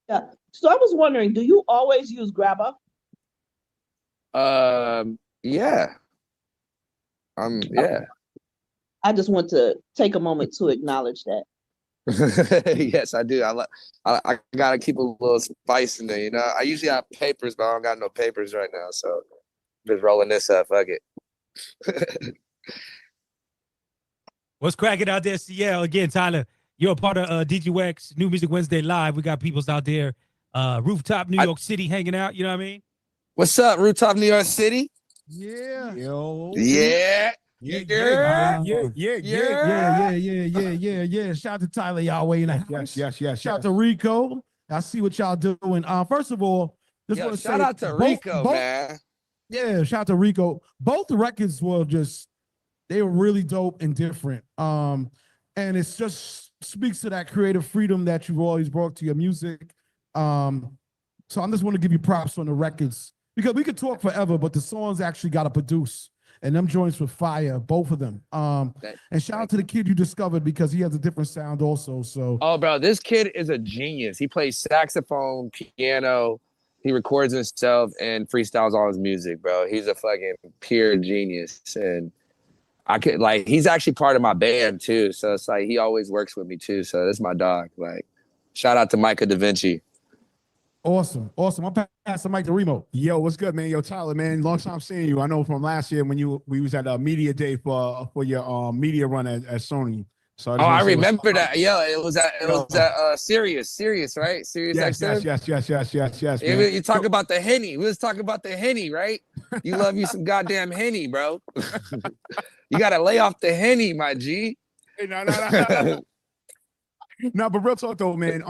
Yeah. So I was wondering, do you always use Grabber? Yeah. Yeah. I just want to take a moment to acknowledge that. Yes, I do. I gotta keep a little spice in there, you know. I usually have papers, but I don't got no papers right now, so just rolling this up. Fuck it. What's cracking out there, CL? Again, Tyler, you're a part of Digiwaxx New Music Wednesday Live. We got peoples out there, rooftop New York City hanging out. You know what I mean? What's up, rooftop New York City? Yeah. Yo. Yeah. Yeah. Shout out to Tyler Yahweh. Yes. Shout out to Rico. I see what y'all doing. First of all, just want to say shout out to Rico, man. Yeah, shout out to Rico. Both records were they were really dope and different. And it's just speaks to that creative freedom that you've always brought to your music. So I just want to give you props on the records Because we could talk forever, but the songs actually got to produce. And them joints with fire, both of them. And shout out to the kid you discovered because he has a different sound also. So Oh, bro, this kid is a genius. He plays saxophone, piano, he records himself and freestyles all his music, bro. He's a fucking pure genius. And I could like he's actually part of my band too. So it's like he always works with me too. So that's my dog. Like, shout out to Micah Da Vinci. awesome. I'll pass the mic to Remo. Yo, what's good, man? Yo, Tyler, man, long time seeing you. I know from last year when we was at a media day for your media run at Sony. So I remember that. Yo, it was at Sirius, right? Sirius XM. Yes. You talk about the Henny. We was talking about the Henny, right? You love you some goddamn Henny, bro. You gotta lay off the Henny, my G. Hey, no. No, but real talk though, man.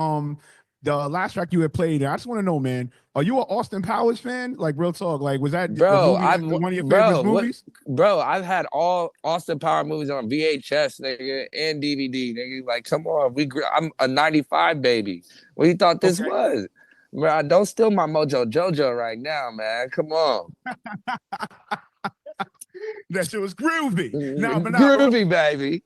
The last track you had played, I just want to know, man, are you an Austin Powers fan? Like, real talk, like, was that one of your favorite movies? Bro, I've had all Austin Power movies on VHS, nigga, and DVD, nigga. Like, come on, I'm a 95 baby. What you thought this was? Bro, don't steal my mojo Jojo right now, man. Come on. That shit was groovy. Groovy, baby.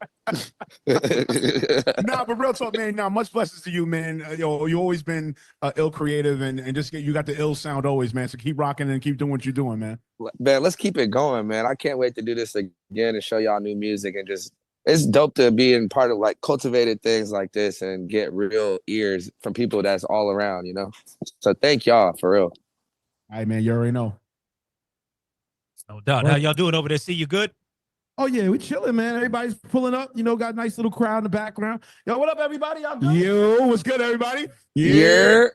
But real talk, man. Much blessings to you, man. Yo, you always been ill creative and just you got the ill sound always, man. So keep rocking and keep doing what you're doing, man. Man, let's keep it going, man. I can't wait to do this again and show y'all new music and just it's dope to be in part of like cultivated things like this and get real ears from people that's all around, you know. So thank y'all for real. All right, man. You already know. No doubt. How y'all doing over there? See you good? Oh yeah, we chilling, man. Everybody's pulling up. You know, got a nice little crowd in the background. Yo, what up, everybody? Y'all good? Yo, what's good, everybody? Yeah.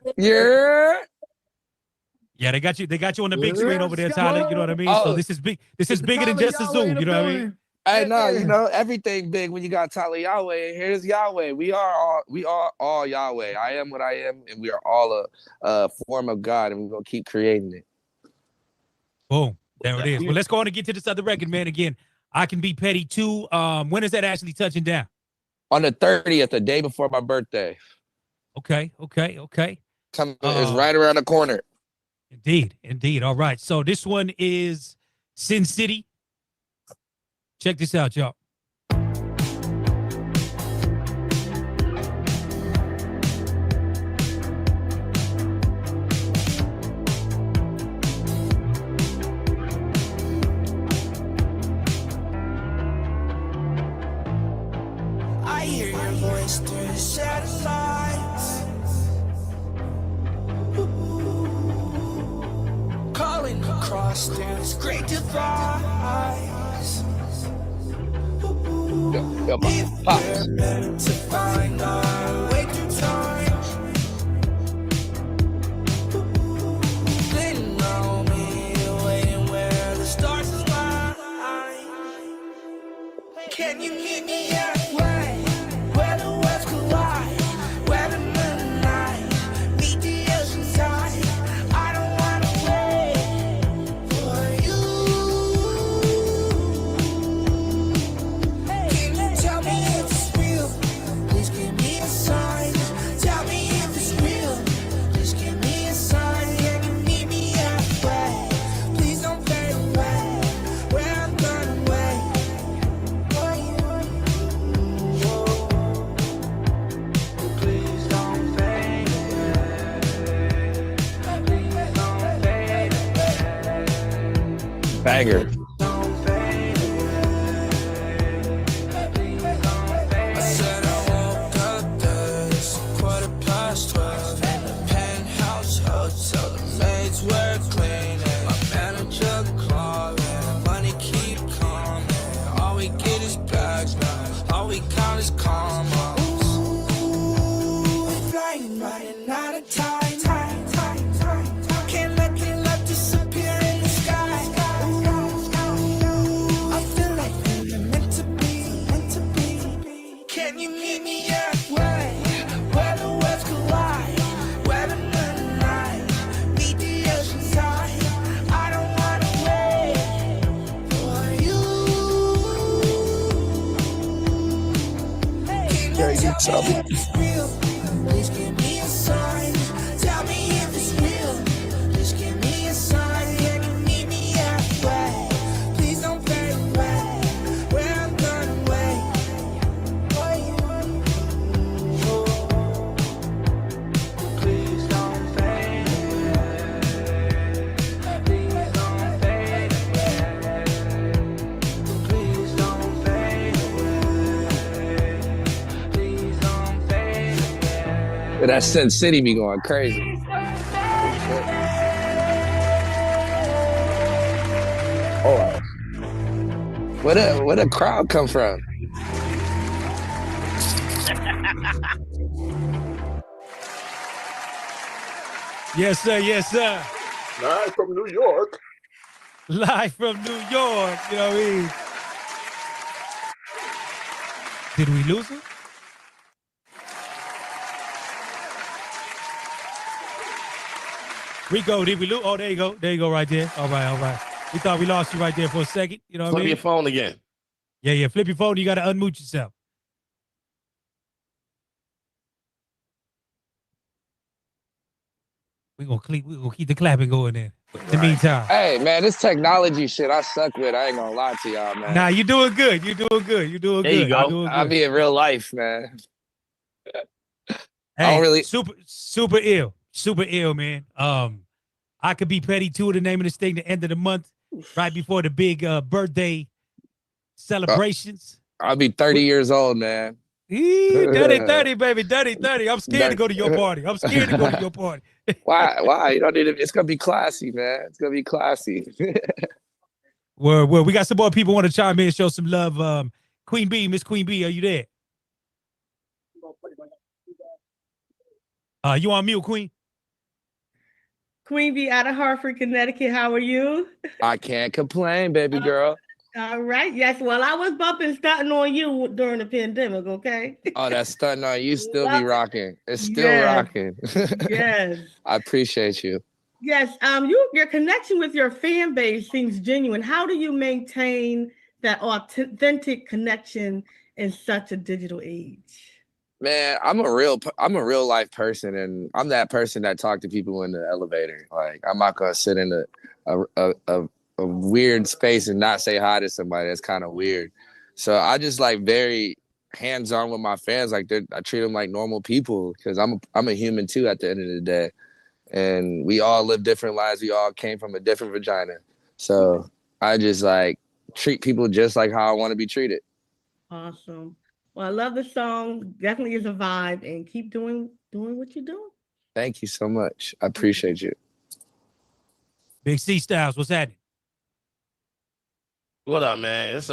Yeah, they got you on the big screen over there, Tyler. You know what I mean? So this is big. This is bigger than just a Zoom. You know what I mean? Hey, no, you know everything big when you got Tyler Yahweh. Here's Yahweh. We are all Yahweh. I am what I am, and we are all a form of God, and we're gonna keep creating it. Boom. There it is. Well, let's go on and get to this other record, man. Again, I Can Be Petty 2. When is that actually touching down? On the 30th, the day before my birthday. Okay. It's right around the corner. Indeed. All right. So this one is Sin City. Check this out, y'all. I hear your voice through the satellites, calling across through this great device. If we're meant to find our way through time, then know me waiting where the stars align. Can you meet me halfway, where the worlds collide, where the moon and night meet the ocean side? I don't wanna wait for you. Can you tell me if it's real? Please give me a sign. Tell me if it's real. Please give me a sign. Can you meet me halfway? Please don't fade away. Where I'm gonna wait for you. Please don't fade away. Please don't fade away. Banger. I said I woke up this 12:15 in the Penthouse hotel. The maids were cleaning, my manager calling, money keep coming. All we get is bags now, all we count is commas. Ooh, we're flying, running out of time. Can't let the love disappear in the sky. Ooh, I feel like we're meant to be. Can you meet me halfway, where the worlds collide, where the moon and night meet the ocean side? I don't wanna wait for you. Can you tell me if it's real? Please give me a sign. Tell me if it's real. Please give me a sign. That Sin City be going crazy. Oh, where the crowd come from? Yes, sir. Yes, sir. Live from New York. Live from New York. You know what I mean? Did we lose it? Rico, did we lose? Oh, there you go. There you go right there. All right, all right. We thought we lost you right there for a second. You know what I Flip mean? your phone again. Yeah, yeah. Flip your phone. You got to unmute yourself. We're gonna keep the clapping going there. In the meantime. Hey, man, this technology shit I suck with. I ain't gonna lie to y'all, man. Nah, you're doing good. You're doing good. You're doing There good. you go. You're doing I'll good. be in real life, man. Hey, don't really- super ill, man. I Could Be Petty too. The name of this thing, the end of the month, right before the big birthday celebrations. I'll be 30 years old, man. Dirty 30, baby, dirty 30. I'm scared to go to your party. I'm scared to go to your party. Why? You don't need it. It's gonna be classy, man. It's gonna be classy. Well, we got some more people want to chime in, show some love. Queen B, Miss Queen B, are you there? You on mute, Queen? Queen B out of Hartford, Connecticut. How are you? I can't complain, baby girl. All right. Yes. Well, I was bumping stunting on you during the pandemic. Okay. Oh, that stunting on you still be rocking. It's still Yes. rocking. Yes. I appreciate you. Yes. Your connection with your fan base seems genuine. How do you maintain that authentic connection in such a digital age? Man, I'm a real life person, and I'm that person that talk to people in the elevator. Like, I'm not gonna sit in a weird space and not say hi to somebody. That's kind of weird. So I just like very hands-on with my fans. Like, I treat them like normal people because I'm a human too at the end of the day, and we all live different lives. We all came from a different vagina. So I just like treat people just like how I want to be treated. Awesome. Well, I love the song. Definitely is a vibe, and keep doing what you're doing. Thank you so much. I appreciate you. Big C Styles, what's happening? What up, man? It's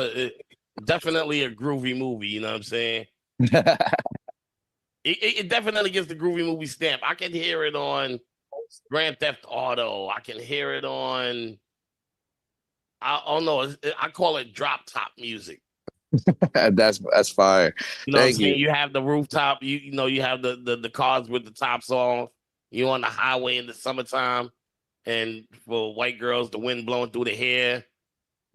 definitely a groovy movie. You know what I'm saying? It definitely gets the groovy movie stamp. I can hear it on Grand Theft Auto. I can hear it on. I don't know. I call it drop top music. That's fire. You know what I'm Thank saying? you. You have the rooftop. You know you have the cars with the tops off. You on the highway in the summertime, and for white girls, the wind blowing through the hair.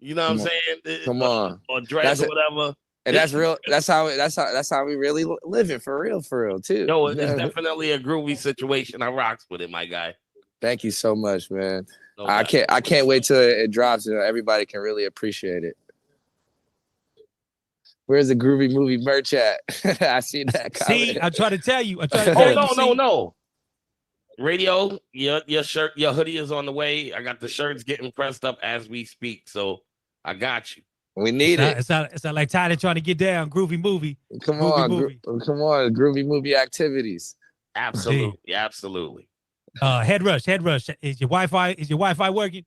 You know what I'm saying? Come on. Or dreads That's or it. whatever. And that's real. That's how we really live it for real too. Yo, it's definitely a groovy situation. I rocks with it, my guy. Thank you so much, man. No I doubt. can't wait till it drops and everybody can really appreciate it. Where's the groovy movie merch at? I see that. See, I try to tell you. No. Radio, your shirt, your hoodie is on the way. I got the shirts getting pressed up as we speak. So I got you. We need it. It's not like Tyler trying to get down. Groovy movie. Come Groovy on, movie. come on, groovy movie activities. Absolutely, absolutely. Head rush. Is your Wi-Fi working?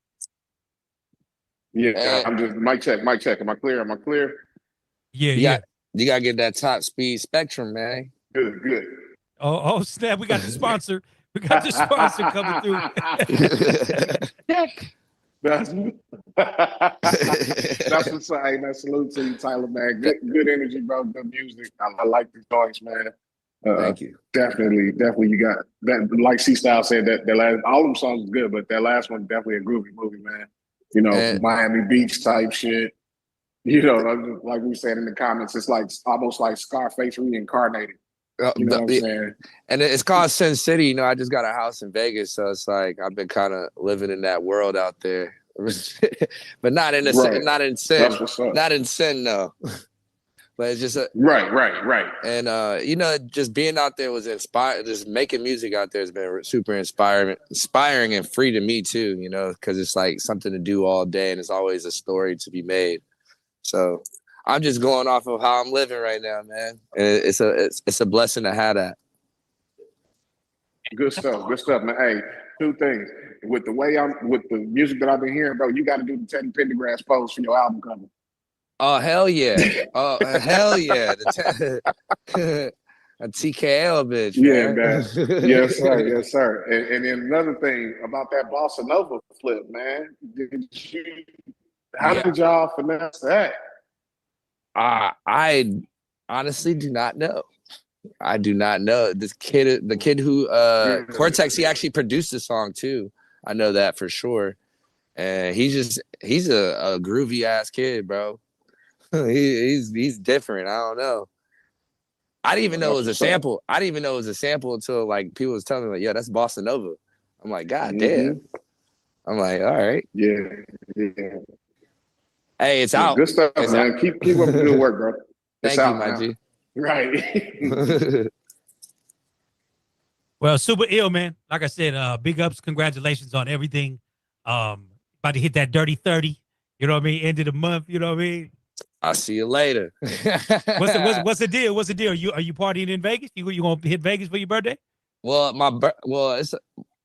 Yeah, I'm just mic check. Am I clear? Yeah, You gotta get that top speed spectrum, man. Good. Oh snap! We got the sponsor. We got the sponsor coming through. That's what's saying. That salute to you, Tyler, man. Good energy, bro. Good music. I like the joints, man. Thank you. Definitely. You got that. Like C Style said, that last all them songs is good, but that last one definitely a groovy movie, man. You know, Miami Beach type shit. You know, like we said in the comments, it's like almost like Scarface reincarnated. You know what I'm saying? And it's called Sin City. You know, I just got a house in Vegas, so it's like I've been kind of living in that world out there, but not in not in sin, though. But it's just right. And you know, just being out there was inspired. Just making music out there has been super inspiring and free to me too. You know, because it's like something to do all day, and it's always a story to be made. So I'm just going off of how I'm living right now, man. And it's a blessing to have that. Good stuff. Good stuff, man. Hey, two things. With the music that I've been hearing, bro, you got to do the Teddy Pendergrass pose for your album cover. Oh hell yeah! Oh hell yeah! A TKL bitch, Yeah, man. man. Yes, sir. Yes, sir. And then another thing about that Bossa Nova flip, man. How did y'all finesse that? I honestly do not know. I do not know. This kid, the kid who Cortex, he actually produced the song too. I know that for sure. And he's a groovy ass kid, bro. he's different. I don't know. I didn't even know it was a sample. I didn't even know it was a sample until like people was telling me like, "Yeah, that's Bossa Nova." I'm like, God damn. I'm like, all right. Yeah. Hey, it's out. Good stuff, it's man. Out. Keep up the good work, bro. Thank you, my G. Right. Well, super ill, man. Like I said, big ups, congratulations on everything. About to hit that dirty 30. You know what I mean? End of the month. You know what I mean? I'll see you later. What's the deal? What's the deal? Are you partying in Vegas? You gonna hit Vegas for your birthday? Well, it's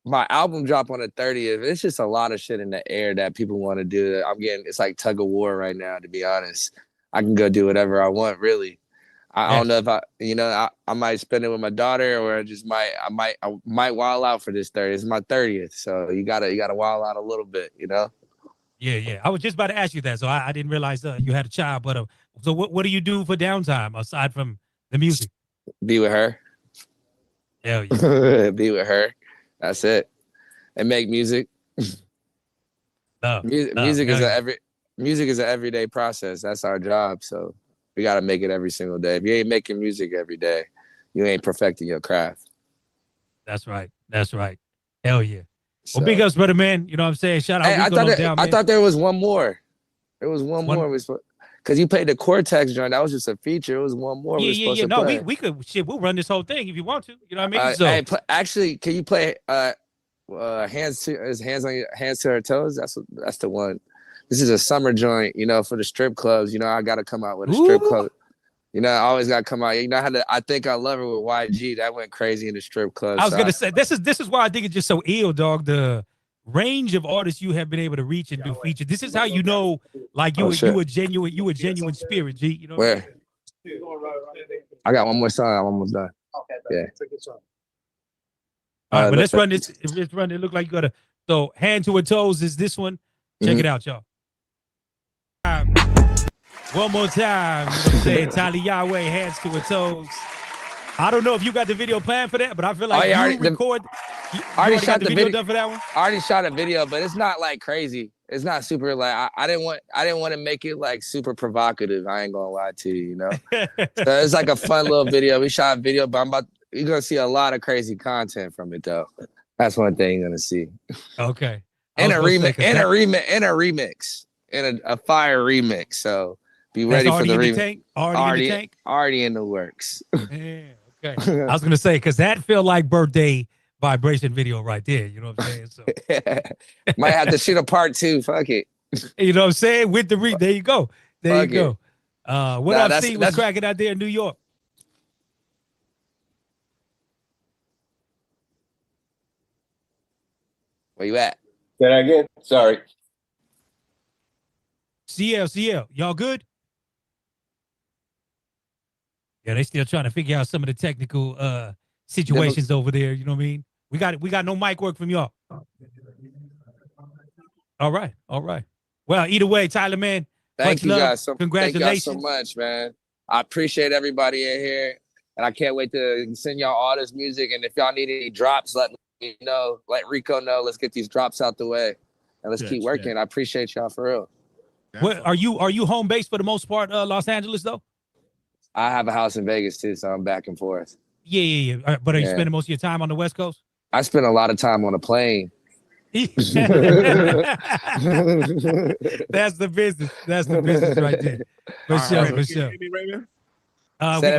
my album drop on the 30th. It's just a lot of shit in the air that people want to do. It's like tug of war right now, to be honest. I can go do whatever I want, really. I don't know if I might spend it with my daughter, or I might wild out for this 30th. It's my 30th, so you gotta wild out a little bit, you know. Yeah. I was just about to ask you that, so I didn't realize you had a child. But so what do you do for downtime aside from the music? Be with her. Hell yeah. Be with her. That's it. And make music. Music is an everyday process. That's our job. So we gotta make it every single day. If you ain't making music every day, you ain't perfecting your craft. That's right. Hell yeah. Well, big ups, brother, man. You know what I'm saying? Shout out. Hey, I thought there was one more. There was one more. Because you played the Cortex joint. That was just a feature. It was one more. Yeah. No, we could. Shit, we'll run this whole thing if you want to. You know what I mean? Hey, actually, can you play hands to her toes? That's the one. This is a summer joint, for the strip clubs. I got to come out with a strip club. I always got to come out. I Think I Love Her with YG. That went crazy in the strip club. I was gonna say this is why I think it's just so ill, dog. The range of artists you have been able to reach and do features. This is how you know, like you a genuine spirit, G. You know. Where? I got one more song. I'm almost done. Okay. Yeah. All right, but let's run this. Let's run it. Look like you gotta. So, Hand to Her Toes is this one. Check it out, y'all. One more time. You know what I'm saying? Tali Yahweh, Hands to Her Toes. I don't know if you got the video planned for that, but I feel like I you already shot the video done for that one. I already shot a video, but it's not like crazy. It's not super like I didn't want to make it like super provocative. I ain't gonna lie to you, So it's like a fun little video. We shot a video, but you're gonna see a lot of crazy content from it though. That's one thing you're gonna see. Okay. And a remix, and a fire remix. So be ready for the remix. Already in the works. Yeah, okay. I was gonna say because that felt like birthday vibration video right there. You know what I'm saying? So might have to shoot a part 2. Fuck it. You know what I'm saying? With the there you go. There Fuck you go. What I've seen was that's cracking out there in New York. Where you at? Say that again. Sorry. CL, y'all good? Yeah, they still trying to figure out some of the technical situations over there. You know what I mean? We got no mic work from y'all. All right. Well, either way, Tyler, man. Thank you guys Congratulations so much, man. I appreciate everybody in here, and I can't wait to send y'all all this music. And if y'all need any drops, let me know. Let Rico know. Let's get these drops out the way, and let's keep working. Yeah. I appreciate y'all for real. What are you home based for the most part, Los Angeles though? I have a house in Vegas too, so I'm back and forth. Yeah. But are you spending most of your time on the West Coast? I spend a lot of time on a plane. That's the business. That's the business right there. For sure. We can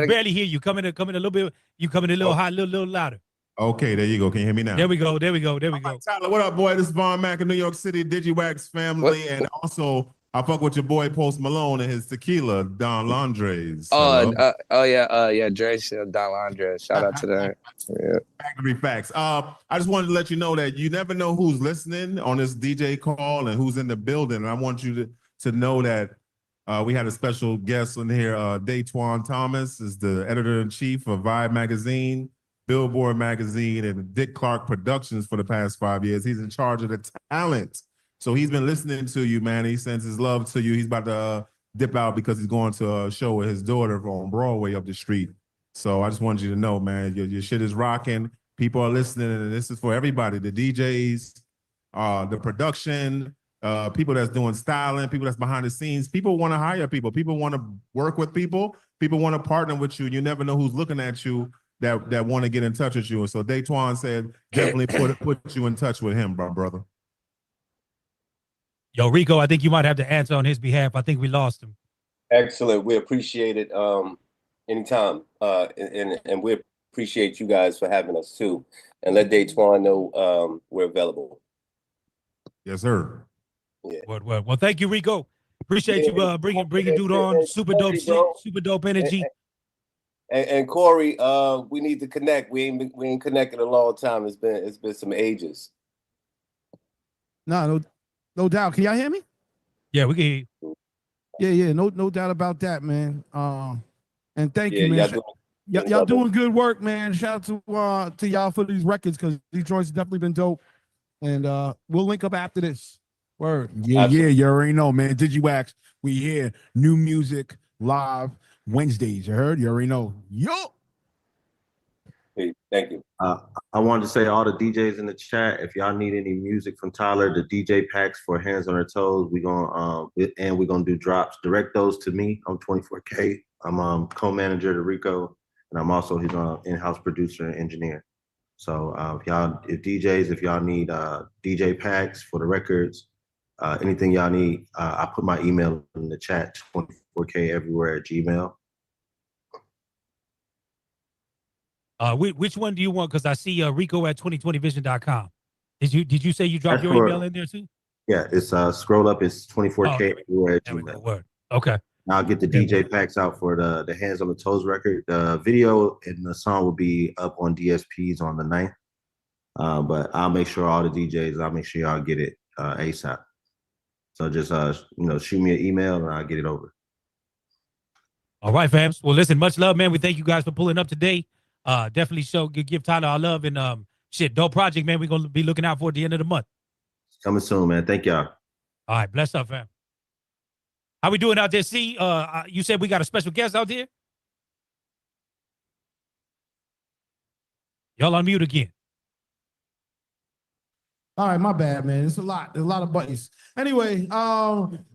barely hear you. Coming a little bit. You coming a little hot, little louder. Okay, there you go. Can you hear me now? There we go. Right, Tyler, what up, boy? This is Von Mac in New York City, Digiwaxx family, and also I fuck with your boy Post Malone and his tequila, Don Landres. Yeah, Dre, Don Landres. Shout out to that. Yeah. Factory facts. I just wanted to let you know that you never know who's listening on this DJ call and who's in the building. And I want you to know that we had a special guest on here. Daytwan Thomas is the editor-in-chief of Vibe Magazine, Billboard Magazine, and Dick Clark Productions for the past 5 years. He's in charge of the talent. So he's been listening to you, man. He sends his love to you. He's about to dip out because he's going to a show with his daughter on Broadway up the street. So I just wanted you to know, man, your shit is rocking. People are listening, and this is for everybody. The DJs, the production, people that's doing styling, people that's behind the scenes. People want to hire people. People want to work with people. People want to partner with you. And you never know who's looking at you that want to get in touch with you. And so Daytwan said, definitely put you in touch with him, brother. Yo, Rico, I think you might have to answer on his behalf. I think we lost him. Excellent. We appreciate it anytime. And we appreciate you guys for having us too. And let Daytwan know we're available. Yes, sir. Yeah. Well, thank you, Rico. Appreciate you bringing dude on. Super dope shit, super dope energy. And Corey, we need to connect. We ain't connected a long time. It's been some ages. No doubt. Can y'all hear me? Yeah, we can hear you. Yeah. No doubt about that, man. And thank you, Yeah, man. Y'all doing good work, man. Shout out to y'all for these records because these joints definitely been dope. And we'll link up after this. Word. Yeah, you already know, man. Digiwaxx, we here. New music live Wednesdays. You heard? You already know. Yo. Hey, thank you. I wanted to say all the DJs in the chat, if y'all need any music from Tyler, the DJ packs for Hands on Her Toes, we're gonna do drops. Direct those to me. I'm 24K. I'm co-manager to Rico, and I'm also his in-house producer and engineer. So if y'all need DJ packs for the records, anything y'all need, I put my email in the chat, 24K everywhere at Gmail. Which one do you want? Because I see Rico at 2020vision.com. Did you say you dropped your email in there too? Yeah, it's scroll up. It's 24K everywhere at Gmail. Word. Okay. I'll get the DJ packs out for the Hands on the Toes record. The video and the song will be up on DSPs on the 9th. But I'll make sure all the DJs, I'll make sure y'all get it ASAP. So just shoot me an email and I'll get it over. All right, fams. Well, listen, much love, man. We thank you guys for pulling up today. Definitely give Tyler our love and dope project, man. We're gonna be looking out for at the end of the month. Coming soon, man. Thank y'all. All right, bless up, fam. How we doing out there? See, you said we got a special guest out there. Y'all on mute again. All right, my bad, man. It's a lot. There's a lot of buttons. Anyway,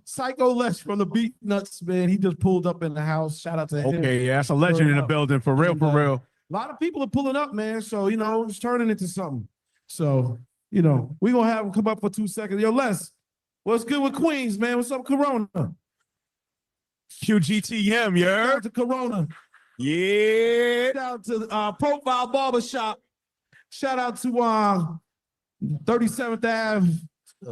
Psycho Les from the Beat Nuts, man. He just pulled up in the house. Shout out to him. Okay, yeah, that's a legend in the building. For real, for real. A lot of people are pulling up, man. So, it's turning into something. So, we're going to have him come up for 2 seconds. Yo, Les, what's good with Queens, man? What's up, Corona? QGTM, you heard? Shout out to Corona. Yeah. Shout out to Profile Barbershop. Shout out to 37th Ave.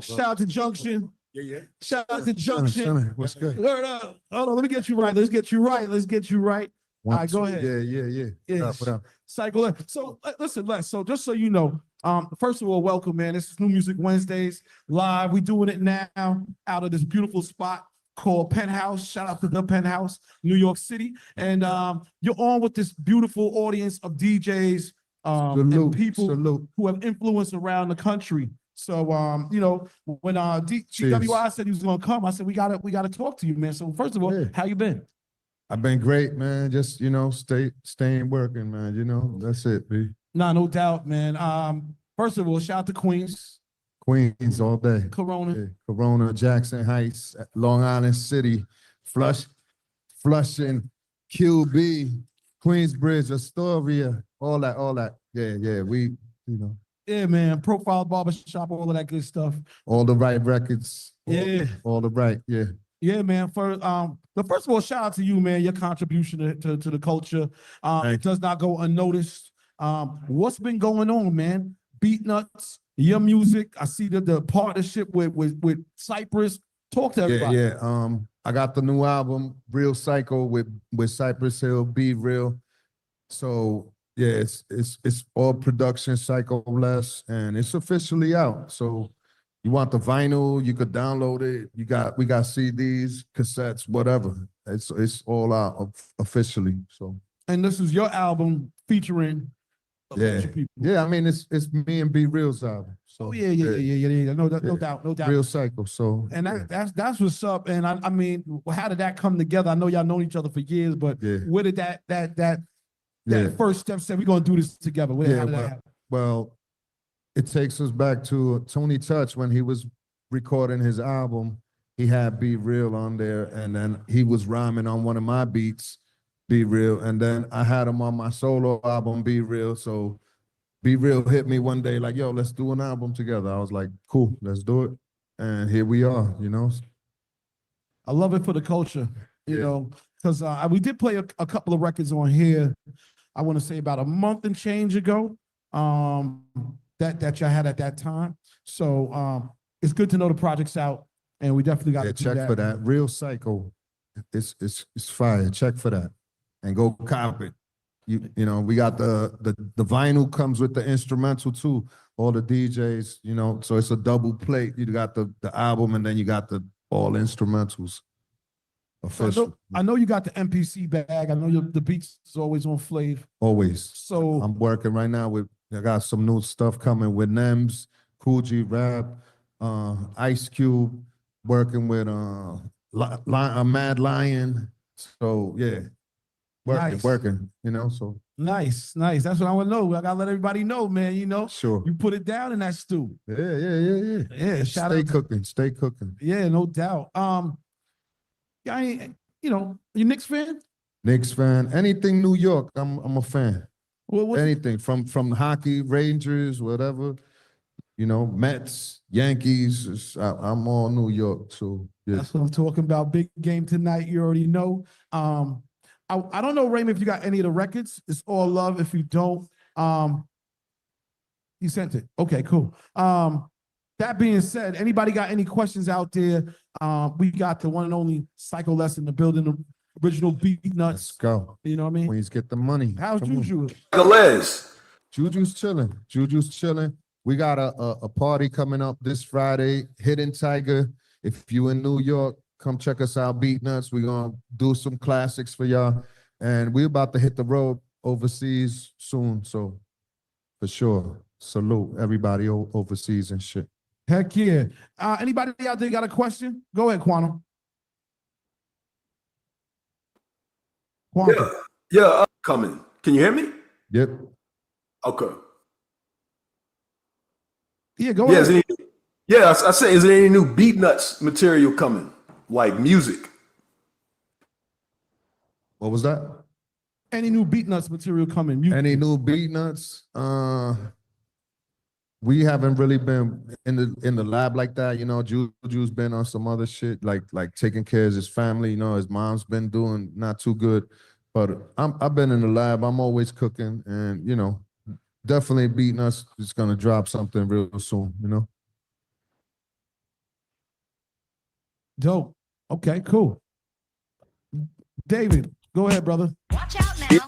Shout out to Junction. Yeah. Shout out to Junction. What's good? Word up. Hold on, let me get you right. Let's get you right. All right, go ahead. Yeah. What up? Psycho. So listen, Les. So just so you know, first of all, welcome, man. This is New Music Wednesdays live. We doing it now out of this beautiful spot called Penthouse. Shout out to the Penthouse, New York City. And you're on with this beautiful audience of DJs and people who have influence around the country. So when GWI said he was gonna come, I said we gotta talk to you, man. So first of all, how you been? I've been great, man. Just staying working, man. That's it, B. Nah, no doubt, man. First of all, shout out to Queens. Queens all day. Corona. Yeah. Corona, Jackson Heights, Long Island City, Flushing, QB, Queensbridge, Astoria, all that. Yeah. We. Yeah, man. Profile Barbershop, all of that good stuff. All the right records. Yeah. All the right. Yeah. Yeah, man. First of all, shout out to you, man. Your contribution to the culture it does not go unnoticed. What's been going on, man? Beat Nuts, your music. I see the partnership with Cypress. Talk to everybody. Yeah. I got the new album, Real Psycho, with Cypress Hill, Be Real. So yeah, it's all production, Psycho Less, and it's officially out. So you want the vinyl, you could download it. We got CDs, cassettes, whatever. It's all out officially. So And this is your album featuring a bunch of people. yeah. I mean, it's me and Be Real's album. So Oh yeah. No doubt. Real Psycho. So And that's what's up. And I mean, how did that come together? I know y'all known each other for years, but where did that first step said we're gonna do this together? How did that happen? Well, it takes us back to Tony Touch when he was recording his album. He had Be Real on there, and then he was rhyming on one of my beats, Be Real, and then I had him on my solo album, Be Real. So Be Real hit me one day like, yo, let's do an album together. I was like, cool, let's do it. And here we are, you know. I love it for the culture, you know, because we did play a couple of records on here, I want to say about a month and change ago, that y'all had at that time. So it's good to know the project's out, and we definitely got to do check that. for that. Real Psycho, it's fire. Check for that, and go cop it. You know, we got the vinyl comes with the instrumental too. All the DJs, you know, so it's a double plate. You got the album, and then you got the all instrumentals. Official. So I know you got the MPC bag. I know the beats is always on Flav. Always. So I'm working right now I got some new stuff coming with Nems, Cool G Rap, Ice Cube, working with Mad Lion. So yeah, working, you know, so. Nice. That's what I want to know. I gotta let everybody know, man, you know. Sure. You put it down in that stew. Yeah. Yeah, Stay cooking. Yeah, no doubt. You Knicks fan? Knicks fan. Anything New York, I'm a fan. Well, anything from hockey, Rangers, whatever. You know, Mets, Yankees. I'm all New York, so yeah. That's what I'm talking about. Big game tonight. You already know. I don't know, Raymond, if you got any of the records. It's all love. If you don't, you sent it. Okay, cool. That being said, anybody got any questions out there? We got the one and only Psycho Les in the building, the original Beat Nuts. Let's go. You know what I mean? Please get the money. How's Juju? Les. Juju's chilling. We got a party coming up this Friday, Hidden Tiger. If you in New York, come check us out, Beat Nuts. We're gonna do some classics for y'all. And we're about to hit the road overseas soon. So for sure. Salute everybody overseas and shit. Heck yeah. Anybody out there got a question? Go ahead, Quantum. Yeah, coming. Can you hear me? Yep. Okay. Yeah, go ahead. I say, is there any new Beat Nuts material coming? Like music? What was that? Any new Beat Nuts material coming? Any new Beat Nuts? We haven't really been in the lab like that, you know. Juju's been on some other shit, like taking care of his family. You know, his mom's been doing not too good, but I've been in the lab. I'm always cooking, and you know, definitely Beat Nuts is gonna drop something real soon. You know. Dope. Okay, cool. David, go ahead, brother. Watch out now.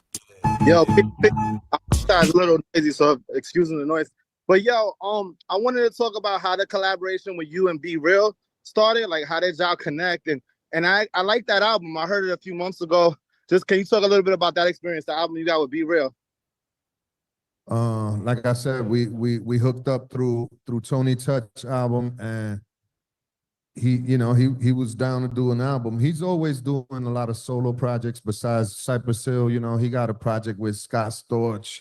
Yo, I'm a little noisy, so excuse the noise. But yo, I wanted to talk about how the collaboration with you and Be Real started, like how did y'all connect? And I like that album. I heard it a few months ago. Just can you talk a little bit about that experience, the album you got with Be Real? Like I said, we hooked up through Tony Touch album, and he was down to do an album. He's always doing a lot of solo projects besides Cypress Hill. You know, he got a project with Scott Storch.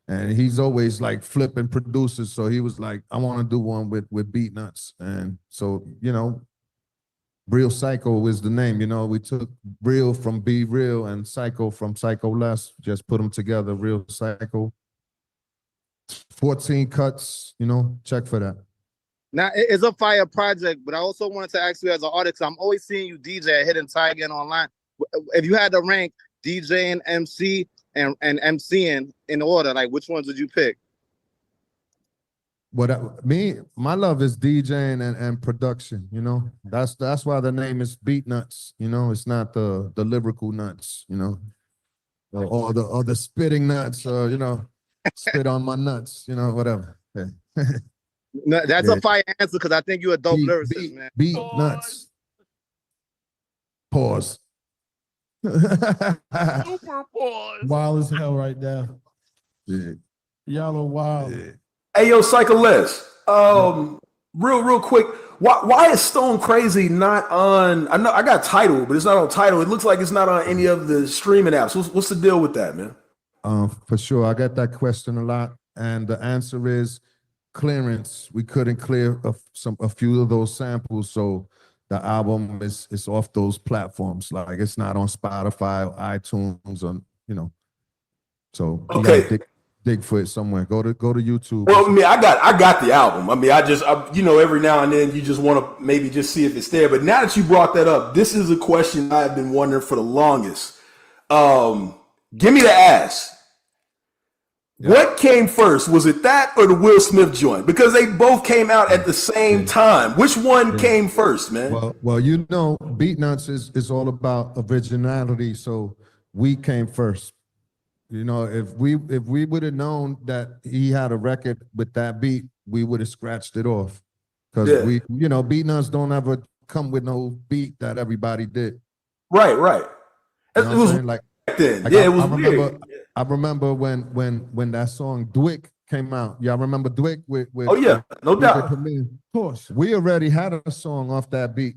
And he's always like flipping producers. So he was like, I want to do one with Beat Nuts. And so, you know, Real Psycho is the name. You know, we took Real from Be Real and Psycho from Psycho Less, just put them together, Real Psycho. 14 cuts, you know, check for that. Now, it's a fire project, but I also wanted to ask you as an artist, I'm always seeing you DJ at Hidden Tiger and online. If you had to rank DJ and MC and MCing in order, like which ones would you pick? My love is DJing and production, you know. That's why the name is Beat Nuts, you know. It's not the lyrical nuts, you know, or the spitting nuts, you know, spit on my nuts, you know, whatever. Yeah. No, that's Yeah. a fire answer because I think you're a dope lyricist, man. Beat nuts. Pause. Super pause. Wild as hell right now. Yeah. Y'all are wild. Hey, yo, Psycho Les. Real quick. Why is Stone Crazy not on? I know I got Tidal, but it's not on Tidal. It looks like it's not on any of the streaming apps. What's the deal with that, man? For sure. I get that question a lot. And the answer is clearance. We couldn't clear a few of those samples. So the album is off those platforms. Like it's not on Spotify or iTunes, or, you know. So you gotta dig for it somewhere. Go to YouTube. Well, I mean, I got the album. I mean, I you know, every now and then you just want to maybe just see if it's there. But now that you brought that up, this is a question I've been wondering for the longest. Give me the ass. Yeah. What came first? Was it that or the Will Smith joint? Because they both came out at the same time. Which one came first, man? Well, you know, Beat Nuts is all about originality. So we came first. You know, if we would have known that he had a record with that beat, we would have scratched it off. Because we, you know, Beat Nuts don't ever come with no beat that everybody did. Right. You know it was like then. Like yeah, it was weird. I remember when that song Dwick came out. Y'all remember Dwick with oh yeah, no doubt. Of course, we already had a song off that beat,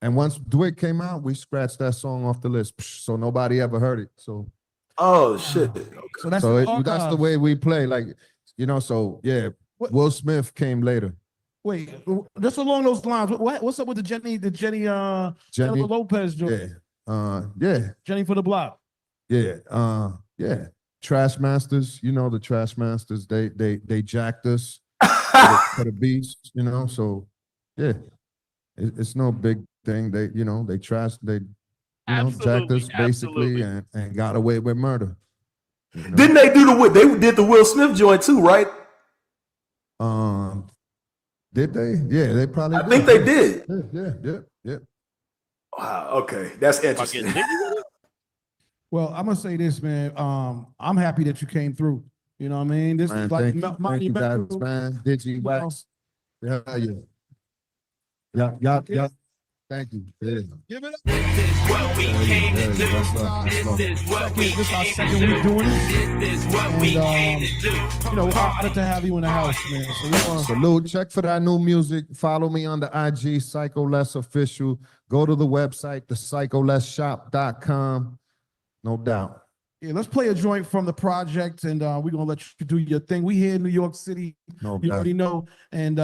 and once Dwick came out, we scratched that song off the list, so nobody ever heard it. So oh shit. So that's that's the way we play. Like, you know, so yeah. Will Smith came later. Wait, just along those lines. What's up with the Jenny Jennifer Lopez joint? Yeah. Jenny for the Block. Yeah. Trash Masters, you know, the Trash Masters, they jacked us for the beats, you know. So yeah, it's no big thing. They jacked us basically and got away with murder. You know? Didn't they did the Will Smith joint too, right? Did they? Yeah, they probably I think they did. Yeah. Wow, okay. That's interesting. Well, I'm gonna say this, man. I'm happy that you came through. You know what I mean? This Man, is like thank you guys, man. Digiwaxx. Yeah. Thank you. Yeah. Give it up. This is what we came to do. This is what we This is our came second to week doing this. This is what we came to do. You know, honored to have you in the house, man. So we want Salute. Check for that new music. Follow me on the IG, Psycho Les Official. Go to the website, thepsycholesshop.com. No doubt. Yeah, let's play a joint from the project, and we're gonna let you do your thing. We here in New York City, No you doubt. already know. And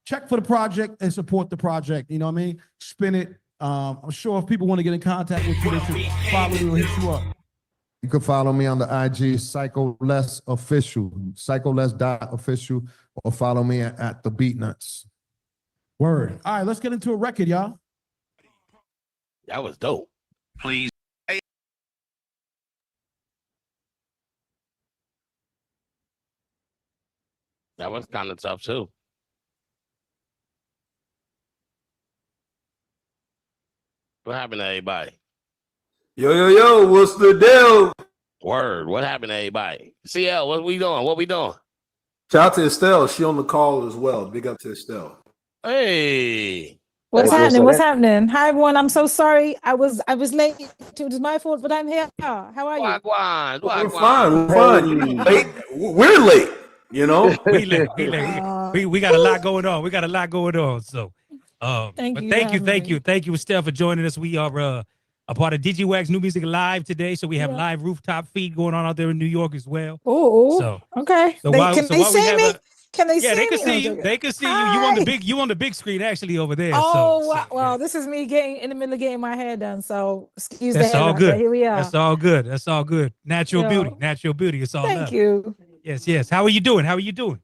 check for the project and support the project. You know what I mean? Spin it. I'm sure if people want to get in contact with you, they should follow you or hit you up. You can follow me on the IG, Psycho Les Official, psycholes.official, or follow me at the Beat Nuts. Word. All right, let's get into a record, y'all. That was dope. Please. That was kind of tough too. What happened to everybody? Yo, what's the deal? Word. What happened to everybody? CL, what we doing? What we doing? Shout out to Estelle. She on the call as well. Big up to Estelle. Hey. What's happening? What's happening? Hi everyone. I'm so sorry. I was late. It was my fault, but I'm here. How are you? We're fine. You're late. We're late. You know, we late. We got a lot going on. So, Thank you. Thank you, Estelle, for joining us. We are a part of Digiwaxx New Music Live today, so we have live rooftop feed going on out there in New York as well. Oh, okay. Can they see me? Can they see me? Yeah, they can see you. They can see you. You on the big screen actually over there. Oh, well, this is me getting in the middle of getting my hair done. So excuse that's the all hair. good. Here we are. That's all good. Natural beauty. It's all Thank love. you. Yes. How are you doing? I'm doing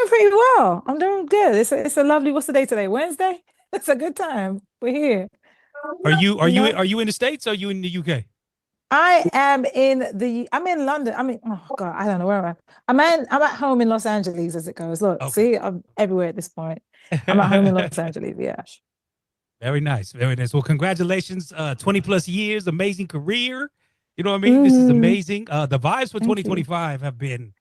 pretty well. I'm doing good. It's a lovely. What's the day today? Wednesday. It's a good time. We're here. Are you in the States or are you in the UK? I'm in London. I mean, oh God, I don't know where I'm at home in Los Angeles as it goes. Look, see, I'm everywhere at this point. I'm at home in Los Angeles. Yeah. Very nice. Very nice. Well, congratulations. 20 plus years, amazing career. You know what I mean? This is amazing. The vibes for 2025 have been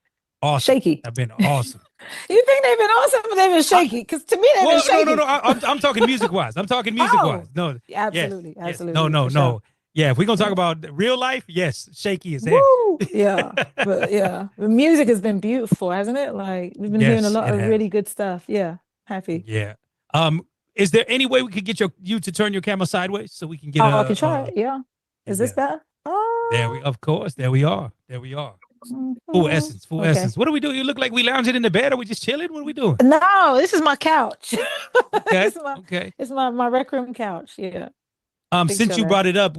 awesome. Shaky. Have been awesome. You think they've been awesome, but they've been shaky? Because to me, they've been shaky. No. I'm talking music wise. I'm talking music wise. No, absolutely, yes, absolutely. No. Sure. Yeah, if we're gonna talk about real life, yes, shaky as hell. Woo! Yeah, but yeah, the music has been beautiful, hasn't it? Like we've been hearing a lot of really good stuff. Yeah, happy. Yeah. Is there any way we could get you to turn your camera sideways so we can get? I can try it. Yeah. Is this better? Of course. There we are. Full essence. Essence. What do we do? You look like we lounging in the bed. Are we just chilling? What are we doing? No, this is my couch. Okay. Okay. It's my rec room couch. Yeah. Since you brought it up,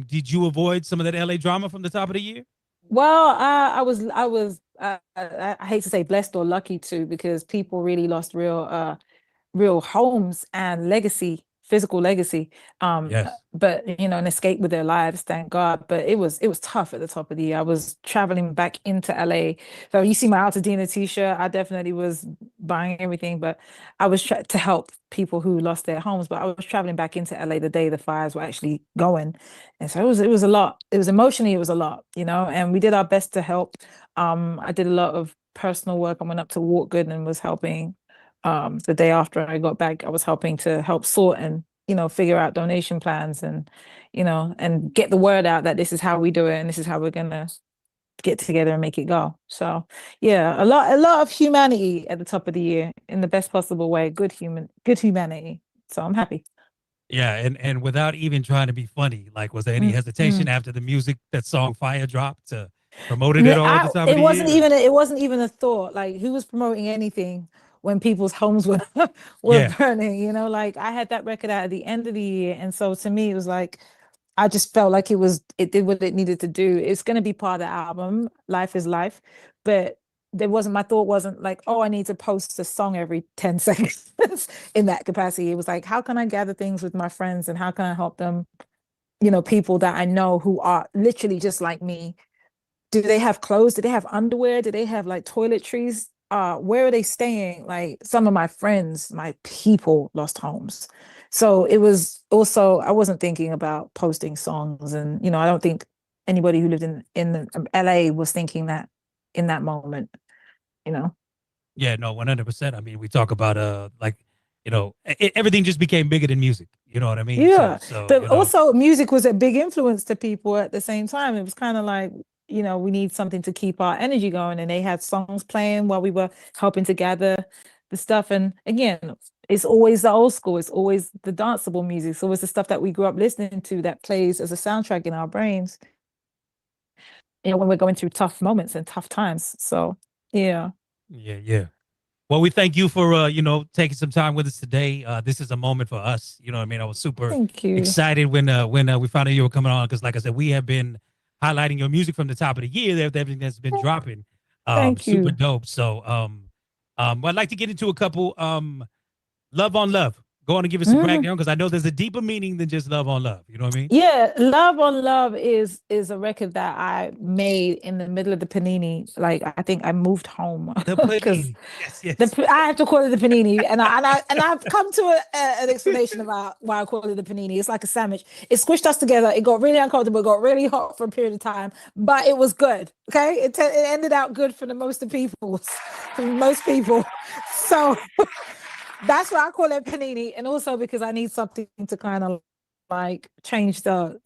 did you avoid some of that LA drama from the top of the year? Well, I hate to say blessed or lucky too, because people really lost real homes and legacy, physical legacy. But and escaped with their lives, thank God. But it was tough at the top of the year. I was traveling back into LA. So you see my Altadena t-shirt. I definitely was buying everything, but I was to help people who lost their homes. But I was traveling back into LA the day the fires were actually going. And so it was a lot. It was emotionally, it was a lot, and we did our best to help. I did a lot of personal work. I went up to Walk Good and was helping. The day after I got back, I was helping to help sort and figure out donation plans and and get the word out that this is how we do it and this is how we're gonna get together and make it go. So yeah, a lot of humanity at the top of the year in the best possible way. Good humanity. So I'm happy. Yeah, and without even trying to be funny, like was there any hesitation after that song Fire dropped to promote it at all at the top of the year? It wasn't even a thought. Like who was promoting anything when people's homes were burning, like I had that record out at the end of the year. And so to me, it was like, I just felt like it did what it needed to do. It's going to be part of the album, Life is Life. But my thought wasn't like, oh, I need to post a song every 10 seconds in that capacity. It was like, how can I gather things with my friends and how can I help them, people that I know who are literally just like me. Do they have clothes? Do they have underwear? Do they have like toiletries? Where are they staying? Like some of my friends, my people lost homes. So it was also, I wasn't thinking about posting songs and, I don't think anybody who lived in LA was thinking that in that moment, Yeah, no, 100%. I mean, we talk about, everything just became bigger than music. You know what I mean? Yeah. So, but also music was a big influence to people at the same time. It was kind of like, we need something to keep our energy going. And they had songs playing while we were helping to gather the stuff. And again, it's always the old school. It's always the danceable music. So it's the stuff that we grew up listening to that plays as a soundtrack in our brains, when we're going through tough moments and tough times. So, yeah. Yeah. Well, we thank you for, taking some time with us today. This is a moment for us. You know what I mean? I was super excited when we found out you were coming on. Because like I said, we have been highlighting your music from the top of the year, everything that's been dropping. Thank you. Super dope. So I'd like to get into a couple Love on Love. Go on and give us some background, because I know there's a deeper meaning than just Love on Love. You know what I mean? Yeah, Love on Love is a record that I made in the middle of the panini. Like I think I moved home because I have to call it the panini, and I've come to an explanation about why I call it the panini. It's like a sandwich. It squished us together. It got really uncomfortable. It got really hot for a period of time, but it was good. Okay, it ended out good for most people. So. That's why I call it panini, and also because I need something to kind of like change the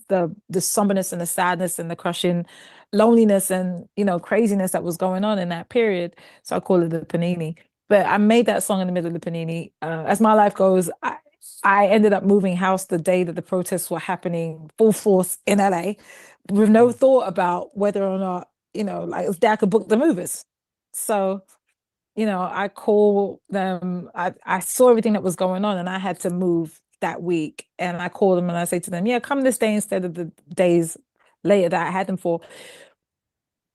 somberness and the sadness and the crushing loneliness and craziness that was going on in that period. So I call it the panini. But I made that song in the middle of the panini. As my life goes, I ended up moving house the day that the protests were happening full force in LA, with no thought about whether or not I could book the movers. So. I called them. I saw everything that was going on, and I had to move that week. And I called them and I say to them, "Yeah, come this day instead of the days later that I had them for."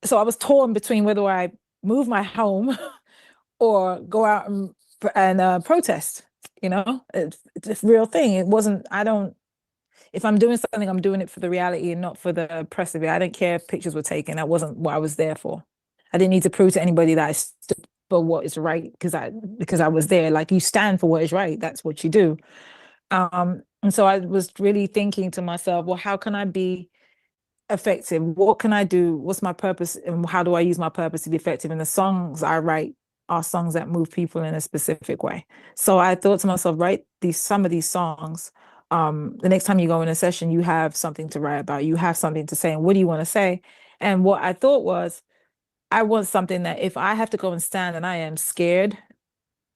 So I was torn between whether I move my home or go out and protest. It's a real thing. It wasn't. If I'm doing something, I'm doing it for the reality and not for the press of it. I didn't care if pictures were taken. That wasn't what I was there for. I didn't need to prove to anybody that I stood for what is right because I was there. Like, you stand for what is right. That's what you do. And so I was really thinking to myself, well, how can I be effective? What can I do? What's my purpose? And how do I use my purpose to be effective? And the songs I write are songs that move people in a specific way. So I thought to myself, write some of these songs. The next time you go in a session, you have something to write about. You have something to say. And what do you want to say? And what I thought was, I want something that if I have to go and stand and I am scared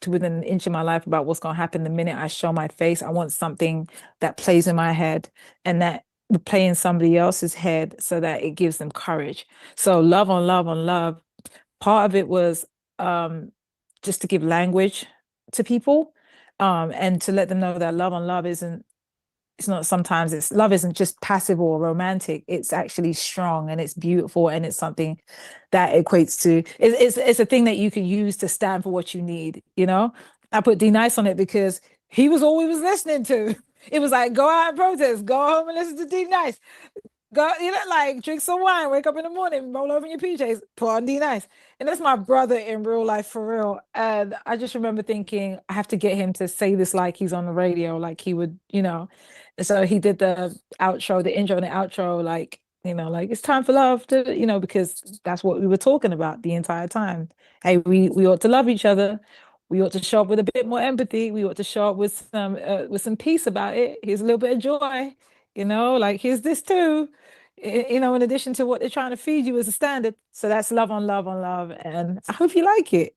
to within an inch of my life about what's going to happen the minute I show my face, I want something that plays in my head and that would play in somebody else's head so that it gives them courage. So Love on Love on Love, part of it was just to give language to people and to let them know that love on love isn't, it's not sometimes, it's love isn't just passive or romantic. It's actually strong and it's beautiful and it's something that equates to, it's a thing that you can use to stand for what you need, you know? I put D Nice on it because he was all we was listening to. It was like, go out and protest, go home and listen to D Nice. Go, you know, like drink some wine, wake up in the morning, roll over in your PJs, put on D Nice. And that's my brother in real life, for real. And I just remember thinking, I have to get him to say this like he's on the radio, like he would, you know. And so he did the outro, the intro and the outro, like, you know, like it's time for love to, you know, because that's what we were talking about the entire time. Hey, we ought to love each other. We ought to show up with a bit more empathy. We ought to show up with some peace about it. Here's a little bit of joy, you know, like here's this too. You know, in addition to what they're trying to feed you as a standard. So that's Love on Love on Love. And I hope you like it.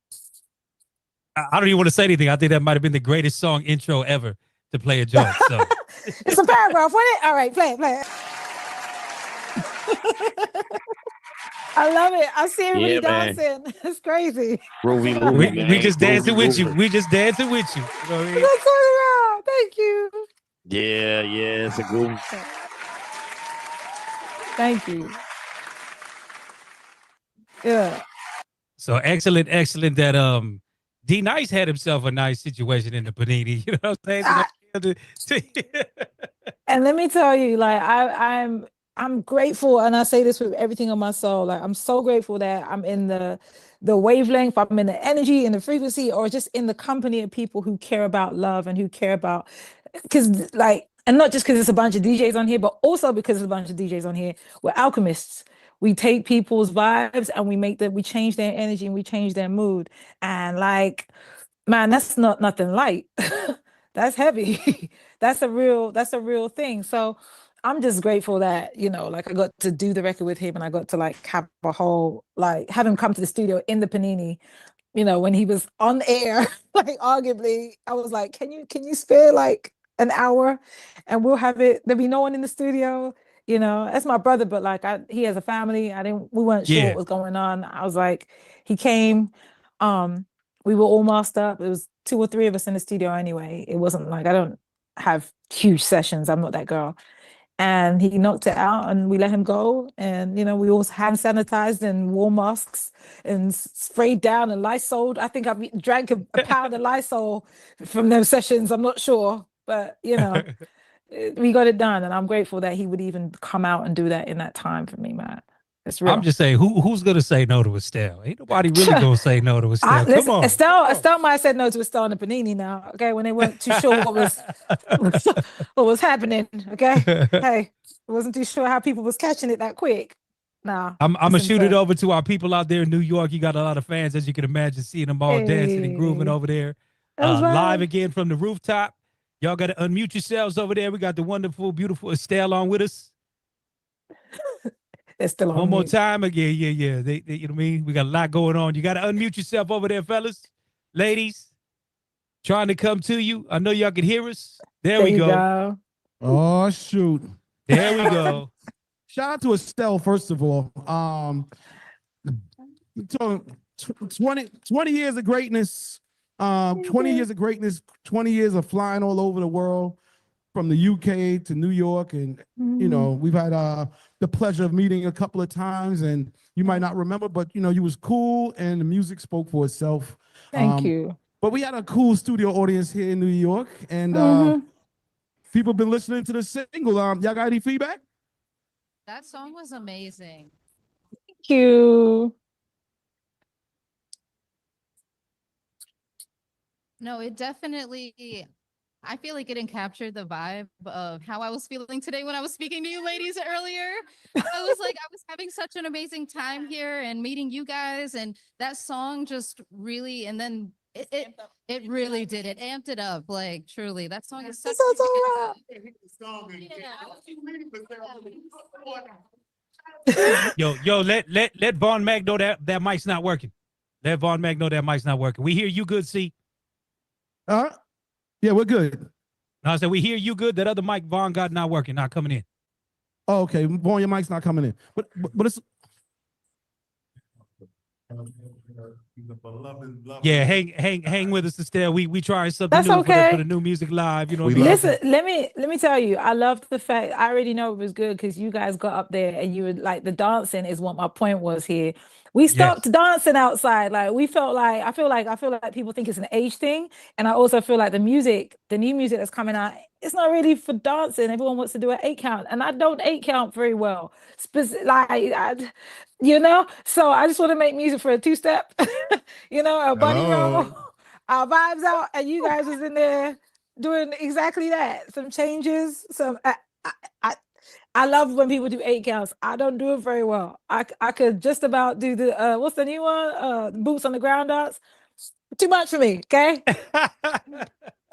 I don't even want to say anything. I think that might have been the greatest song intro ever to play a joint. So it's a paragraph, wasn't it? All right, play it. I love it. I see everybody dancing. It's crazy. We just dancing with you. We just dancing with you. You know what I mean? That's all. Thank you. Yeah, it's a groove. Thank you. Yeah. So excellent that D Nice had himself a nice situation in the Panini. You know what I'm saying? And let me tell you, like I'm grateful, and I say this with everything on my soul. Like I'm so grateful that I'm in the wavelength, I'm in the energy and the frequency, or just in the company of people who care about love and who care about, because like, and not just because it's a bunch of DJs on here, but also because there's a bunch of DJs on here. We're alchemists. We take people's vibes and we change their energy and we change their mood. And like, man, that's not nothing light. That's heavy. That's a real thing. So I'm just grateful that, you know, like I got to do the record with him and I got to like have a whole, like have him come to the studio in the Panini, you know, when he was on air, like arguably, I was like, can you spare like an hour and we'll have it, there'll be no one in the studio, you know. That's my brother, but like he has a family. We weren't sure what was going on. I was like, he came, we were all masked up. It was 2 or 3 of us in the studio anyway. It wasn't like, I don't have huge sessions, I'm not that girl. And he knocked it out and we let him go. And, you know, we all hand sanitized and wore masks and sprayed down and Lysol. I think I've drank a pound of Lysol from those sessions. I'm not sure, but, you know, we got it done. And I'm grateful that he would even come out and do that in that time for me, man. It's real. I'm just saying, who's going to say no to Estelle? Ain't nobody really going to say no to Estelle. Come on. Estelle might have said no to Estelle and the Panini now, okay, when they weren't too sure what was happening, okay? Hey, I wasn't too sure how people was catching it that quick. Nah. I'm going to shoot it over to our people out there in New York. You got a lot of fans, as you can imagine, seeing them all dancing and grooving over there. Live again from the rooftop. Y'all got to unmute yourselves over there. We got the wonderful, beautiful Estelle on with us. It's still on one more mute. time again. Yeah. They, you know what I mean? We got a lot going on. You got to unmute yourself over there, fellas, ladies. Trying to come to you. I know y'all can hear us. There we go. Oh shoot. There we go. Shout out to Estelle, first of all. 20 years of greatness. 20 years of greatness. 20 years of flying all over the world, from the UK to New York, and you know, we've had the pleasure of meeting a couple of times, and you might not remember, but you know, you was cool and the music spoke for itself. Thank you. But we had a cool studio audience here in New York, and People been listening to the single. Y'all got any feedback? That song was amazing. Thank you. No, it definitely, I feel like it captured the vibe of how I was feeling today when I was speaking to you ladies earlier. I was like, I was having such an amazing time here and meeting you guys. And that song just really, and then it really did. It amped it up, like truly. That song is such Yo, let Von Mag know that mic's not working. Let Von Mag know that mic's not working. We hear you good, C. Yeah, we're good. No, I said we hear you good. That other mic Von got not working, not coming in. Oh, okay. Vaughn, your mic's not coming in. But it's Yeah, hang with us, Estelle. We trying something That's new okay. for the new music live. You know what I mean? Listen, let me tell you, I love the fact I already know it was good because you guys got up there and you were like the dancing is what my point was here. We stopped dancing outside. Like we felt like I feel like people think it's an age thing. And I also feel like the new music that's coming out, it's not really for dancing. Everyone wants to do an 8 count. And I don't 8 count very well. You know, so I just want to make music for a 2-step, you know, a bunny roll, our vibes out, and you guys was in there doing exactly that. Some changes, I love when people do 8 counts. I don't do it very well. I could just about do the what's the new one? Boots on the ground dance. Too much for me, okay?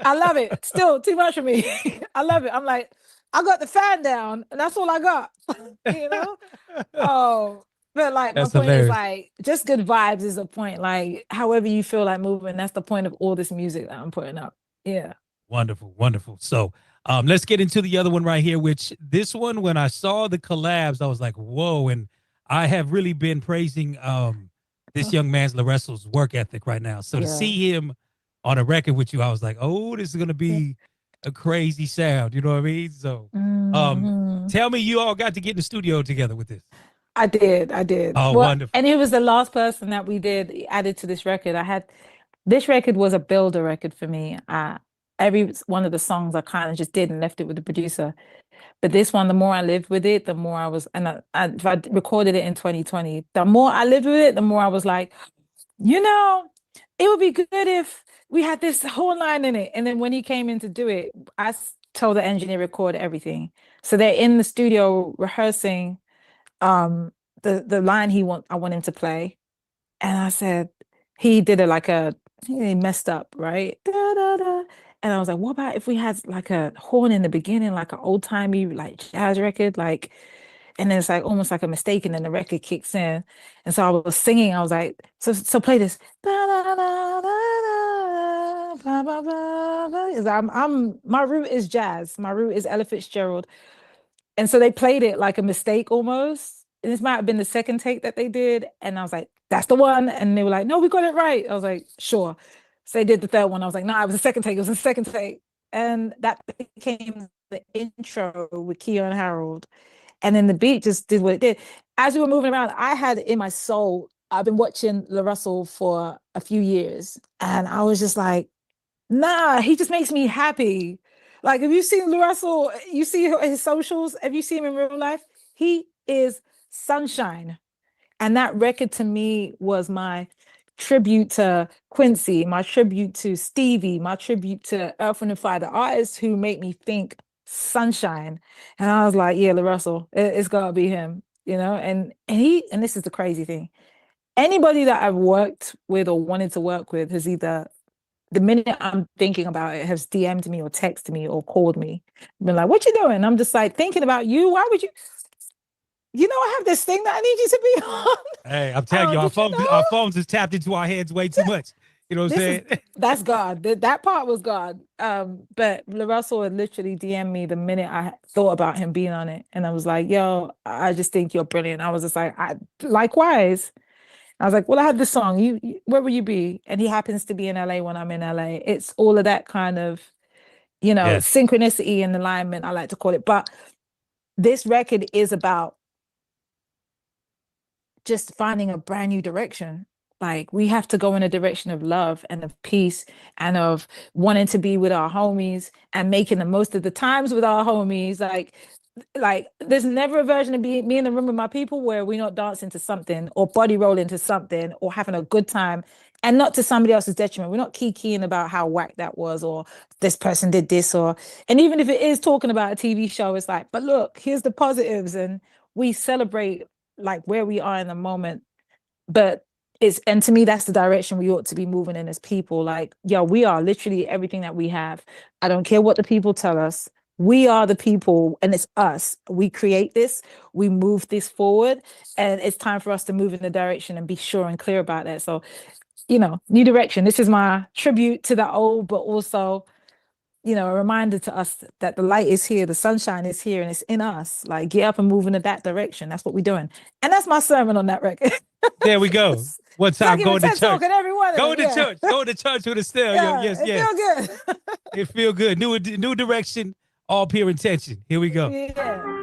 I love it. Still too much for me. I love it. I'm like, I got the fan down, and that's all I got. You know? Oh. But like That's my point hilarious. is like just good vibes is the point. Like however you feel like moving, that's the point of all this music that I'm putting up. Yeah. Wonderful. So let's get into the other one right here, which this one, when I saw the collabs, I was like, whoa. And I have really been praising this young man's LaRussell's work ethic right now. So to see him on a record with you, I was like, oh, this is gonna be a crazy sound. You know what I mean? So tell me you all got to get in the studio together with this. I did. Oh, Well, wonderful. and he was the last person that we did added to this record. This record was a builder record for me. Every one of the songs I kind of just did and left it with the producer. But this one, the more I lived with it, the more I was, and if I recorded it in 2020, the more I lived with it, the more I was like, you know, it would be good if we had this whole line in it. And then when he came in to do it, I told the engineer record everything. So they're in the studio rehearsing the line I want him to play. And I said, he did it like he messed up, right? Da, da, da. And I was like, what about if we had like a horn in the beginning, like an old timey like jazz record, like, and then it's like almost like a mistake, and then the record kicks in. And so I was singing, I was like, so play this. Da, da, da, da, da, ba, ba, ba, ba. My root is jazz. My root is Ella Fitzgerald. And so they played it like a mistake almost. And this might have been the second take that they did. And I was like, that's the one. And they were like, no, we got it right. I was like, sure. So they did the third one. I was like, no, it was the second take. It was the second take. And that became the intro with Keon Harold. And then the beat just did what it did. As we were moving around, I had in my soul, I've been watching LaRussell for a few years. And I was just like, nah, he just makes me happy. Like, have you seen LaRussell? You see his socials? Have you seen him in real life? He is sunshine. And that record to me was my tribute to Quincy, my tribute to Stevie, my tribute to Earth, Wind & Fire, the artists who make me think sunshine. And I was like, yeah, LaRussell, it's gotta be him, you know? And this is the crazy thing. Anybody that I've worked with or wanted to work with has either, the minute I'm thinking about it, has DM'd me or texted me or called me, been like, what you doing? I'm just like, thinking about you. Why would you? You know, I have this thing that I need you to be on. Hey, I'm telling you, our phones is tapped into our heads way too much. You know what I'm saying? That's God. That part was God. But LaRussell had literally DM'd me the minute I thought about him being on it. And I was like, yo, I just think you're brilliant. I was just like, likewise. I was like, well, I have this song. You where will you be? And he happens to be in LA when I'm in LA. It's all of that kind of, you know, synchronicity and alignment, I like to call it. But this record is about just finding a brand new direction. Like we have to go in a direction of love and of peace and of wanting to be with our homies and making the most of the times with our homies. Like there's never a version of me in the room with my people where we're not dancing to something or body rolling to something or having a good time, and not to somebody else's detriment. We're not keying about how whack that was or this person did this, and even if it is talking about a TV show, it's like, but look, here's the positives, and we celebrate like where we are in the moment. But and to me, that's the direction we ought to be moving in as people. Like, yo, we are literally everything that we have. I don't care what the people tell us. We are the people, and it's us. We create this, we move this forward, and it's time for us to move in the direction and be sure and clear about that. So, new direction. This is my tribute to the old, but also, a reminder to us that the light is here, the sunshine is here, and it's in us. Like, get up and move in that direction. That's what we're doing. And that's my sermon on that record. There we go. One time, go to church. Go to Yeah. church. Go to church with a still. Yeah, Yes, it yes. feel good. It feel good. New direction, all pure intention. Here we go. Yeah.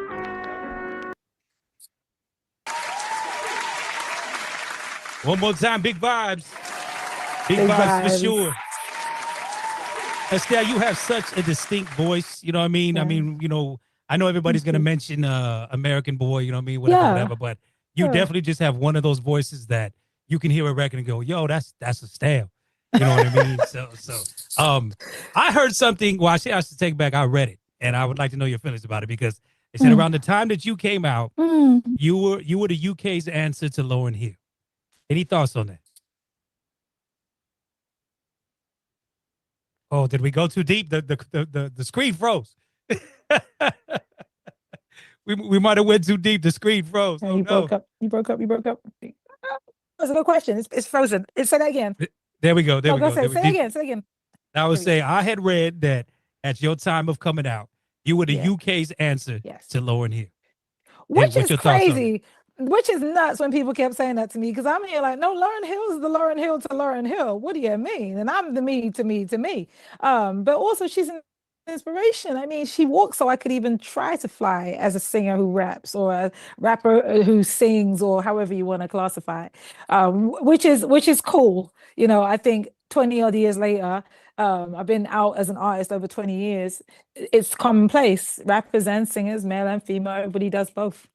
One more time, big vibes. Big Big vibes for vibes. sure. Estelle, you have such a distinct voice. You know what I mean? I mean, I know everybody's gonna mention American Boy, you know what I mean? Whatever, Yeah. whatever. But you Yeah. definitely just have one of those voices that you can hear a record and go, yo, that's Estelle. You know what I mean? I heard something. Well, I should take it back. I read it, and I would like to know your feelings about it because it said around the time that you came out, you were the UK's answer to Lauryn Hill. Any thoughts on that? Oh, did we go too deep? The screen froze. we might have went too deep. The screen froze. Yeah, Oh, you no. broke up. You broke up. That's a good question. It's frozen. Say that again. There we go. There we go. Say it again. Say it again. I was saying I had read that at your time of coming out, you were the UK's answer to Lauryn Hill. Which what's is your thoughts on it? crazy. Which is nuts when people kept saying that to me, because I'm here like, no, Lauryn Hill is the Lauryn Hill to Lauryn Hill. What do you mean? And I'm the me to me to me. But also she's an inspiration. I mean, she walks so I could even try to fly as a singer who raps or a rapper who sings, or however you want to classify it, which is cool. I think 20 odd years later, I've been out as an artist over 20 years. It's commonplace. Rappers and singers, male and female, everybody does both.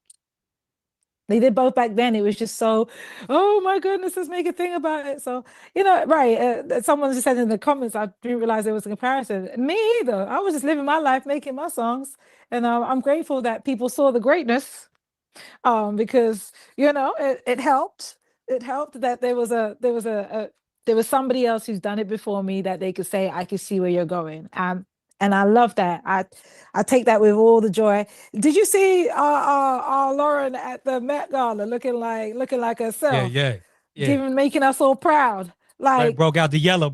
They did both back then. It was just so, oh my goodness, let's make a thing about it. So, right. Someone just said in the comments, I didn't realize there was a comparison. Me either. I was just living my life, making my songs. And I'm grateful that people saw the greatness, because, it helped. It helped that there was somebody else who's done it before me, that they could say, I can see where you're going. And I love that. I take that with all the joy. Did you see our Lauren at the Met Gala looking like herself? Yeah. Even making us all proud. Like, broke out the yellow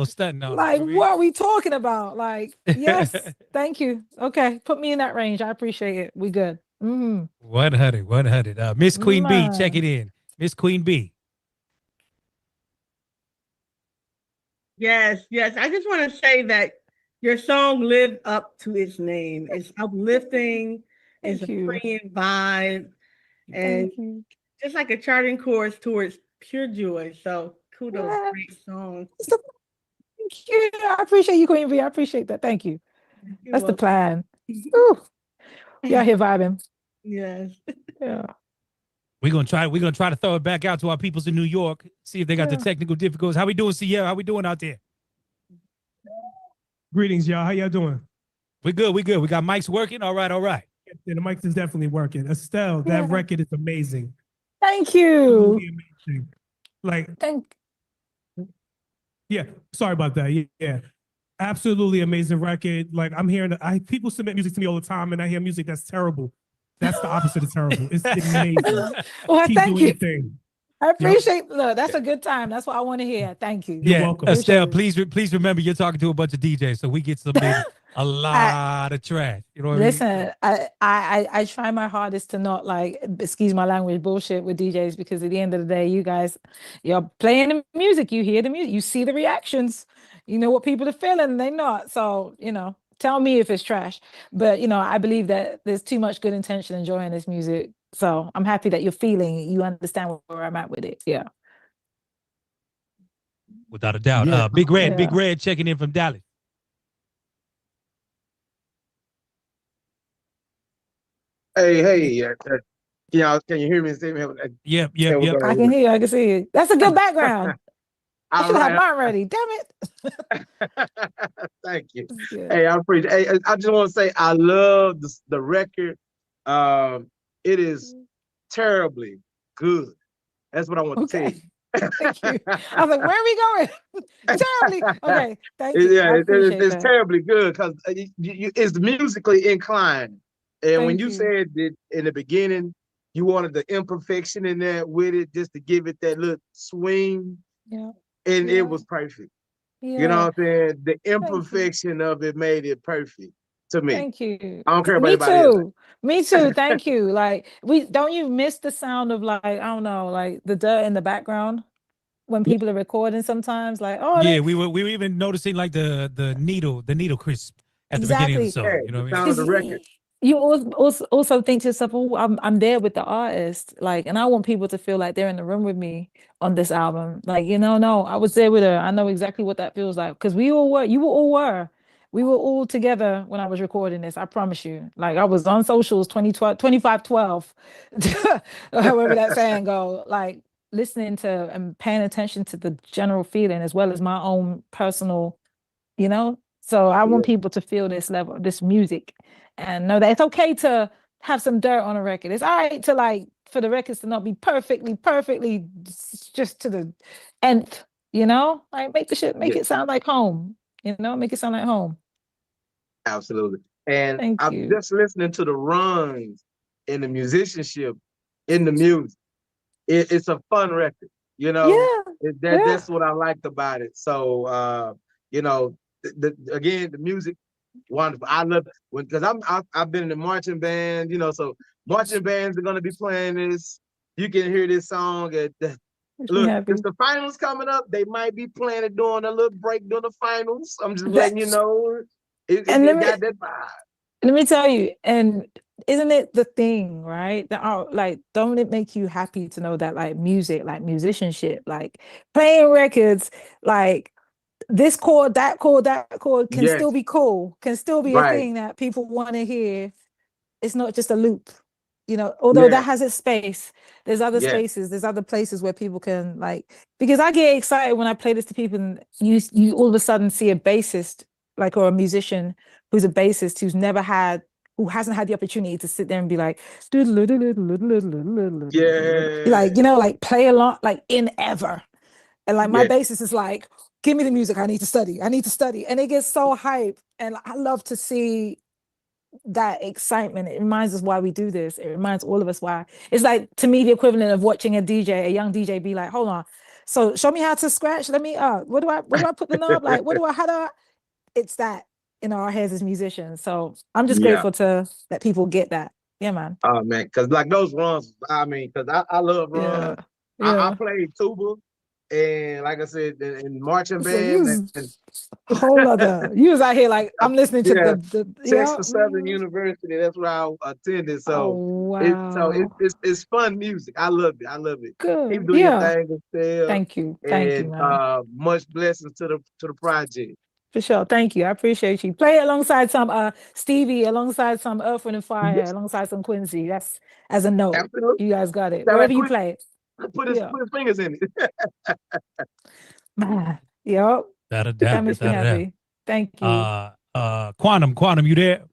stunting on. Like, what are we talking about? Like, yes, thank you. Okay, put me in that range. I appreciate it. We good. 100. Miss Queen B, check it in. Miss Queen B. Yes. I just want to say that your song lived up to its name. It's uplifting. It's a freeing vibe, and just like a charting course towards pure joy. So kudos, great song. Thank you. I appreciate you, Queen B. I appreciate that. Thank you. That's the plan. Ooh. Y'all here vibing. Yes. Yeah. We're gonna try to throw it back out to our peoples in New York, see if they got the technical difficulties. How we doing, Sierra? How we doing out there? Greetings, y'all. How y'all doing? We good. We got mics working. All right. Yeah, the mics is definitely working. Estelle, that record is amazing. Thank you. Amazing. Like, yeah, sorry about that. Yeah. Absolutely amazing record. Like, I'm hearing people submit music to me all the time, and I hear music that's terrible. That's the opposite of terrible. It's amazing. Well, Keep thank doing you. your thing. I appreciate look, that's a good time. That's what I want to hear. Thank you. Yeah, welcome. Estelle, please remember you're talking to a bunch of DJs, so we get a lot of trash. You know what Listen, I try my hardest to not, like, excuse my language, bullshit with DJs, because at the end of the day, you guys, you're playing the music, you hear the music, you see the reactions, you know what people are feeling, and they're not. So, tell me if it's trash. But, I believe that there's too much good intention enjoying this music. So I'm happy that you're feeling, you understand where I'm at with it. Yeah. Without a doubt. Yeah. Big Red checking in from Dallas. Hey, can you hear me? Yep. I can hear you. I can see you. That's a good background. I All should have right. mine ready. Damn it. Thank you. good. Hey, I appreciate. Hey, I just want to say I love the record. It is terribly good. That's what I want to tell you. Thank you. I was like, where are we going? Terribly. Okay. Thank you. I Yeah, appreciate it's that. terribly good because it's musically inclined. And when Thank you you. said that in the beginning, you wanted the imperfection in there with it just to give it that little swing, Yeah. and Yeah. it was perfect. Yeah. You know what I'm saying? The imperfection of it made it perfect to me. Thank you. I don't care about Me anybody else. too. Me too. Thank you. Like don't you miss the sound of like, I don't know, like the dirt in the background when people are recording sometimes? Like, oh, Yeah, we were even noticing like the needle crisp at the beginning of the song. You know what I mean? Sound of the record. You also think to yourself, oh, I'm there with the artist, like, and I want people to feel like they're in the room with me on this album. Like, no, I was there with her. I know exactly what that feels like because we all were. We were all together when I was recording this. I promise you. Like, I was on socials 2012, 2512, however that saying go. Like, listening to and paying attention to the general feeling as well as my own personal, So I want people to feel this level, this music, and know that it's okay to have some dirt on a record. It's all right to like for the records to not be perfectly just to the nth, like make the shit, make it sound like home, make it sound like home. Absolutely. And Thank I'm you. just listening to the runs and the musicianship in the music. It's a fun record, That's what I liked about it. So again, the music, wonderful. I love it because I've been in the marching band, so marching bands are gonna be playing this. You can hear this song at look, because the finals coming up, they might be playing it during a little break during the finals. I'm just letting you know. It got that vibe. Let me tell you, and isn't it the thing, right? That like, don't it make you happy to know that like music, like musicianship, like playing records, like this chord, that chord can still be cool, can still be a thing that people want to hear. It's not just a loop, although that has its space. There's other spaces, there's other places where people can like, because I get excited when I play this to people and you all of a sudden see a bassist, like, or a musician who's a bassist who hasn't had the opportunity to sit there and be like, like play along, like in ever. And like my bassist is like, give me the music, I need to study. And it gets so hype. And I love to see that excitement. It reminds us why we do this. It reminds all of us why. It's like, to me, the equivalent of watching a young DJ be like, hold on, so show me how to scratch. Let me where do I put the knob? Like, it's that in our heads as musicians. So I'm just grateful to that people get that. Yeah, man. Oh man, because like those runs, I mean, because I love runs. I played tuba, and like I said, in marching band. Whole other. You was out here like, I'm listening to the Texas Southern University. That's where I attended. So it's fun music. I love it. Good. Keep doing your thing, Estelle. Thank you, man. Much blessings to the project. For sure. Thank you. I appreciate you. Play it alongside some Stevie, alongside some Earth, Wind and Fire, alongside some Quincy. That's as a note. Absolutely. You guys got it. Wherever you play it. Put his fingers in it. Man. Yep. That makes me happy. Thank you. Quantum, you there?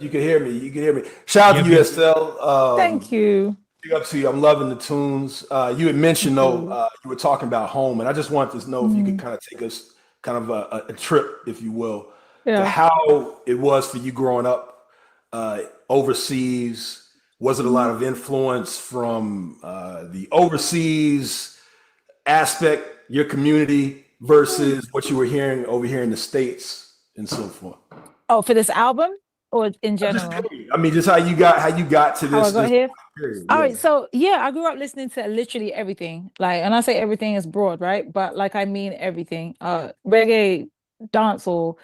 You can hear me. Shout out to you, Estelle. Thank you. Big up to you. I'm loving the tunes. You had mentioned though, you were talking about home, and I just wanted to know if you could kind of take us kind of a trip, if you will, to how it was for you growing up overseas. Was it a lot of influence from the overseas aspect, your community, versus what you were hearing over here in the States and so forth? Oh, for this album or in general? I mean, just how you got to this. Period. All right, so I grew up listening to literally everything. Like, and I say everything is broad, right? But like, I mean everything. Reggae, dancehall,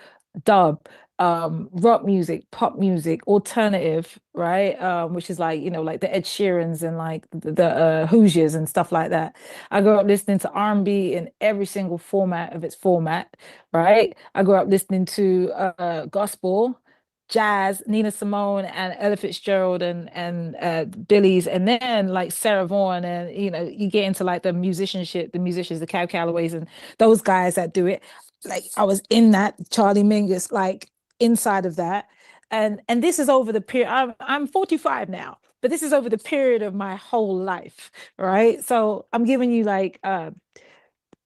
dub, rock music, pop music, alternative, right? Which is like, like the Ed Sheerans and like the Hoosiers and stuff like that. I grew up listening to R&B in every single format of its format, right? I grew up listening to gospel, jazz, Nina Simone and Ella Fitzgerald and Billy's, and then like Sarah Vaughan, and you get into like the musicianship, the musicians, the Cab Callaways and those guys that do it. Like I was in that, Charlie Mingus, like inside of that. And this is over the period. I'm 45 now, but this is over the period of my whole life, right? So I'm giving you like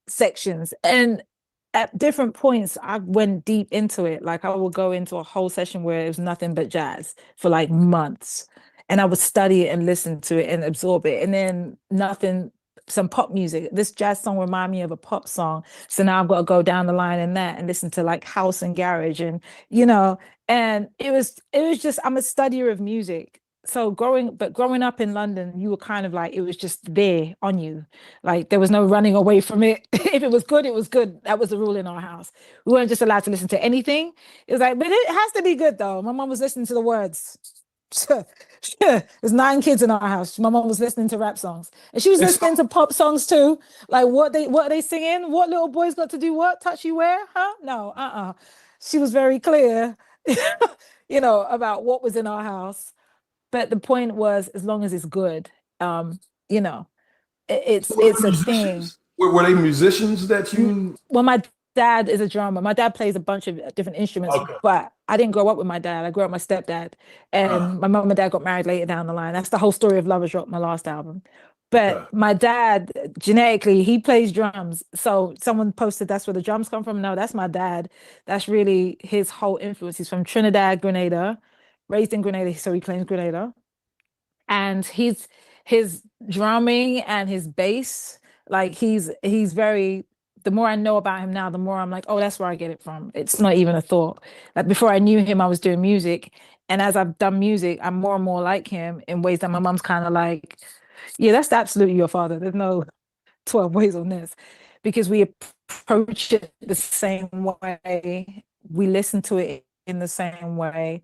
sections, and at different points I went deep into it. Like I would go into a whole session where it was nothing but jazz for like months, and I would study it and listen to it and absorb it, and then some pop music. This jazz song reminded me of a pop song, so now I've got to go down the line in that and listen to like house and garage, and and it was just, I'm a studier of music. So growing up in London, you were kind of like, it was just there on you. Like there was no running away from it. If it was good, it was good. That was the rule in our house. We weren't just allowed to listen to anything. It was like, but it has to be good though. My mom was listening to the words. There's 9 kids in our house. My mom was listening to rap songs, and she was listening to pop songs too. Like what are they singing? What little boys got to do what? Touch you where? Huh? No, She was very clear, about what was in our house. But the point was, as long as it's good, it's a thing. Were they musicians that you? Well, my dad is a drummer. My dad plays a bunch of different instruments, but I didn't grow up with my dad. I grew up with my stepdad, and my mom and dad got married later down the line. That's the whole story of Lovers Rock, my last album. But my dad, genetically, he plays drums. So someone posted, that's where the drums come from. No, that's my dad. That's really his whole influence. He's from Trinidad, Grenada, raised in Grenada, so he claims Grenada. And his drumming and his bass, like he's very, the more I know about him now, the more I'm like, oh, that's where I get it from. It's not even a thought. Like before I knew him, I was doing music. And as I've done music, I'm more and more like him in ways that my mom's kind of like, yeah, that's absolutely your father. There's no 12 ways on this, because we approach it the same way. We listen to it in the same way.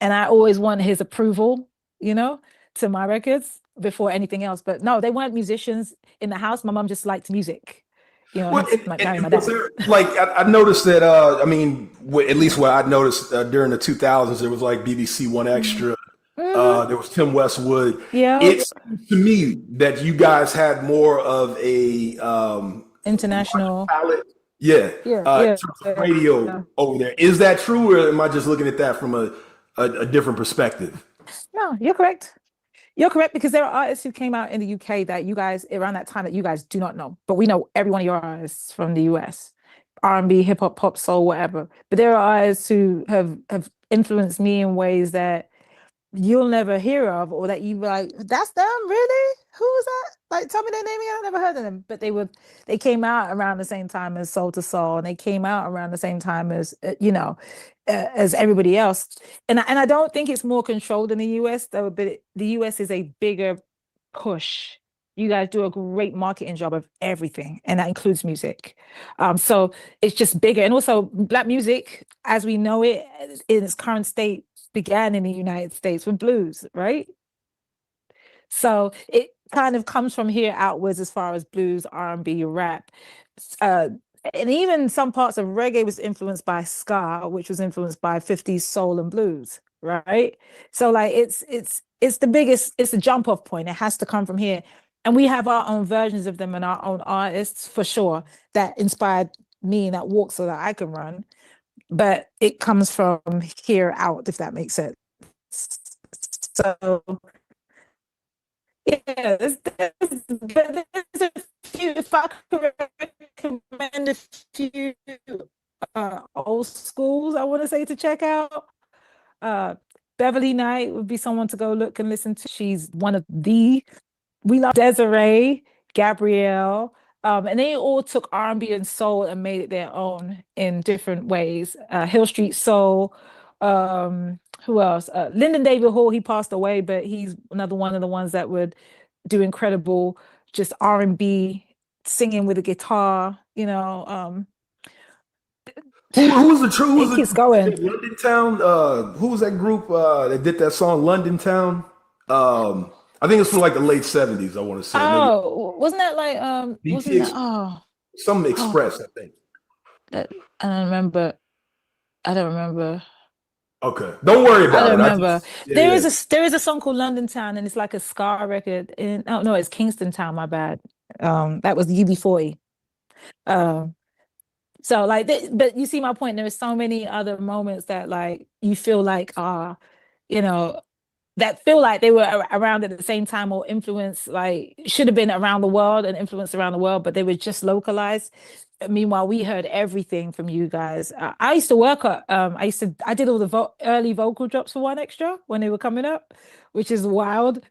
And I always want his approval, to my records before anything else. But no, they weren't musicians in the house. My mom just liked music. Marrying my dad. Like I noticed that. At least what I noticed during the 2000s, there was like BBC One Extra. There was Tim Westwood. Yeah, it seems to me that you guys had more of a international palette. Radio over there. Is that true, or am I just looking at that from a different perspective? No, you're correct. You're correct, because there are artists who came out in the UK that you guys, around that time, that you guys do not know. But we know every one of your artists from the US. R&B, hip hop, pop, soul, whatever. But there are artists who have influenced me in ways that you'll never hear of, or that you were like, that's them, really? Who is that? Like, tell me their name again. I've never heard of them. But they came out around the same time as Soul to Soul, and they came out around the same time as as everybody else. And I don't think it's more controlled in the US though, but the US is a bigger push. You guys do a great marketing job of everything, and that includes music. So it's just bigger. And also Black music, as we know it in its current state, began in the United States with blues, right? So it kind of comes from here outwards as far as blues, R&B, rap. And even some parts of reggae was influenced by ska, which was influenced by 50s soul and blues, right? So like it's the biggest, it's the jump off point. It has to come from here. And we have our own versions of them and our own artists for sure that inspired me in that walk so that I can run. But it comes from here out, if that makes sense. So yeah, there's a few, if I could recommend a few old schools I want to say to check out. Beverly Knight would be someone to go look and listen to. She's one of we love Desiree, Gabrielle, and they all took R&B and soul and made it their own in different ways. Hill Street Soul, who else? Lyndon David Hall, he passed away, but he's another one of the ones that would do incredible just R&B, singing with a guitar, Who was the true? It keeps going. London Town. Who was that group that did that song London Town? I think it's from like the late 70s. I want to say. Oh, wasn't that like wasn't that some Express? I think. I don't remember. Okay, don't worry about it. I don't remember. There is a song called London Town, and it's like a ska record. No, it's Kingston Town. My bad. That was UB40. So like, but you see my point. There are so many other moments that like you feel like you know, that feel like they were around at the same time or influence, like should have been around the world and influenced around the world, but they were just localized. Meanwhile, we heard everything from you guys. I used to work at, I did all the early vocal drops for One Extra when they were coming up, which is wild.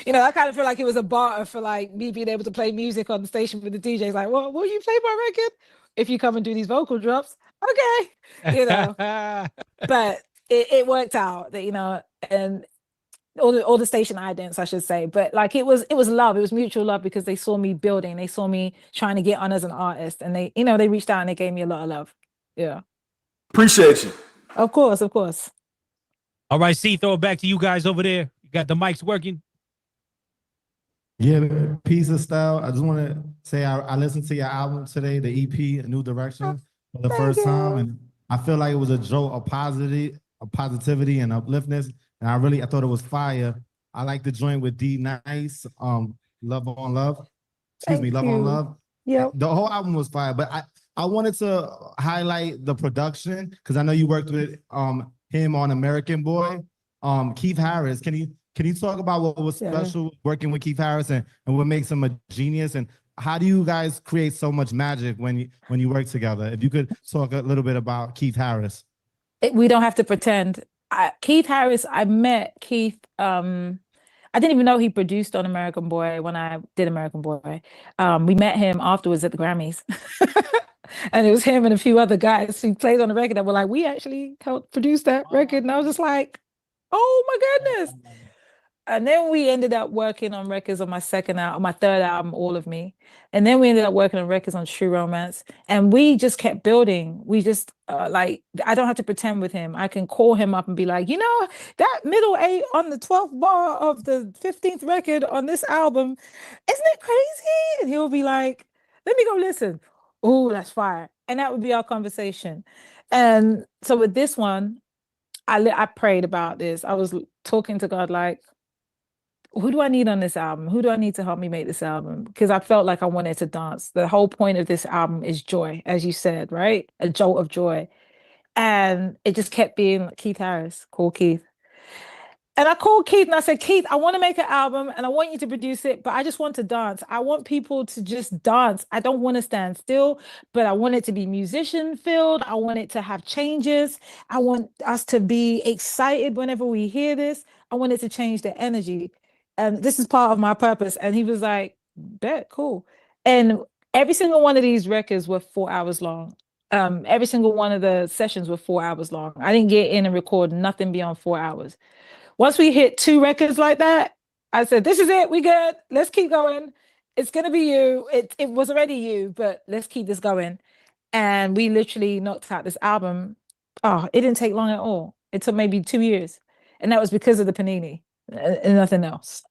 You know, I kind of feel like it was a barter for like me being able to play music on the station with the DJs. Like, well, will you play my record if you come and do these vocal drops? Okay, you know. But it worked out that, you know, and all the station idents, I should say, but like it was love. It was mutual love because they saw me building, they saw me trying to get on as an artist, and they, you know, they reached out and they gave me a lot of love. Yeah, appreciate you. Of course. All right, C, throw it back to you guys over there. You got the mics working. Yeah, piece of style. I just want to say I listened to your album today, the EP, A New Direction, for the first time, and I feel like it was a jolt of positivity and upliftness. And I thought it was fire. I like the joint with D Nice, Love on Love. Love on Love. Yeah. The whole album was fire, but I wanted to highlight the production because I know you worked with him on American Boy. Keith Harris. Can you talk about what was special working with Keith Harris and what makes him a genius? And how do you guys create so much magic when you work together? If you could talk a little bit about Keith Harris. We don't have to pretend. Keith Harris, I met Keith. I didn't even know he produced on American Boy when I did American Boy. We met him afterwards at the Grammys. And it was him and a few other guys who played on the record that were like, we actually helped produce that record. And I was just like, oh my goodness. And then we ended up working on records on my third album, All of Me. And then we ended up working on records on True Romance. And we just kept building. We just like, I don't have to pretend with him. I can call him up and be like, you know, that middle 8 on the 12th bar of the 15th record on this album, isn't it crazy? And he'll be like, let me go listen. Oh, that's fire. And that would be our conversation. And so with this one, I prayed about this. I was talking to God like, who do I need on this album? Who do I need to help me make this album? Because I felt like I wanted to dance. The whole point of this album is joy, as you said, right? A jolt of joy. And it just kept being Keith Harris, call Keith. And I called Keith and I said, Keith, I want to make an album and I want you to produce it, but I just want to dance. I want people to just dance. I don't want to stand still, but I want it to be musician filled. I want it to have changes. I want us to be excited whenever we hear this. I want it to change the energy. And this is part of my purpose. And he was like, bet, cool. And every single one of these records were 4 hours long. Every single one of the sessions were 4 hours long. I didn't get in and record nothing beyond 4 hours. Once we hit 2 records like that, I said, this is it, we good. Let's keep going. It's gonna be you. It was already you, but let's keep this going. And we literally knocked out this album. Oh, it didn't take long at all. It took maybe 2 years. And that was because of the Panini and nothing else.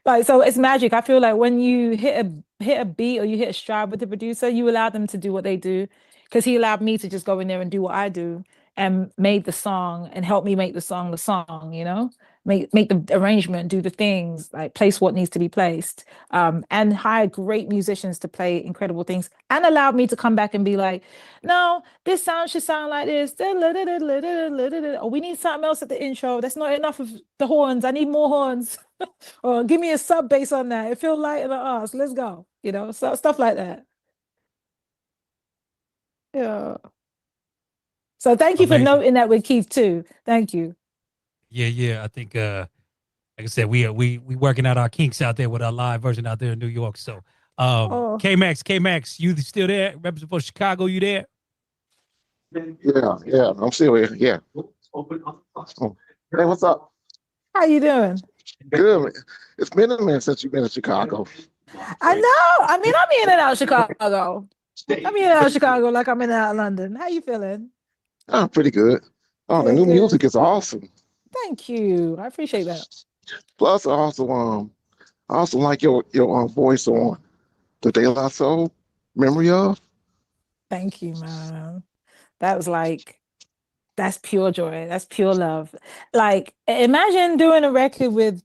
Like, so it's magic. I feel like when you hit a beat or you hit a stride with the producer, you allow them to do what they do, because he allowed me to just go in there and do what I do and made the song and help me make the song, you know, make the arrangement, do the things, like place what needs to be placed, and hire great musicians to play incredible things, and allowed me to come back and be like, no, this sound should sound like this, or we need something else at the intro. That's not enough of the horns. I need more horns. Or give me a sub bass on that. It feels light in the arse. Let's go. You know, so stuff like that. Yeah. So thank you for noting that with Keith too. Thank you. Yeah. I think like I said, we working out our kinks out there with our live version out there in New York. So K-Max, you still there? Representing for Chicago, you there? Yeah, I'm still here. Yeah. Hey, what's up? How you doing? Good, man. It's been a minute since you've been in Chicago. I know. I mean, I'm in and out of Chicago. I'm in out of Chicago like I'm in out of London. How you feeling? I'm pretty good. Oh, the Good, new good. music is awesome. Thank you. I appreciate that. Plus, I also like your voice on the De La Soul, Memory of. Thank you, man. That was like, that's pure joy. That's pure love. Like, imagine doing a record with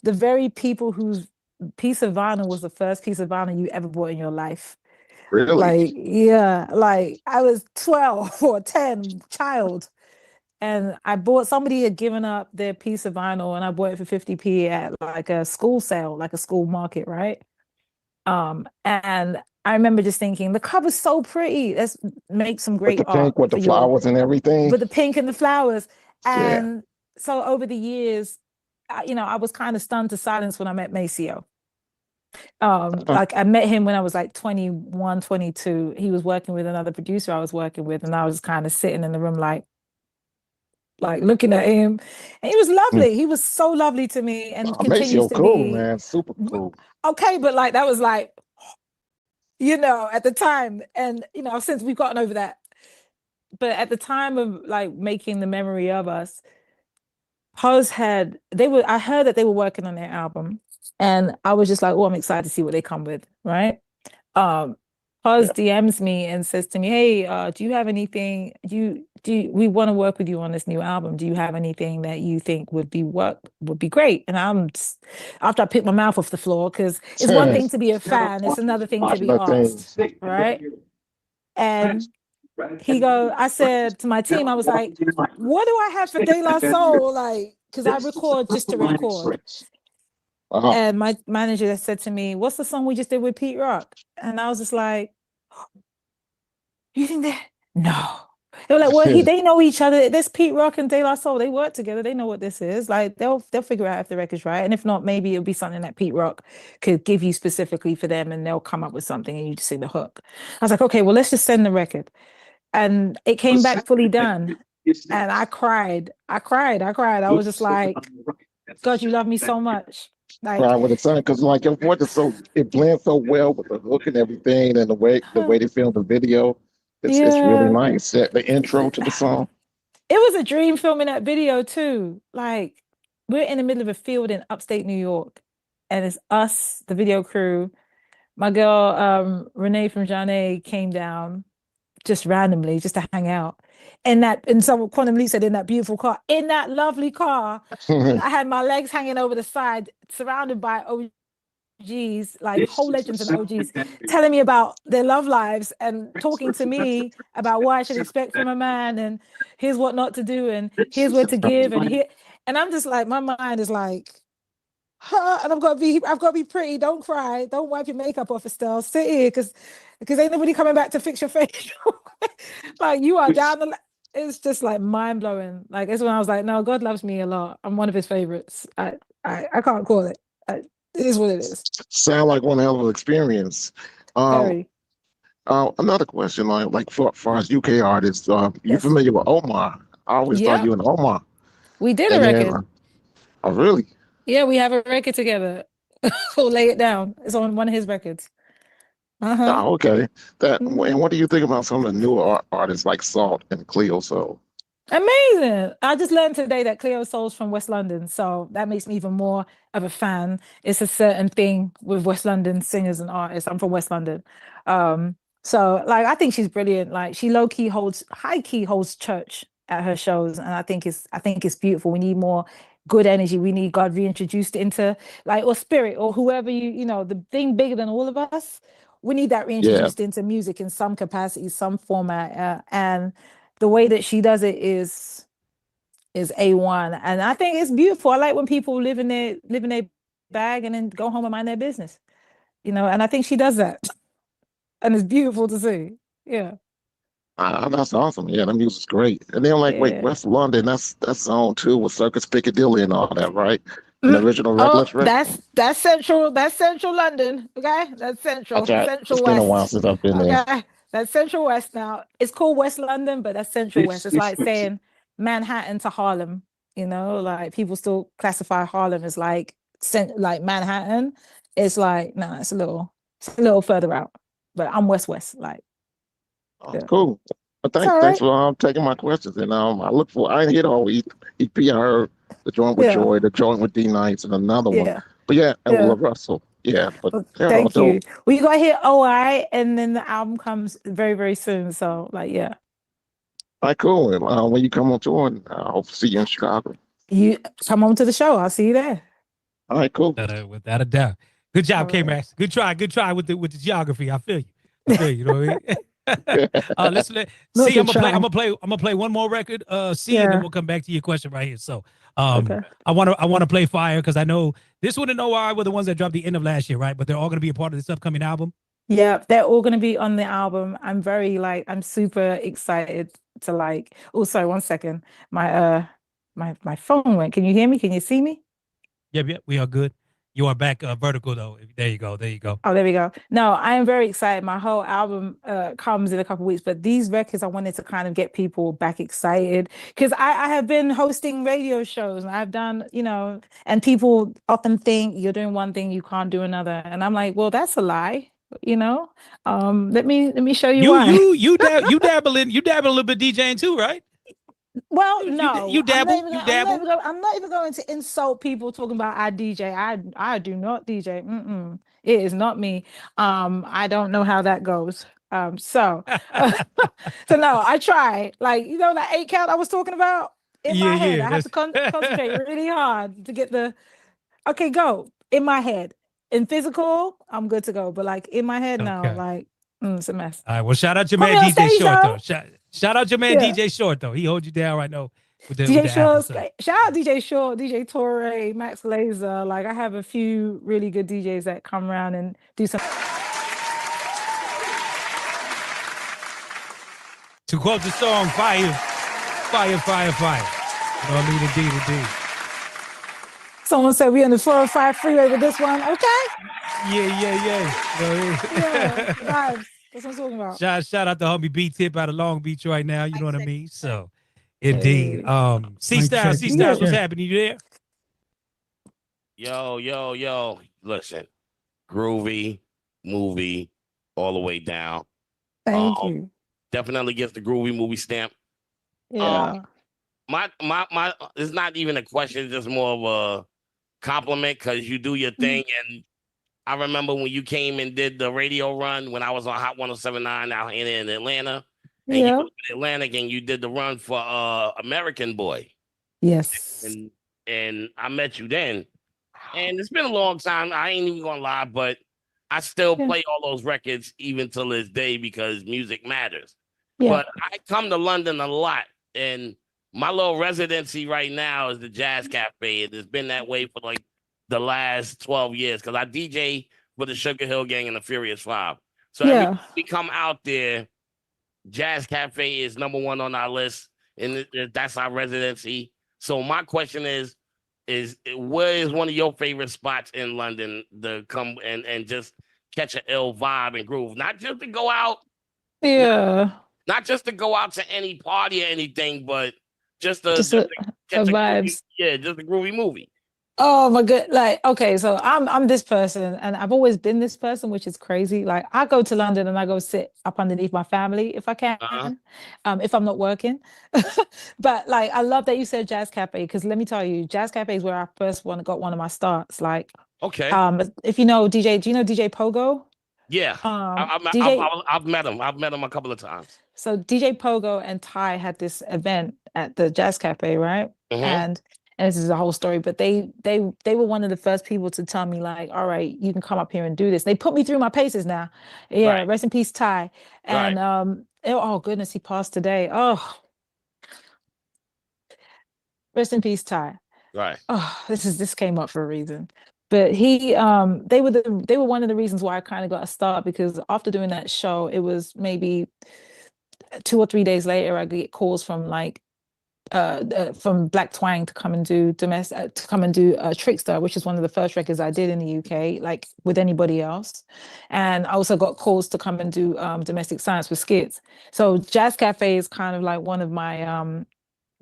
the very people whose piece of vinyl was the first piece of vinyl you ever bought in your life. Really? Like, yeah, like I was 12 or 10, child. And I bought, somebody had given up their piece of vinyl and I bought it for 50p at like a school sale, like a school market, right? And I remember just thinking, the cover's so pretty. Let's make some With great the art pink, with for the your, flowers and everything. with the pink and the flowers. Yeah. And so over the years, I was kind of stunned to silence when I met Maceo. Like I met him when I was like 21, 22. He was working with another producer I was working with, and I was kind of sitting in the room like looking at him. And he was lovely. He was so lovely to me and continues Maceo to cool, be. man. Super cool. Okay, but like that was like, at the time. And since we've gotten over that. But at the time of like making the Memory of Us, I heard that they were working on their album. And I was just like, oh, I'm excited to see what they come with, right? Puz DMs me and says to me, hey, do you have anything, we want to work with you on this new album. Do you have anything that you think would be great? And after I picked my mouth off the floor, because it's one thing to be a fan, it's another thing to be asked, right? And I said to my team, I was like, what do I have for De La Soul? Like, because I record just to record. And my manager said to me, what's the song we just did with Pete Rock? And I was just like, you think that? No. They were like, well, they know each other. This Pete Rock and De La Soul, they work together. They know what this is. Like, they'll figure out if the record's right. And if not, maybe it'll be something that Pete Rock could give you specifically for them, and they'll come up with something and you just sing the hook. I was like, okay, well, let's just send the record. And it came back fully done. And I cried. I was just like, God, you love me so much. Like, Cry with the sun, because like your voice is it blends so well with the hook and everything, and the way they filmed the video. It's really nice. The intro to the song. It was a dream filming that video too. Like, we're in the middle of a field in upstate New York, and it's us, the video crew. My girl, Renee from Jeanne came down just randomly, just to hang out. And so Quantum Lee said, in that beautiful car, in that lovely car, I had my legs hanging over the side, surrounded by OGs, like whole legends and OGs, telling me about their love lives and talking to me about what I should expect from a man, and here's what not to do, and here's what to give, and I'm just like, my mind is like, and I've got to be pretty. Don't cry. Don't wipe your makeup off, Estelle. Sit here, because ain't nobody coming back to fix your face. Like, you are down the. It's just like mind blowing. Like, it's when I was like, no, God loves me a lot. I'm one of his favorites. I can't call it. It is what it is. Sound like one hell of an experience. Another question, like for as UK artists, you familiar with Omar? I always thought you and Omar. We did a record. Oh, really? Yeah, we have a record together. We'll Lay It Down. It's on one of his records. Oh, okay. And what do you think about some of the newer artists like Salt and Cleo Soul? Amazing. I just learned today that Cleo Soul's from West London, so that makes me even more of a fan. It's a certain thing with West London singers and artists. I'm from West London. So like, I think she's brilliant. Like, she high key holds church at her shows, and I think it's beautiful. We need more good energy. We need God reintroduced into, like, or spirit, or whoever the thing bigger than all of us. We need that reintroduced into music in some capacity, some format, and the way that she does it is A1. And I think it's beautiful. I like when people live in their bag and then go home and mind their business, and I think she does that. And it's beautiful to see. Yeah. That's awesome. Yeah, the music's great. And then wait, West London, that's zone 2 with Circus Piccadilly and all that, right? An original Reckless record. That's central London. Okay, that's central. Okay. Central It's West. been a while since I've been there. Okay, that's Central West now. It's called West London, but that's Central West. It's like saying Manhattan to Harlem. Like, people still classify Harlem as like Manhattan. It's like, nah, it's a little further out. But I'm West, like Cool. But thanks for taking my questions. And I didn't hear the whole EP. I heard the joint with Joy, the joint with D Nice, and another one. But and Russell. Yeah, but Thank you. Well, you got to hear OI, and then the album comes very, very soon. So, like, yeah. All right, cool. And when you come on tour, I hope to see you in Chicago. You come on to the show. I'll see you there. All right, cool. Without a doubt. Good job, K-Max. Good try with the geography. I feel you. You know what I mean? Listen, see, I'm gonna play one more record. And then we'll come back to your question right here. So, I want to play Fire because I know this one and OI were the ones that dropped the end of last year, right? But they're all gonna be a part of this upcoming album. Yeah, they're all gonna be on the album. I'm super excited to Oh, sorry, 1 second. My phone went. Can you hear me? Can you see me? Yeah, we are good. You are back vertical though. There you go. Oh, there we go. No, I am very excited. My whole album comes in a couple of weeks, but these records I wanted to kind of get people back excited because I have been hosting radio shows and I've done, and people often think you're doing one thing, you can't do another. And I'm like, well, that's a lie. Let me show you why. You dabble a little bit DJing too, right? Well, no, you dabble. I'm not even going to insult people talking about I DJ. I do not DJ. It is not me. I don't know how that goes. So no, I try. That 8 count I was talking about in my head. I have to concentrate really hard to get the. Okay, go in my head. In physical, I'm good to go. But in my head now, it's a mess. All right. Well, shout out your man DJ Short though. Shout out your man DJ Short though. He holds you down right now. DJ Short, shout out DJ Short, DJ Torre, Max Laser. I have a few really good DJs that come around and do some. To quote the song, fire, fire, fire, fire. You know what I mean? Indeed. Someone said we on the 405 freeway with this one. Okay. Yeah. Vibes. That's what I'm talking about. Shout out to homie B-Tip out of Long Beach right now. You know what I mean? So, indeed. C-Styles, what's happening? You there? Yo. Listen, groovy movie all the way down. Thank you. Definitely gets the groovy movie stamp. Yeah. My it's not even a question, it's just more of a compliment because you do your thing. And I remember when you came and did the radio run when I was on Hot 107.9 out in Atlanta. And you were in Atlantic and you did the run for American Boy. Yes. And I met you then. And it's been a long time. I ain't even gonna lie, but I still play all those records even till this day because music matters. Yeah. But I come to London a lot, and my little residency right now is the Jazz Cafe. It's been that way for the last 12 years because I DJ for the Sugar Hill Gang and the Furious Five. So every time we come out there, Jazz Cafe is number one on our list, and that's our residency. So my question is where is one of your favorite spots in London to come and just catch an ill vibe and groove? Not just to go out. Yeah. Not just to go out to any party or anything, but just to catch vibes. Just a groovy movie. Oh my God. Okay, so I'm this person and I've always been this person, which is crazy. I go to London and I go sit up underneath my family if I can, if I'm not working. But I love that you said Jazz Cafe, because let me tell you, Jazz Cafe is where I first got one of my starts. Okay. If you know DJ, do you know DJ Pogo? Yeah. I've met him. I've met him a couple of times. So DJ Pogo and Ty had this event at the Jazz Cafe, right? Mm-hmm. And this is a whole story, but they were one of the first people to tell me all right, you can come up here and do this. They put me through my paces now. Yeah, right. Rest in peace, Ty. And oh goodness, he passed today. Oh, rest in peace, Ty. Right. Oh, this came up for a reason. But they were one of the reasons why I kind of got a start, because after doing that show, it was maybe 2 or 3 days later, I get calls from Black Twang to come and do Trickster, which is one of the first records I did in the UK, with anybody else. And I also got calls to come and do Domestic Science with Skids. So Jazz Cafe is kind of one of my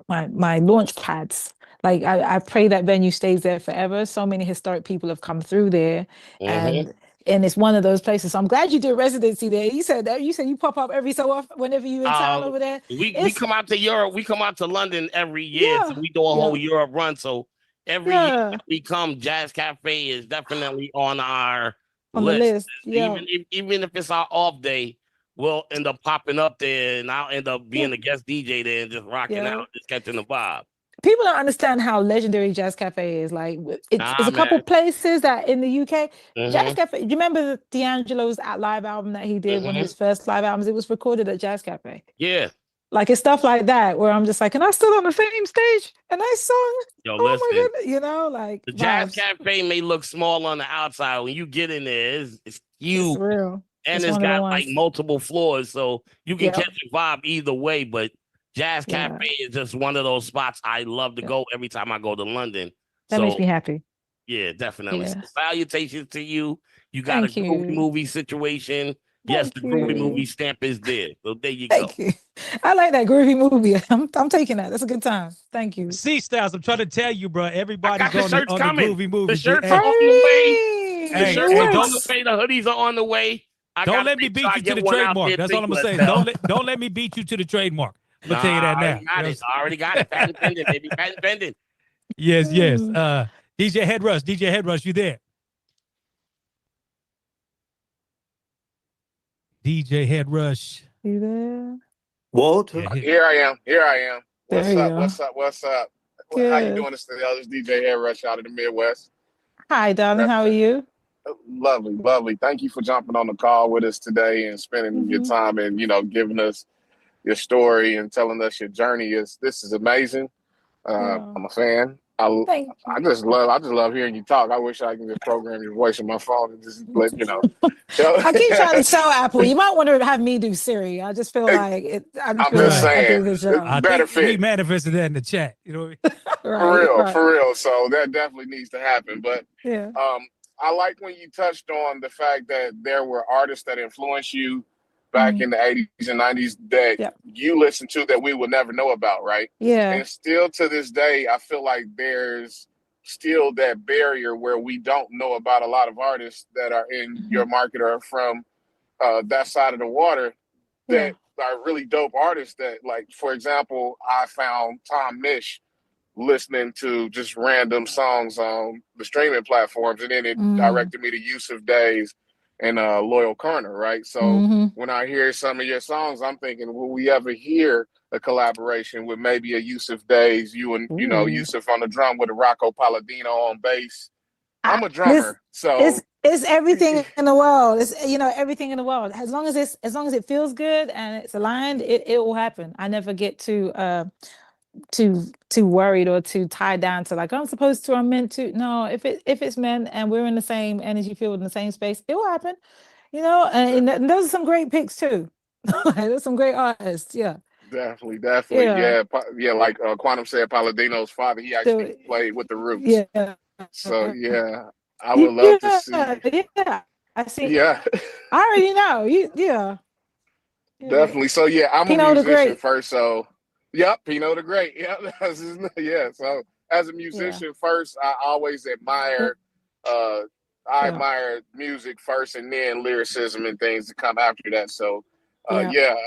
my launch pads. I pray that venue stays there forever. So many historic people have come through there, and and it's one of those places. So I'm glad you did residency there. You said that. You said you pop up every so often whenever you in town over there. We come out to Europe. We come out to London every year. So we do a whole Europe run. So every year that we come, Jazz Cafe is definitely on our list. The list. Yeah. Even if it's our off day, we'll end up popping up there, and I'll end up being a guest DJ there and just rocking out, just catching the vibe. People don't understand how legendary Jazz Cafe is. Like, it's a couple places that in the UK, Jazz Cafe. You remember D'Angelo's live album that he did, one of his first live albums? It was recorded at Jazz Cafe. Yeah. Like, it's stuff like that where I'm just like, and I stood on the same stage and I sung. Yo, oh listen, my goodness, you know, like the Jazz Cafe may look small on the outside. When you get in there, it's huge. It's real. And it's got like multiple floors, so you can catch a vibe either way. But Jazz Cafe is just one of those spots I love to go every time I go to London. That makes me happy. Yeah, definitely. Yeah. So salutations to you. You got a groovy movie situation. Yes, the groovy movie stamp is there. So there you go. Thank you. I like that groovy movie. I'm taking that. That's a good time. Thank you. C Styles, I'm trying to tell you, bro. Everybody's on the groovy movie. The shirts are on the way. The shirts are on the way. The hoodies are on the way. Don't let me beat you to the trademark. That's all I'm gonna say. Don't let me beat you to the trademark. I'm gonna tell you that now. I already got it. Patent pending, baby. Patent pending. Yes. DJ Headrush, you there? DJ Headrush. You there? Walt? Here I am. What's up? Good. How you doing this today? This is DJ Headrush out of the Midwest. Hi, darling. How are you? Lovely. Thank you for jumping on the call with us today and spending your time and, giving us your story and telling us your journey. This is amazing. I'm a fan. I just love hearing you talk. I wish I could just program your voice on my phone and just let you know. I keep trying to sell Apple. You might want to have me do Siri. I just feel like it. I'm just saying. I think we manifested that in the chat. You know what I mean? For real. So that definitely needs to happen. But I like when you touched on the fact that there were artists that influenced you back in the 80s and 90s that you listened to that we would never know about, right? Yeah. And still to this day, I feel like there's still that barrier where we don't know about a lot of artists that are in your market or from that side of the water that are really dope artists that, like, for example, I found Tom Misch listening to just random songs on the streaming platforms, and then it directed me to Yusuf Days and Loyal Corner, right? So when I hear some of your songs, I'm thinking, will we ever hear a collaboration with maybe a Yusuf Days, you and Yusuf on the drum with a Rocco Palladino on bass? I'm a drummer, so it's everything in the world. It's everything in the world. As long as it feels good and it's aligned, it will happen. I never get too worried or too tied down to like, I'm supposed to, I'm meant to. No, if it's meant and we're in the same energy field in the same space, it will happen. And those are some great picks too. There's some great artists. Yeah. Definitely. Yeah. Like Quantum said, Palladino's father, he actually played with the Roots. Yeah. So I would love to see. Yeah. I see. Yeah. I already know. Definitely. So I'm Pino a the musician Great. first. So Pino the Great. Yeah. So as a musician first, I always admire I admire music first and then lyricism and things that come after that. So I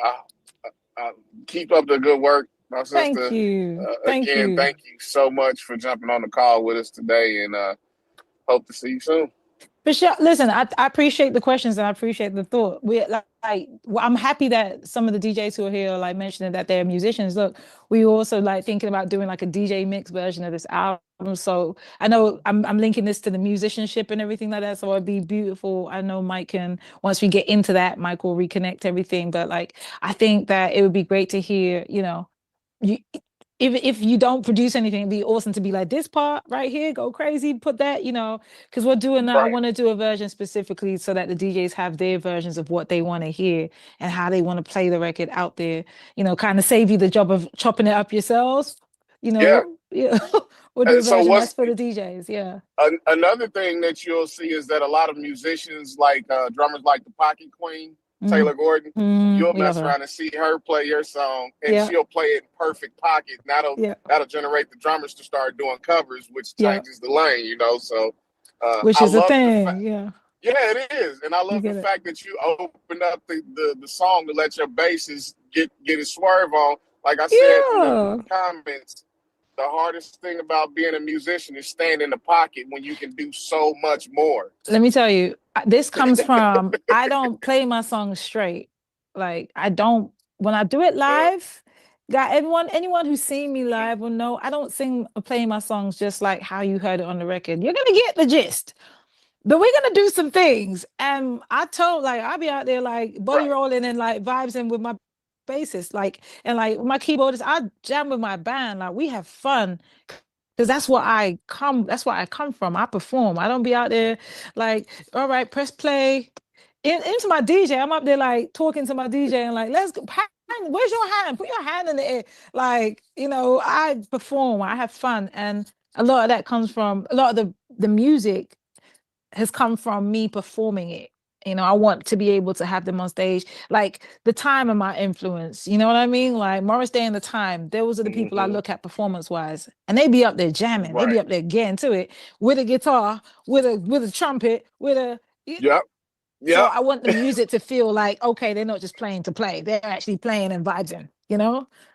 keep up the good work, my sister. Thank you. Thank you so much for jumping on the call with us today, and hope to see you soon. For sure. Listen, I appreciate the questions and I appreciate the thought. I'm happy that some of the DJs who are here are like mentioning that they're musicians. Look, we also like thinking about doing like a DJ mix version of this album. So I know I'm linking this to the musicianship and everything like that. So it'd be beautiful. I know Mike can, once we get into that, Mike will reconnect everything. But like, I think that it would be great to hear, if you don't produce anything, it'd be awesome to be like, this part right here, go crazy, put that, because we're doing that. I want to do a version specifically so that the DJs have their versions of what they want to hear and how they want to play the record out there, kind of save you the job of chopping it up yourselves, We'll do a version that's for the DJs, Another thing that you'll see is that a lot of musicians, like drummers like the Pocket Queen, Taylor Gordon, you'll mess around and see her play your song, and she'll play it in perfect pocket. That'll generate the drummers to start doing covers, which changes the lane, So which is a thing, Yeah, it is, and I love the fact that you opened up the song to let your basses get a swerve on. Like I said in the comments, the hardest thing about being a musician is staying in the pocket when you can do so much more. Let me tell you, this comes from I don't play my songs straight. Like I don't when I do it live. Got anyone who's seen me live will know I don't sing or play my songs just like how you heard it on the record. You're gonna get the gist. But we're gonna do some things. And I told I'll be out there body rolling and vibes in with my bassist, and my keyboardist. I jam with my band. We have fun. Because that's where I come from. I perform. I don't be out there all right, press play. Into my DJ. I'm up there talking to my DJ and let's go. Where's your hand? Put your hand in the air. I perform. I have fun. And a lot of that comes from a lot of the music has come from me performing it. I want to be able to have them on stage, the Time and my influence. You know what I mean? Morris Day and the Time. Those are the people I look at performance-wise, and they be up there jamming. They be up there getting to it with a guitar, with a trumpet, with a. Yep. So I want the music to feel okay, they're not just playing to play; they're actually playing and vibing.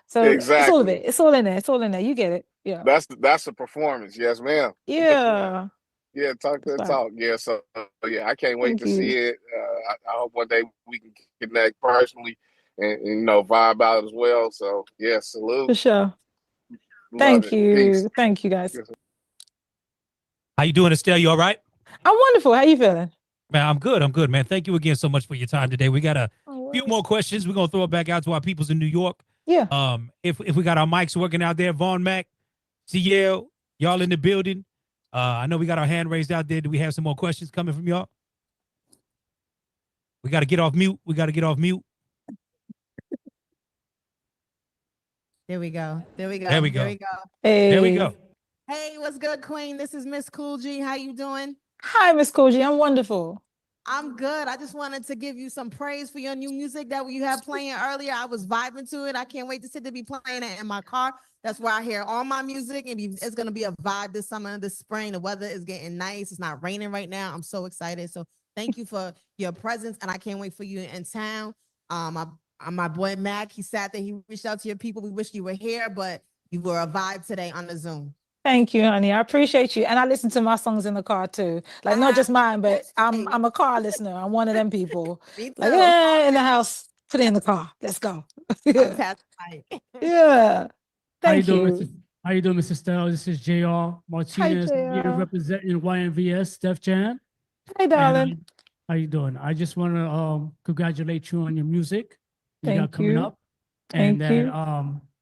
So exactly. It's all of it. It's all in there. It's all in there. You get it. Yeah. That's a performance. Yes, ma'am. Yeah. Yeah, talk that talk. Yeah, so yeah, I can't wait to see it. I hope one day we can connect personally and vibe out as well. So yeah, salute. For sure. Thank you. Peace. Thank you, guys. How you doing, Estelle? You all right? I'm wonderful. How you feeling? Man, I'm good, man. Thank you again so much for your time today. We got a few more questions. We're gonna throw it back out to our peoples in New York. Yeah. If we got our mics working out there, Vaughn Mac, CL, y'all in the building. I know we got our hand raised out there. Do we have some more questions coming from y'all? We got to get off mute. There we go. Hey. There we go. Hey, what's good, Queen? This is Miss Cool G. How you doing? Hi, Miss Cool G. I'm wonderful. I'm good. I just wanted to give you some praise for your new music that you had playing earlier. I was vibing to it. I can't wait to be playing it in my car. That's where I hear all my music, and it's going to be a vibe this summer, this spring. The weather is getting nice. It's not raining right now. I'm so excited. So thank you for your presence, and I can't wait for you in town. My boy Mac, he said that he reached out to your people. We wish you were here, but you were a vibe today on the Zoom. Thank you, honey. I appreciate you. And I listen to my songs in the car too. Not just mine, but I'm a car listener. I'm one of them people. Me too. In the house, put it in the car. Let's go. Yeah. Thank you. How you doing, Mr. Stell? This is JR Martinez here representing YNVS Def Jam. Hey, darling. How you doing? I just want to congratulate you on your music you got coming up. Thank you.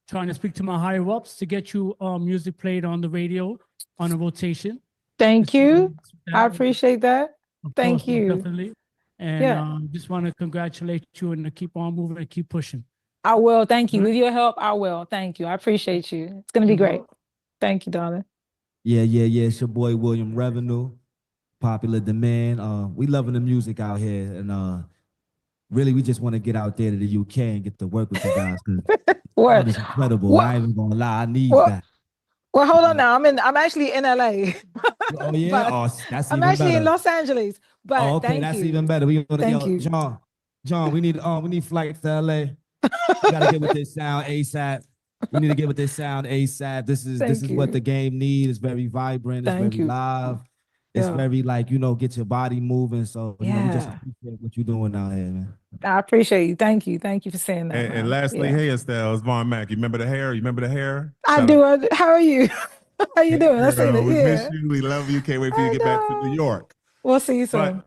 Trying to speak to my higher ups to get you music played on the radio on a rotation. Thank you. I appreciate that. Thank you. Definitely. And just want to congratulate you and to keep on moving and keep pushing. I will. Thank you. With your help, I will. Thank you. I appreciate you. It's going to be great. Thank you, darling. Yeah. It's your boy, William Revenue, Popular Demand. We loving the music out here. And really, we just want to get out there to the UK and get to work with you guys. What? It's incredible. I ain't even going to lie. I need that. Well, hold on now. I'm actually in LA. Oh, yeah? That's I'm even actually better. in Los Angeles. But okay, that's even better. Thank you. John, we need flights to LA. We gotta get with this sound ASAP. We need to get with this sound ASAP. This is what the game needs. It's very vibrant. It's very live. It's very get your body moving. So we just appreciate what you're doing out here, man. I appreciate you. Thank you. Thank you for saying that. And lastly, hey Estelle, it's Vaughn Mac. You remember the hair? I do. How are you? How you doing? I see that. We miss you. We love you. Can't wait for you to get back to New York. We'll see you soon. But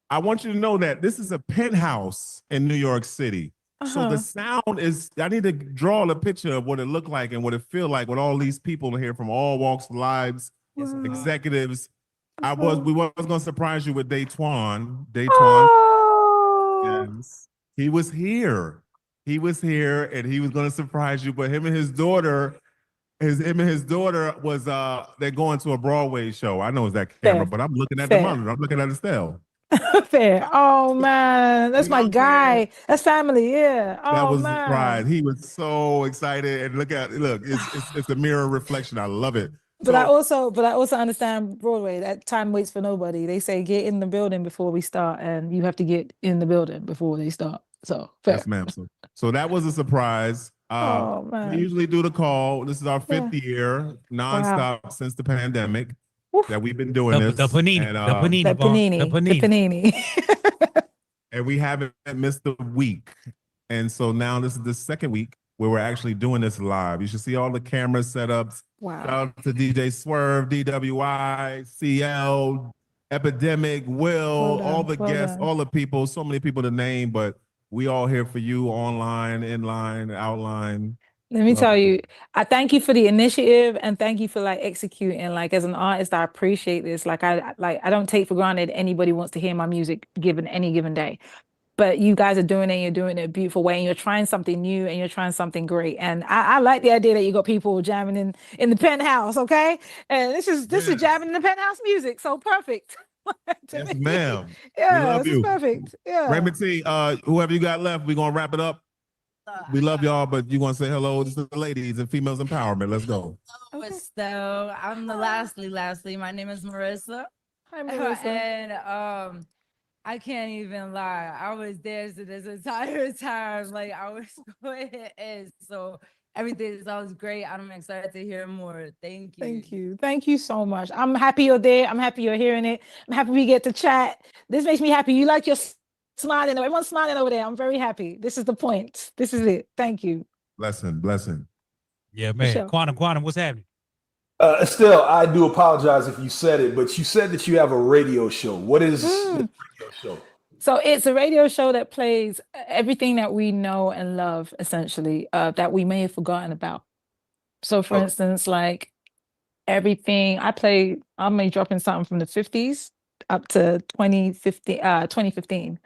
I want you to know that this is a penthouse in New York City. So the sound is, I need to draw a picture of what it looked like and what it feel like with all these people here from all walks of lives, executives. We was gonna surprise you with Daytwan. Yes. He was here, and he was gonna surprise you, but him and his daughter was they're going to a Broadway show. I know it's that camera, but I'm looking at the monitor. I'm looking at Estelle. Fair. Oh man, that's my guy. That's family. Yeah. Oh, that was man. right. He was so excited, and look, it's a mirror reflection. I love it. But I also understand Broadway. That time waits for nobody. They say get in the building before we start, and you have to get in the building before they start. So fair. Yes, ma'am. So that was a surprise. Oh man. We usually do the call. This is our 5th year nonstop since the pandemic that we've been doing this. The panini, and, the panini. And we haven't missed a week. And so now this is the 2nd week where we're actually doing this live. You should see all the camera setups. Wow. Shout out to DJ Swerve, DWI, CL, Epidemic, Will, all the guests, all the people, so many people to name, but we all here for you online, inline, outline. Let me tell you, I thank you for the initiative and thank you for like executing. Like as an artist, I appreciate this. Like I don't take for granted anybody wants to hear my music given any given day. But you guys are doing it, and you're doing it a beautiful way, and you're trying something new, and you're trying something great. And I like the idea that you got people jamming in the penthouse, okay? And this is jamming in the penthouse music, so perfect. Yes, ma'am. Yeah, we love this you. is perfect. Yeah. Raymond T, whoever you got left, we're gonna wrap it up. We love y'all, but you want to say hello to the ladies and females empowerment. Let's go. So I'm the lastly. My name is Marissa. Hi, Marissa. And I can't even lie. I was dancing this entire time. Like I was going in. So everything sounds great. I'm excited to hear more. Thank you. Thank you. Thank you so much. I'm happy you're there. I'm happy you're hearing it. I'm happy we get to chat. This makes me happy. You like your smiling. Everyone's smiling over there. I'm very happy. This is the point. This is it. Thank you. Blessing. Yeah, man. Sure. Quantum, what's happening? Estelle, I do apologize if you said it, but you said that you have a radio show. What is the radio show? So it's a radio show that plays everything that we know and love, essentially, that we may have forgotten about. So for instance, like everything I may drop in something from the 50s up to 2015,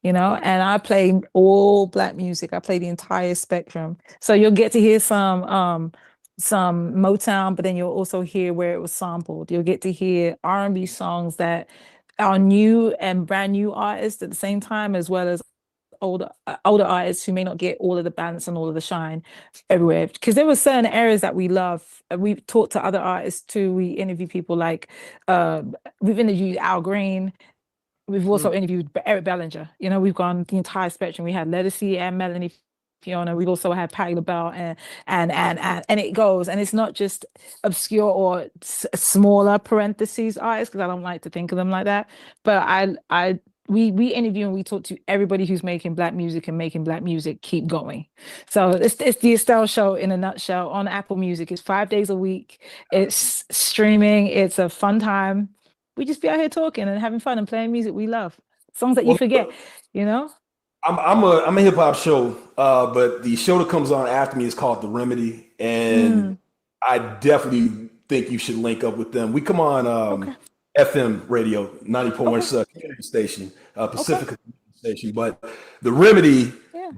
you know, and I play all Black music. I play the entire spectrum. So you'll get to hear some Motown, but then you'll also hear where it was sampled. You'll get to hear R&B songs that are new and brand new artists at the same time, as well as older artists who may not get all of the balance and all of the shine everywhere. Because there were certain areas that we love. We've talked to other artists too. We interview people like we've interviewed Al Green. We've also interviewed Eric Bellinger. You know, we've gone the entire spectrum. We had Lettucey and Melanie Fiona. We've also had Patti LaBelle and it goes. And it's not just obscure or smaller parentheses artists, because I don't like to think of them like that. But we interview and we talk to everybody who's making Black music and making Black music keep going. So it's the Estelle Show in a nutshell on Apple Music. It's 5 days a week. It's streaming. It's a fun time. We just be out here talking and having fun and playing music we love. Songs that you forget, you know? I'm a hip hop show, but the show that comes on after me is called The Remedy, and I definitely think you should link up with them. We come on FM radio, 90.1 community station, Pacifica station, but The Remedy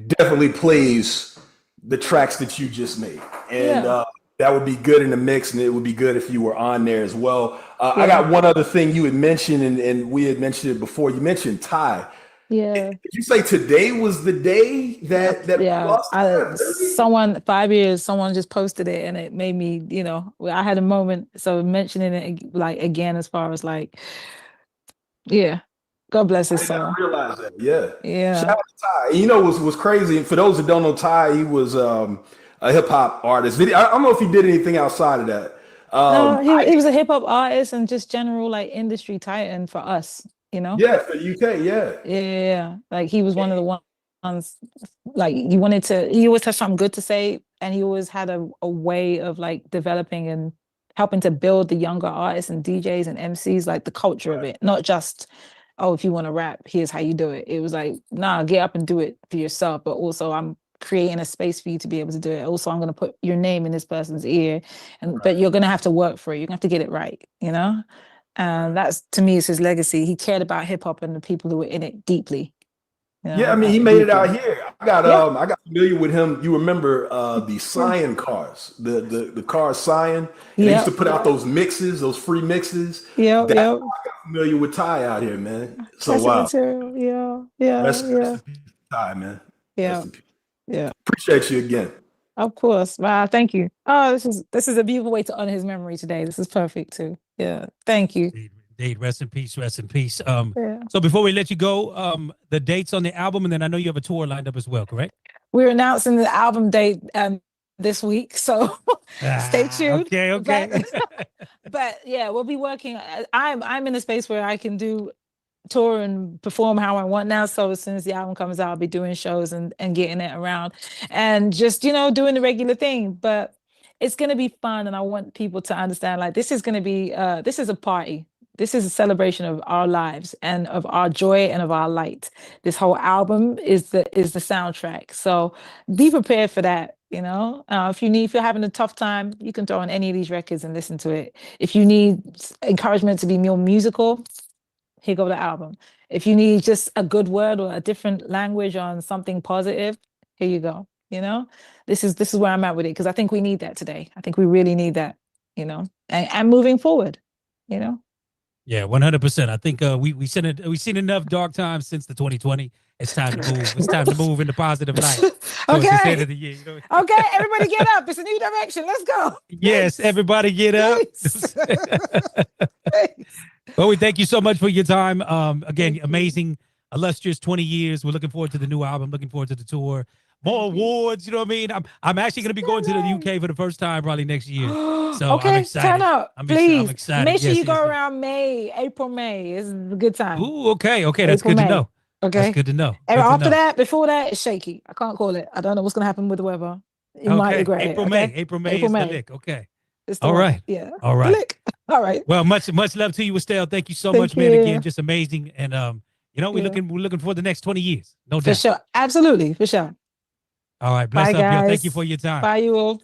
definitely plays the tracks that you just made, and that would be good in the mix, and it would be good if you were on there as well. I got one other thing you had mentioned, and we had mentioned it before. You mentioned Ty. Yeah. Did you say today was the day that someone 5 years, someone just posted it and it made me, you know, I had a moment. So mentioning it like again, as far as like, God bless his soul. I realized that. Yeah. Shout out to Ty. You know what's crazy? For those that don't know Ty, he was a hip hop artist. I don't know if he did anything outside of that. No, he was a hip hop artist and just general like industry titan for us. You know? Yeah, for the UK, yeah. Like he was one of the ones, like he always had something good to say, and he always had a way of like developing and helping to build the younger artists and DJs and MCs, like the culture of it, not just, oh, if you want to rap, here's how you do it. It was like, nah, get up and do it for yourself, but also I'm creating a space for you to be able to do it. Also, I'm going to put your name in this person's ear, but you're going to have to work for it. You're going to have to get it right, you know? And that's, to me, is his legacy. He cared about hip hop and the people who were in it deeply. You know? Yeah, I mean, he made it out here. I got familiar with him. You remember the Scion cars, the car Scion? They used to put out those mixes, those free mixes. I got familiar with Ty out here, man. So wow. Yeah. Rest in peace, Ty, man. Yeah. Appreciate you again. Of course. Wow, thank you. Oh, this is a beautiful way to honor his memory today. This is perfect too. Yeah. Thank you. Indeed. Rest in peace. Rest in peace. Yeah. So before we let you go, the dates on the album, and then I know you have a tour lined up as well, correct? We're announcing the album date this week, so stay tuned. Okay. But yeah, we'll be working. I'm in a space where I can do tour and perform how I want now. So as soon as the album comes out, I'll be doing shows and getting it around and just, doing the regular thing. But it's going to be fun. And I want people to understand, like, this is going to be, this is a party. This is a celebration of our lives and of our joy and of our light. This whole album is the soundtrack. So be prepared for that. If you're having a tough time, you can throw on any of these records and listen to it. If you need encouragement to be more musical, here go the album. If you need just a good word or a different language on something positive, here you go. This is where I'm at with it, because I think we need that today. I think we really need that, and moving forward, Yeah, 100%. I think we've seen enough dark times since the 2020. It's time to move. It's time to move in the positive light. So Okay. it's the end of the year, Okay, everybody get up. It's a new direction. Let's go. Yes, everybody get up. Well, we thank you so much for your time. Again, amazing, illustrious 20 years. We're looking forward to the new album, looking forward to the tour. More awards, you know what I mean? I'm actually going to be going to the UK for the first time probably next year. So Okay, I'm excited. turn up, I'm please. excited. Make sure Yes, you go yes. around April, May. It's a good time. Ooh, okay. That's April, good to May. know. Okay. That's good to know. And Good to after know. that, before that, it's shaky. I can't call it. I don't know what's going to happen with the weather. You might Okay. regret April, it. May. Okay? April, May is the lick. Okay. It's the All one. right. Yeah. All The right. lick. All right. Well, much love to you, Estelle. Thank you so Thank much, man. you. Again, just amazing. And we're looking for the next 20 years. No For doubt. sure. Absolutely. For sure. All right. Bless Bye, up, yo. guys. Thank you for your time. Bye, you all.